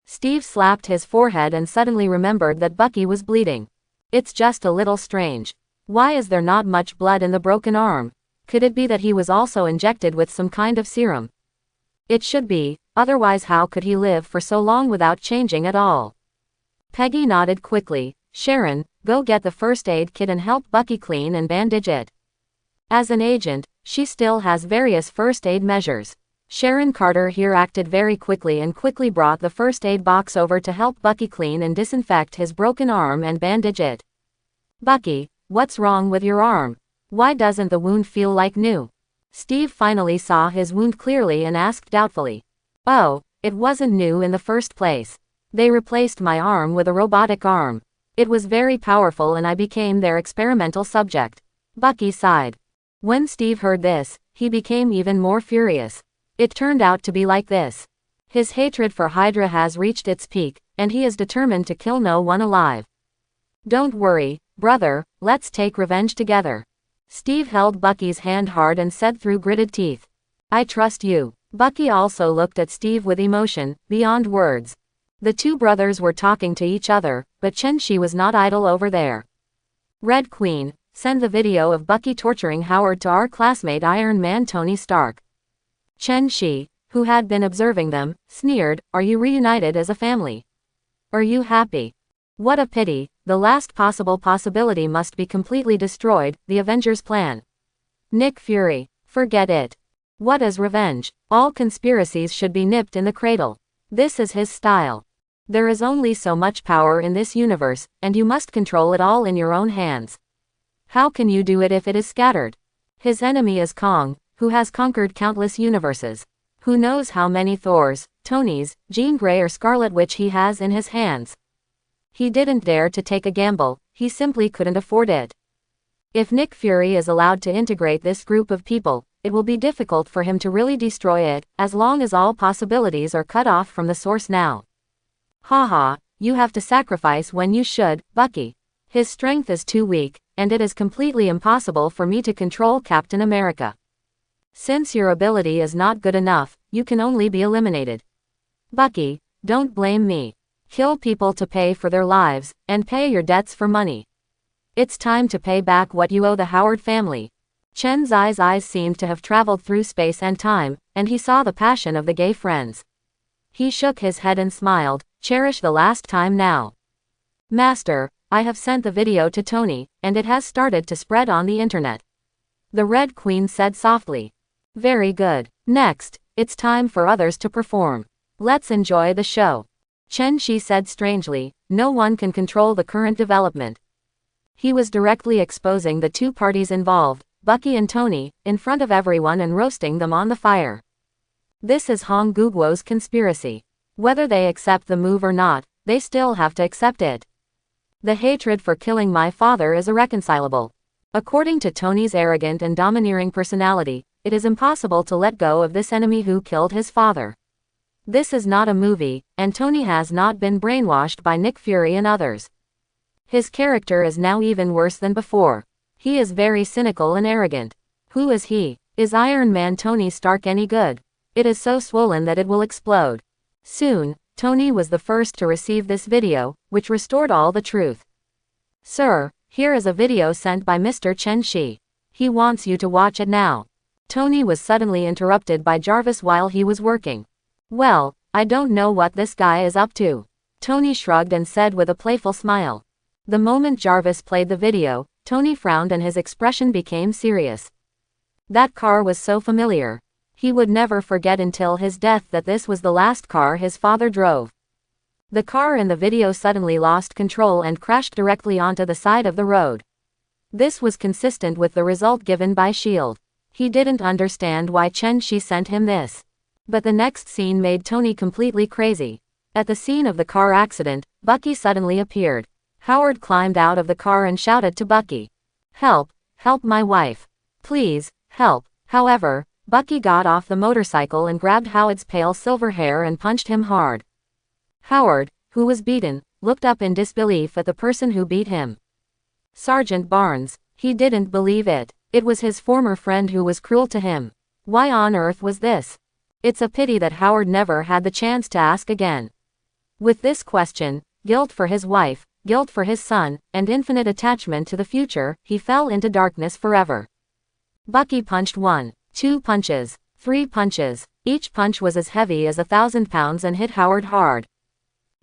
Speaker 1: Steve slapped his forehead and suddenly remembered that Bucky was bleeding. It's just a little strange. Why is there not much blood in the broken arm? Could it be that he was also injected with some kind of serum? It should be, otherwise how could he live for so long without changing at all? Peggy nodded quickly. Sharon, go get the first aid kit and help Bucky clean and bandage it. As an agent, she still has various first aid measures. Sharon Carter here acted very quickly and quickly brought the first aid box over to help Bucky clean and disinfect his broken arm and bandage it. Bucky, what's wrong with your arm? Why doesn't the wound feel like new? Steve finally saw his wound clearly and asked doubtfully. Oh, it wasn't new in the first place. They replaced my arm with a robotic arm. It was very powerful and I became their experimental subject. Bucky sighed. When Steve heard this, he became even more furious. It turned out to be like this. His hatred for Hydra has reached its peak, and he is determined to kill no one alive. Don't worry, brother, let's take revenge together. Steve held Bucky's hand hard and said through gritted teeth. I trust you. Bucky also looked at Steve with emotion, beyond words. The two brothers were talking to each other, but Chen Shi was not idle over there. Red Queen, send the video of Bucky torturing Howard to our classmate Iron Man Tony Stark. Chen Shi, who had been observing them, sneered, are you reunited as a family? Are you happy? What a pity, the last possible possibility must be completely destroyed, the Avengers' plan. Nick Fury, forget it. What is revenge? All conspiracies should be nipped in the cradle. This is his style. There is only so much power in this universe, and you must control it all in your own hands. How can you do it if it is scattered? His enemy is Kong, who has conquered countless universes. Who knows how many Thors, Tonys, Jean Grey or Scarlet Witch he has in his hands. He didn't dare to take a gamble, he simply couldn't afford it. If Nick Fury is allowed to integrate this group of people, it will be difficult for him to really destroy it, as long as all possibilities are cut off from the source now. Haha, you have to sacrifice when you should, Bucky. His strength is too weak, and it is completely impossible for me to control Captain America. Since your ability is not good enough, you can only be eliminated. Bucky, don't blame me. Kill people to pay for their lives, and pay your debts for money. It's time to pay back what you owe the Howard family. Chen Zai's eyes seemed to have traveled through space and time, and he saw the passion of the gay friends. He shook his head and smiled, cherish the last time now. Master, I have sent the video to Tony, and it has started to spread on the internet. The Red Queen said softly. Very good. Next, it's time for others to perform. Let's enjoy the show. Chen Shi said strangely, no one can control the current development. He was directly exposing the two parties involved, Bucky and Tony, in front of everyone and roasting them on the fire. This is Hong Guguo's conspiracy. Whether they accept the move or not, they still have to accept it. The hatred for killing my father is irreconcilable. According to Tony's arrogant and domineering personality, it is impossible to let go of this enemy who killed his father. This is not a movie, and Tony has not been brainwashed by Nick Fury and others. His character is now even worse than before. He is very cynical and arrogant. Who is he? Is Iron Man Tony Stark any good? It is so swollen that it will explode. Soon, Tony was the first to receive this video, which restored all the truth. Sir, here is a video sent by Mr. Chen Shi. He wants you to watch it now. Tony was suddenly interrupted by Jarvis while he was working. Well, I don't know what this guy is up to. Tony shrugged and said with a playful smile. The moment Jarvis played the video, Tony frowned and his expression became serious. That car was so familiar. He would never forget until his death that this was the last car his father drove. The car in the video suddenly lost control and crashed directly onto the side of the road. This was consistent with the result given by S.H.I.E.L.D. He didn't understand why Chen Shi sent him this. But the next scene made Tony completely crazy. At the scene of the car accident, Bucky suddenly appeared. Howard climbed out of the car and shouted to Bucky. Help, help my wife. Please, help. However, Bucky got off the motorcycle and grabbed Howard's pale silver hair and punched him hard. Howard, who was beaten, looked up in disbelief at the person who beat him. Sergeant Barnes, he didn't believe it. It was his former friend who was cruel to him. Why on earth was this? It's a pity that Howard never had the chance to ask again. With this question, guilt for his wife, guilt for his son, and infinite attachment to the future, he fell into darkness forever. Bucky punched 1, 2 punches, 3 punches. Each punch was as heavy as 1,000 pounds and hit Howard hard.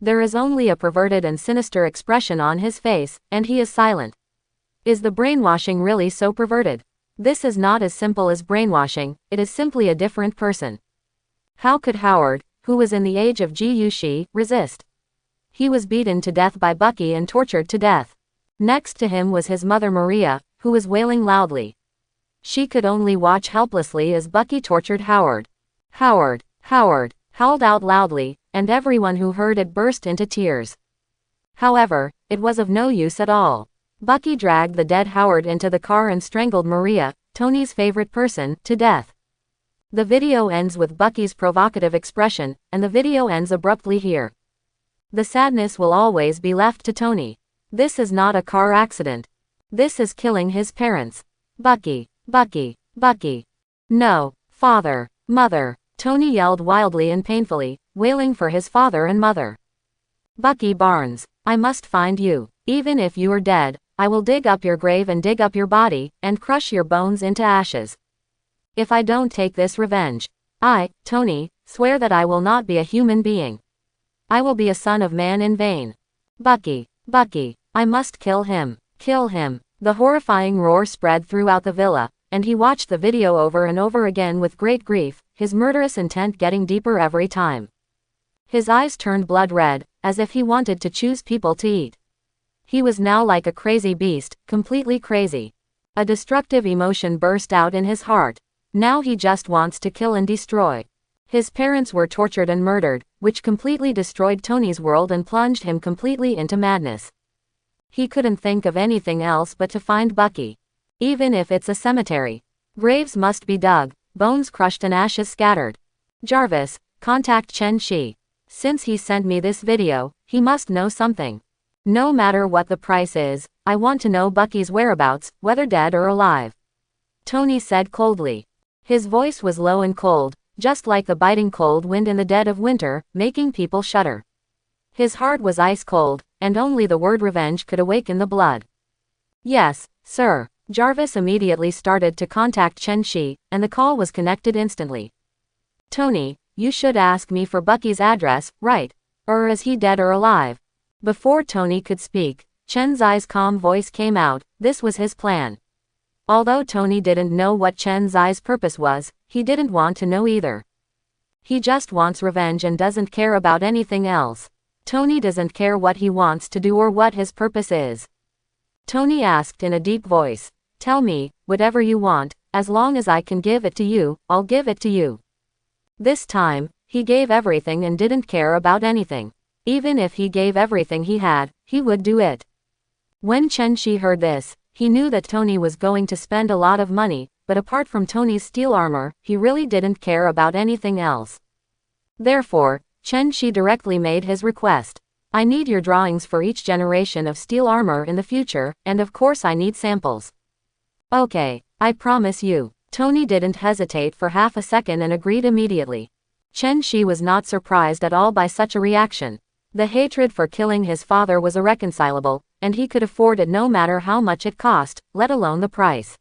Speaker 1: There is only a perverted and sinister expression on his face, and he is silent. Is the brainwashing really so perverted? This is not as simple as brainwashing, it is simply a different person. How could Howard, who was in the age of Ji Yushi, resist? He was beaten to death by Bucky and tortured to death. Next to him was his mother Maria, who was wailing loudly. She could only watch helplessly as Bucky tortured Howard. Howard, Howard, howled out loudly, and everyone who heard it burst into tears. However, it was of no use at all. Bucky dragged the dead Howard into the car and strangled Maria, Tony's favorite person, to death. The video ends with Bucky's provocative expression, and the video ends abruptly here. The sadness will always be left to Tony. This is not a car accident. This is killing his parents. Bucky, Bucky, Bucky. No, father, mother. Tony yelled wildly and painfully, wailing for his father and mother. Bucky Barnes, I must find you. Even if you are dead, I will dig up your grave and dig up your body, and crush your bones into ashes. If I don't take this revenge, I, Tony, swear that I will not be a human being. I will be a son of man in vain. Bucky, Bucky, I must kill him, kill him. The horrifying roar spread throughout the villa, and he watched the video over and over again with great grief, his murderous intent getting deeper every time. His eyes turned blood red, as if he wanted to choose people to eat. He was now like a crazy beast, completely crazy. A destructive emotion burst out in his heart. Now he just wants to kill and destroy. His parents were tortured and murdered, which completely destroyed Tony's world and plunged him completely into madness. He couldn't think of anything else but to find Bucky. Even if it's a cemetery. Graves must be dug, bones crushed and ashes scattered. Jarvis, contact Chen Shi. Since he sent me this video, he must know something. No matter what the price is, I want to know Bucky's whereabouts, whether dead or alive. Tony said coldly. His voice was low and cold, just like the biting cold wind in the dead of winter, making people shudder. His heart was ice cold, and only the word revenge could awaken the blood. Yes, sir. Jarvis immediately started to contact Chen Shi, and the call was connected instantly. Tony, you should ask me for Bucky's address, right? Or is he dead or alive? Before Tony could speak, Chen Zai's calm voice came out, this was his plan. Although Tony didn't know what Chen Zai's purpose was, he didn't want to know either. He just wants revenge and doesn't care about anything else. Tony doesn't care what he wants to do or what his purpose is. Tony asked in a deep voice, tell me, whatever you want, as long as I can give it to you, I'll give it to you. This time, he gave everything and didn't care about anything. Even if he gave everything he had, he would do it. When Chen Shi heard this, he knew that Tony was going to spend a lot of money, but apart from Tony's steel armor, he really didn't care about anything else. Therefore, Chen Shi directly made his request. I need your drawings for each generation of steel armor in the future, and of course I need samples. Okay, I promise you. Tony didn't hesitate for half a second and agreed immediately. Chen Shi was not surprised at all by such a reaction. The hatred for killing his father was irreconcilable, and he could afford it no matter how much it cost, let alone the price.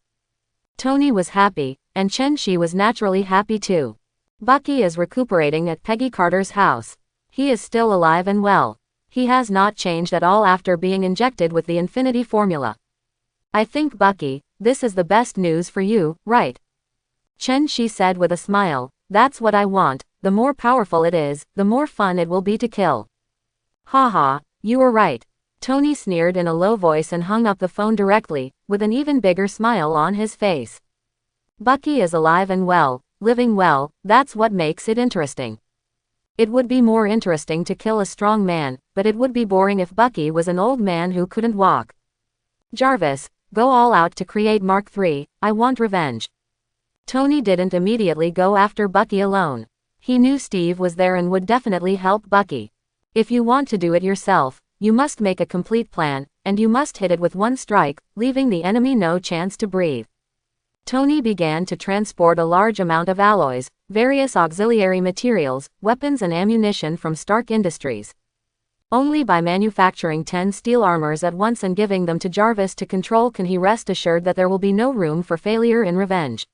Speaker 1: Tony was happy, and Chen Shi was naturally happy too. Bucky is recuperating at Peggy Carter's house. He is still alive and well. He has not changed at all after being injected with the Infinity Formula. I think, Bucky, this is the best news for you, right? Chen Shi said with a smile, that's what I want. The more powerful it is, the more fun it will be to kill. Haha, you were right. Tony sneered in a low voice and hung up the phone directly, with an even bigger smile on his face. Bucky is alive and well, living well, that's what makes it interesting. It would be more interesting to kill a strong man, but it would be boring if Bucky was an old man who couldn't walk. Jarvis, go all out to create Mark III, I want revenge. Tony didn't immediately go after Bucky alone. He knew Steve was there and would definitely help Bucky. If you want to do it yourself, you must make a complete plan, and you must hit it with one strike, leaving the enemy no chance to breathe. Tony began to transport a large amount of alloys, various auxiliary materials, weapons and ammunition from Stark Industries. Only by manufacturing 10 steel armors at once and giving them to Jarvis to control can he rest assured that there will be no room for failure in revenge.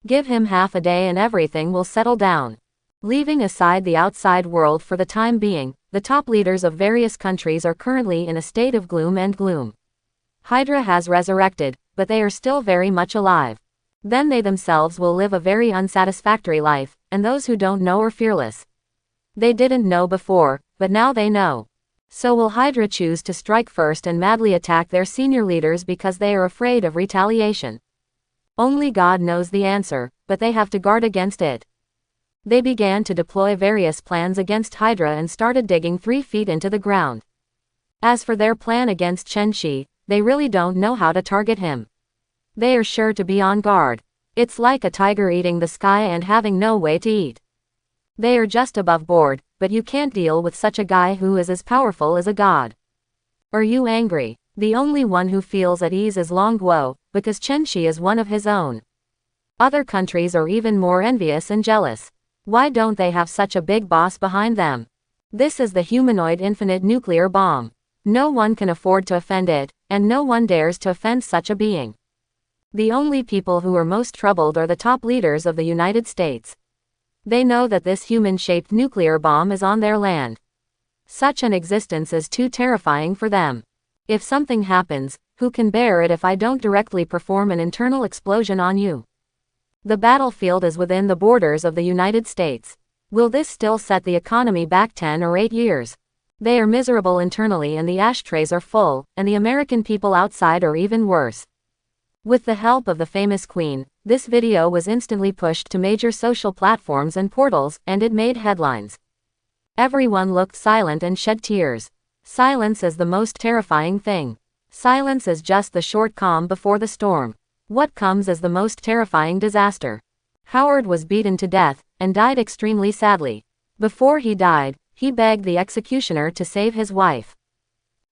Speaker 1: Give him half a day and everything will settle down. Leaving aside the outside world for the time being, the top leaders of various countries are currently in a state of gloom and gloom. Hydra has resurrected, but they are still very much alive. Then they themselves will live a very unsatisfactory life, and those who don't know are fearless. They didn't know before, but now they know. So will Hydra choose to strike first and madly attack their senior leaders because they are afraid of retaliation? Only God knows the answer, but they have to guard against it. They began to deploy various plans against Hydra and started digging 3 feet into the ground. As for their plan against Chen Shi, they really don't know how to target him. They are sure to be on guard. It's like a tiger eating the sky and having no way to eat. They are just above board, but you can't deal with such a guy who is as powerful as a god. Are you angry? The only one who feels at ease is Long Guo, because Chen Shi is one of his own. Other countries are even more envious and jealous. Why don't they have such a big boss behind them? This is the humanoid infinite nuclear bomb. No one can afford to offend it, and no one dares to offend such a being. The only people who are most troubled are the top leaders of the United States. They know that this human-shaped nuclear bomb is on their land. Such an existence is too terrifying for them. If something happens, who can bear it if I don't directly perform an internal explosion on you? The battlefield is within the borders of the United States. Will this still set the economy back 10 or 8 years? They are miserable internally and the ashtrays are full, and the American people outside are even worse. With the help of the famous Queen, this video was instantly pushed to major social platforms and portals, and it made headlines. Everyone looked silent and shed tears. Silence is the most terrifying thing. Silence is just the short calm before the storm. What comes as the most terrifying disaster? Howard was beaten to death, and died extremely sadly. Before he died, he begged the executioner to save his wife.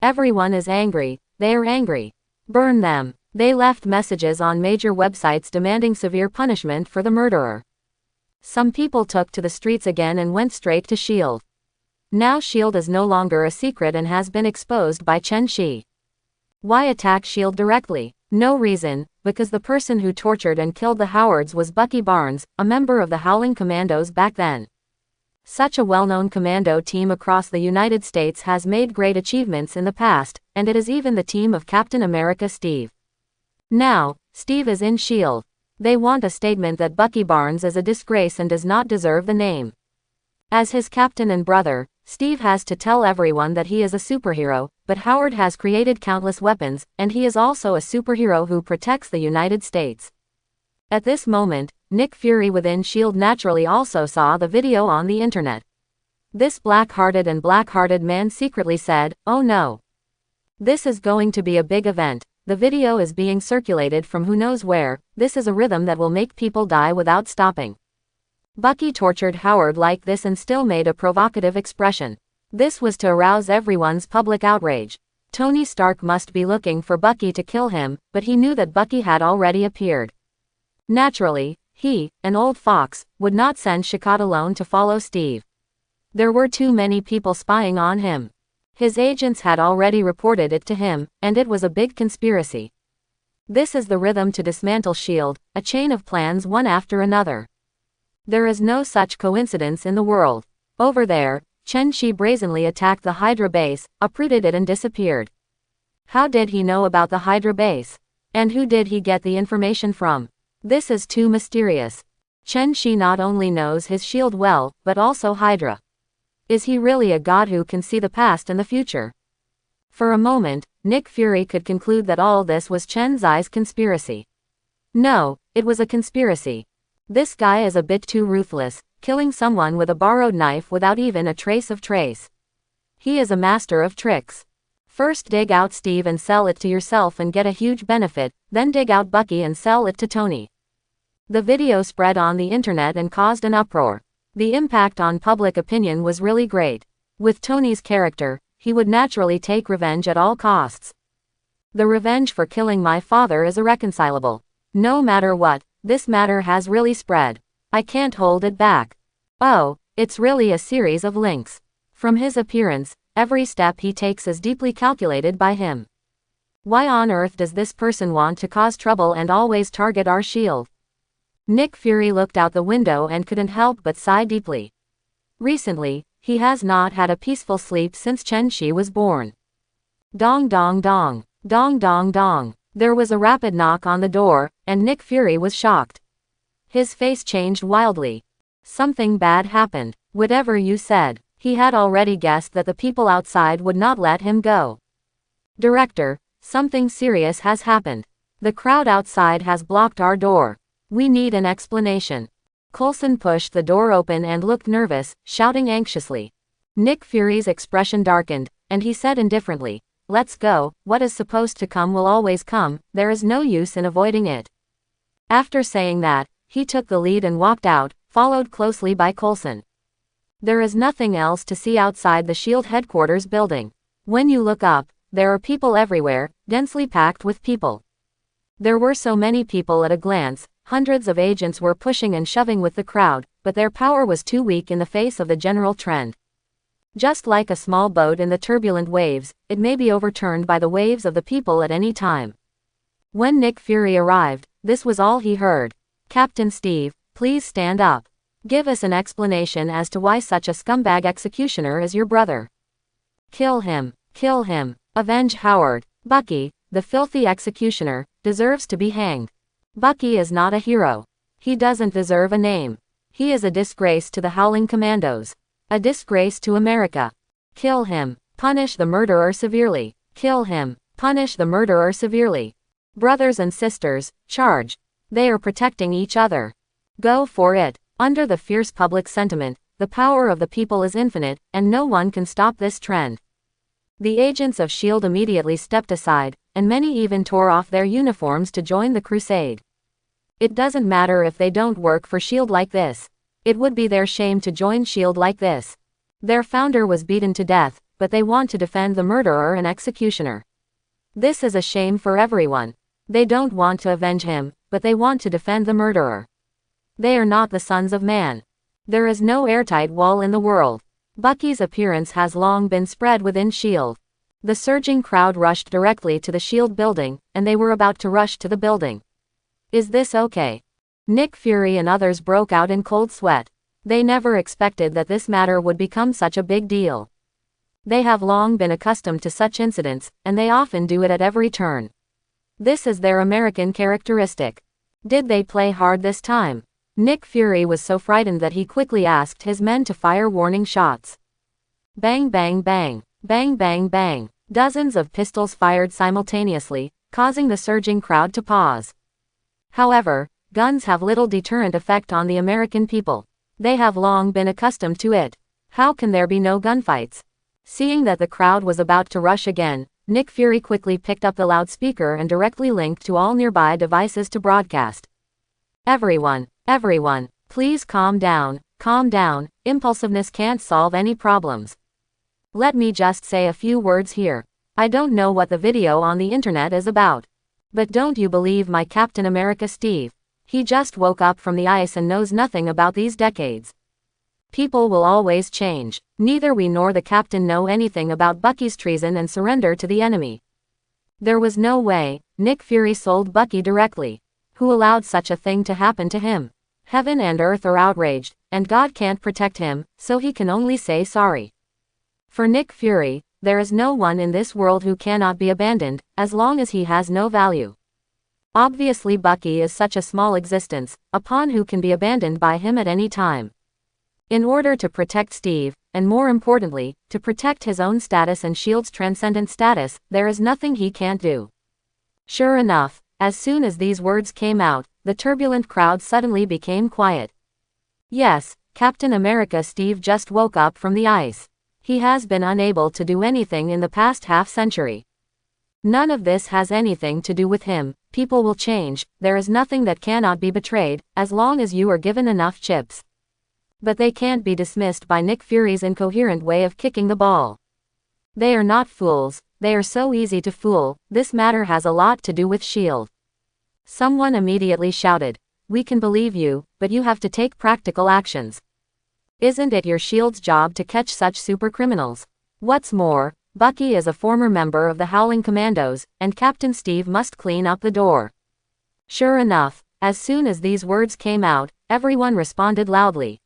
Speaker 1: Everyone is angry, they are angry. Burn them. They left messages on major websites demanding severe punishment for the murderer. Some people took to the streets again and went straight to S.H.I.E.L.D. Now S.H.I.E.L.D. is no longer a secret and has been exposed by Chen Shi. Why attack S.H.I.E.L.D. directly? No reason, because the person who tortured and killed the Howards was Bucky Barnes, a member of the Howling Commandos back then. Such a well-known commando team across the United States has made great achievements in the past, and it is even the team of Captain America Steve. Now, Steve is in S.H.I.E.L.D. They want a statement that Bucky Barnes is a disgrace and does not deserve the name. As his captain and brother, Steve has to tell everyone that he is a superhero, but Howard has created countless weapons, and he is also a superhero who protects the United States. At this moment, Nick Fury within S.H.I.E.L.D. naturally also saw the video on the internet. This black-hearted man secretly said, "Oh no. This is going to be a big event. The video is being circulated from who knows where. This is a rhythm that will make people die without stopping." Bucky tortured Howard like this and still made a provocative expression. This was to arouse everyone's public outrage. Tony Stark must be looking for Bucky to kill him, but he knew that Bucky had already appeared. Naturally, he, an old fox, would not send Shakot alone to follow Steve. There were too many people spying on him. His agents had already reported it to him, and it was a big conspiracy. This is the rhythm to dismantle S.H.I.E.L.D., a chain of plans one after another. There is no such coincidence in the world. Over there, Chen Shi brazenly attacked the Hydra base, uprooted it and disappeared. How did he know about the Hydra base? And who did he get the information from? This is too mysterious. Chen Shi not only knows his S.H.I.E.L.D. well, but also Hydra. Is he really a god who can see the past and the future? For a moment, Nick Fury could conclude that all this was Chen Zai's conspiracy. No, it was a conspiracy. This guy is a bit too ruthless, killing someone with a borrowed knife without even a trace of trace. He is a master of tricks. First dig out Steve and sell it to yourself and get a huge benefit, then dig out Bucky and sell it to Tony. The video spread on the internet and caused an uproar. The impact on public opinion was really great. With Tony's character, he would naturally take revenge at all costs. The revenge for killing my father is irreconcilable. No matter what, this matter has really spread. I can't hold it back. Oh, it's really a series of links. From his appearance, every step he takes is deeply calculated by him. Why on earth does this person want to cause trouble and always target our S.H.I.E.L.D.? Nick Fury looked out the window and couldn't help but sigh deeply. Recently, he has not had a peaceful sleep since Chen Shi was born. Dong dong dong. Dong dong dong. There was a rapid knock on the door, and Nick Fury was shocked. His face changed wildly. Something bad happened. Whatever you said. He had already guessed that the people outside would not let him go. Director, something serious has happened. The crowd outside has blocked our door. We need an explanation. Coulson pushed the door open and looked nervous, shouting anxiously. Nick Fury's expression darkened, and he said indifferently, "Let's go, what is supposed to come will always come, there is no use in avoiding it." After saying that, he took the lead and walked out, followed closely by Coulson. There is nothing else to see outside the S.H.I.E.L.D. headquarters building. When you look up, there are people everywhere, densely packed with people. There were so many people at a glance, hundreds of agents were pushing and shoving with the crowd, but their power was too weak in the face of the general trend. Just like a small boat in the turbulent waves, it may be overturned by the waves of the people at any time. When Nick Fury arrived, this was all he heard. "Captain Steve, please stand up. Give us an explanation as to why such a scumbag executioner is your brother. Kill him, kill him, avenge Howard. Bucky, the filthy executioner, deserves to be hanged. Bucky is not a hero. He doesn't deserve a name. He is a disgrace to the Howling Commandos. A disgrace to America. Kill him. Punish the murderer severely. Kill him. Punish the murderer severely. Brothers and sisters, charge. They are protecting each other. Go for it." Under the fierce public sentiment, the power of the people is infinite, and no one can stop this trend. The agents of S.H.I.E.L.D. immediately stepped aside, and many even tore off their uniforms to join the crusade. It doesn't matter if they don't work for S.H.I.E.L.D. like this. It would be their shame to join S.H.I.E.L.D. like this. Their founder was beaten to death, but they want to defend the murderer and executioner. This is a shame for everyone. They don't want to avenge him, but they want to defend the murderer. They are not the sons of man. There is no airtight wall in the world. Bucky's appearance has long been spread within S.H.I.E.L.D. The surging crowd rushed directly to the S.H.I.E.L.D. building, and they were about to rush to the building. Is this okay? Nick Fury and others broke out in cold sweat. They never expected that this matter would become such a big deal. They have long been accustomed to such incidents, and they often do it at every turn. This is their American characteristic. Did they play hard this time? Nick Fury was so frightened that he quickly asked his men to fire warning shots. Bang bang bang, bang bang bang. Dozens of pistols fired simultaneously, causing the surging crowd to pause. However, guns have little deterrent effect on the American people. They have long been accustomed to it. How can there be no gunfights? Seeing that the crowd was about to rush again, Nick Fury quickly picked up the loudspeaker and directly linked to all nearby devices to broadcast. Everyone, please calm down, impulsiveness can't solve any problems. Let me just say a few words here. I don't know what the video on the internet is about. But don't you believe my Captain America Steve? He just woke up from the ice and knows nothing about these decades. People will always change. Neither we nor the captain know anything about Bucky's treason and surrender to the enemy. There was no way. Nick Fury sold Bucky directly. Who allowed such a thing to happen to him? Heaven and earth are outraged, and God can't protect him, so he can only say sorry. For Nick Fury, there is no one in this world who cannot be abandoned, as long as he has no value. Obviously Bucky is such a small existence, a pawn who can be abandoned by him at any time. In order to protect Steve, and more importantly, to protect his own status and S.H.I.E.L.D.'s transcendent status, there is nothing he can't do. Sure enough, as soon as these words came out, the turbulent crowd suddenly became quiet. Yes, Captain America Steve just woke up from the ice. He has been unable to do anything in the past half-century. None of this has anything to do with him. People will change, there is nothing that cannot be betrayed, as long as you are given enough chips. But they can't be dismissed by Nick Fury's incoherent way of kicking the ball. They are not fools, they are so easy to fool. This matter has a lot to do with S.H.I.E.L.D. Someone immediately shouted, "We can believe you, but you have to take practical actions. Isn't it your S.H.I.E.L.D.'s job to catch such super criminals? What's more, Bucky is a former member of the Howling Commandos, and Captain Steve must clean up the door." Sure enough, as soon as these words came out, everyone responded loudly.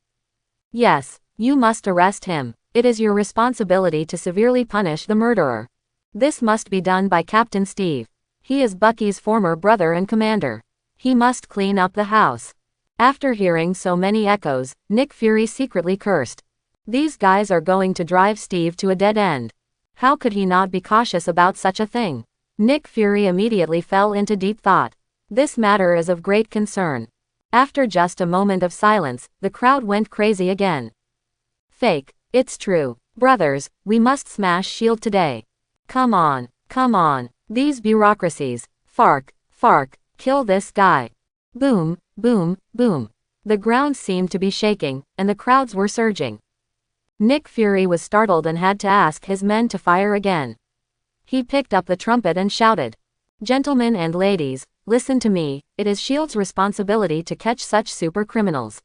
Speaker 1: Yes, you must arrest him. It is your responsibility to severely punish the murderer. This must be done by Captain Steve. He is Bucky's former brother and commander. He must clean up the house. After hearing so many echoes, Nick Fury secretly cursed. These guys are going to drive Steve to a dead end. How could he not be cautious about such a thing? Nick Fury immediately fell into deep thought. This matter is of great concern. After just a moment of silence, the crowd went crazy again. Fake. It's true. Brothers, we must smash S.H.I.E.L.D. today. Come on. These bureaucracies. Fark. Kill this guy. Boom, boom, boom. The ground seemed to be shaking, and the crowds were surging. Nick Fury was startled and had to ask his men to fire again. He picked up the trumpet and shouted, "Gentlemen and ladies, listen to me, it is S.H.I.E.L.D.'s responsibility to catch such super criminals.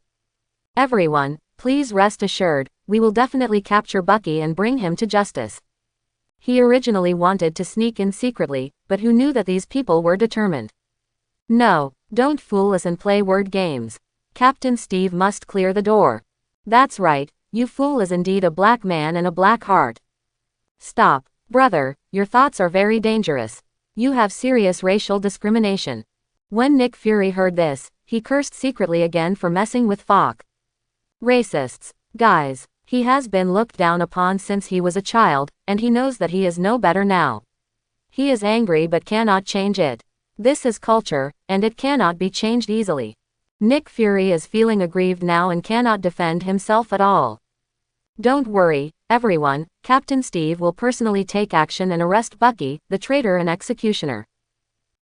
Speaker 1: Everyone, please rest assured, we will definitely capture Bucky and bring him to justice." He originally wanted to sneak in secretly, but who knew that these people were determined? No, don't fool us and play word games. Captain Steve must clear the door. That's right, you fool is indeed a black man and a black heart. Stop, brother, your thoughts are very dangerous. You have serious racial discrimination. When Nick Fury heard this, he cursed secretly again for messing with Falk. Racists. Guys, he has been looked down upon since he was a child, and he knows that he is no better now. He is angry but cannot change it. This is culture, and it cannot be changed easily. Nick Fury is feeling aggrieved now and cannot defend himself at all. Don't worry, everyone, Captain Steve will personally take action and arrest Bucky, the traitor and executioner.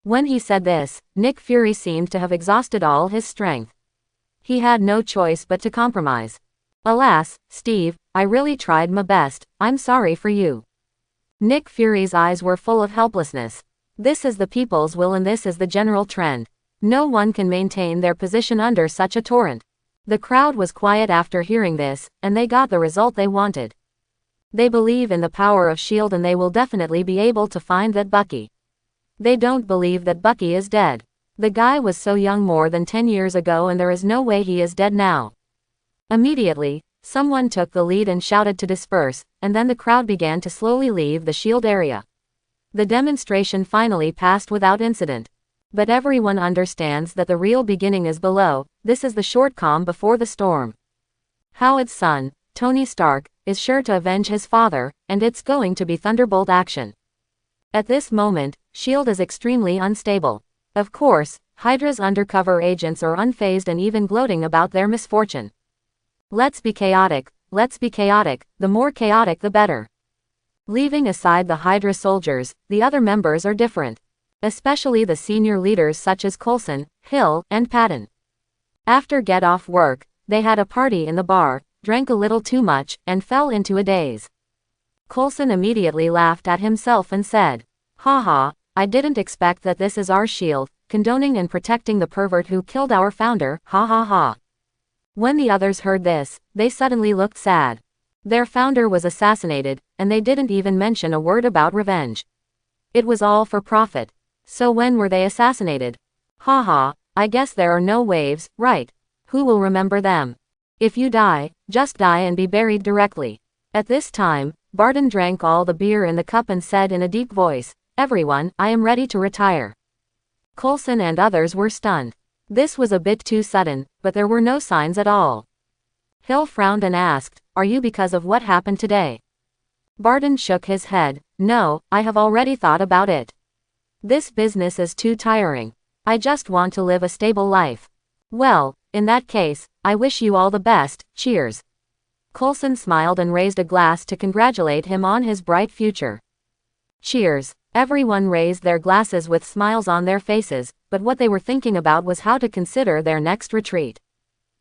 Speaker 1: When he said this, Nick Fury seemed to have exhausted all his strength. He had no choice but to compromise. Alas, Steve, I really tried my best, I'm sorry for you. Nick Fury's eyes were full of helplessness. This is the people's will and this is the general trend. No one can maintain their position under such a torrent. The crowd was quiet after hearing this, and they got the result they wanted. They believe in the power of S.H.I.E.L.D. and they will definitely be able to find that Bucky. They don't believe that Bucky is dead. The guy was so young more than 10 years ago and there is no way he is dead now. Immediately, someone took the lead and shouted to disperse, and then the crowd began to slowly leave the shield area. The demonstration finally passed without incident. But everyone understands that the real beginning is below. This is the short calm before the storm. Howard's son, Tony Stark, is sure to avenge his father, and it's going to be Thunderbolt action. At this moment, S.H.I.E.L.D. is extremely unstable. Of course, Hydra's undercover agents are unfazed and even gloating about their misfortune. Let's be chaotic, the more chaotic the better. Leaving aside the Hydra soldiers, the other members are different. Especially the senior leaders such as Coulson, Hill, and Patton. After get off work, they had a party in the bar, drank a little too much, and fell into a daze. Coulson immediately laughed at himself and said, "Haha, I didn't expect that this is our S.H.I.E.L.D., condoning and protecting the pervert who killed our founder, ha ha ha." When the others heard this, they suddenly looked sad. Their founder was assassinated, and they didn't even mention a word about revenge. It was all for profit. So when were they assassinated? Haha, I guess there are no waves, right? Who will remember them? If you die, just die and be buried directly. At this time, Barton drank all the beer in the cup and said in a deep voice, "Everyone, I am ready to retire." Coulson and others were stunned. This was a bit too sudden, but there were no signs at all. Hill frowned and asked, "Are you because of what happened today?" Barton shook his head. "No, I have already thought about it. This business is too tiring. I just want to live a stable life." "Well, in that case, I wish you all the best, cheers." Coulson smiled and raised a glass to congratulate him on his bright future. Cheers. Everyone raised their glasses with smiles on their faces, but what they were thinking about was how to consider their next retreat.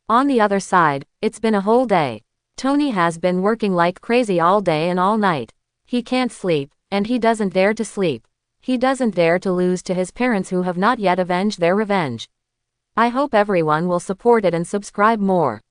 Speaker 1: On the other side, it's been a whole day. Tony has been working like crazy all day and all night. He can't sleep, and he doesn't dare to sleep. He doesn't dare to lose to his parents who have not yet avenged their revenge. I hope everyone will support it and subscribe more.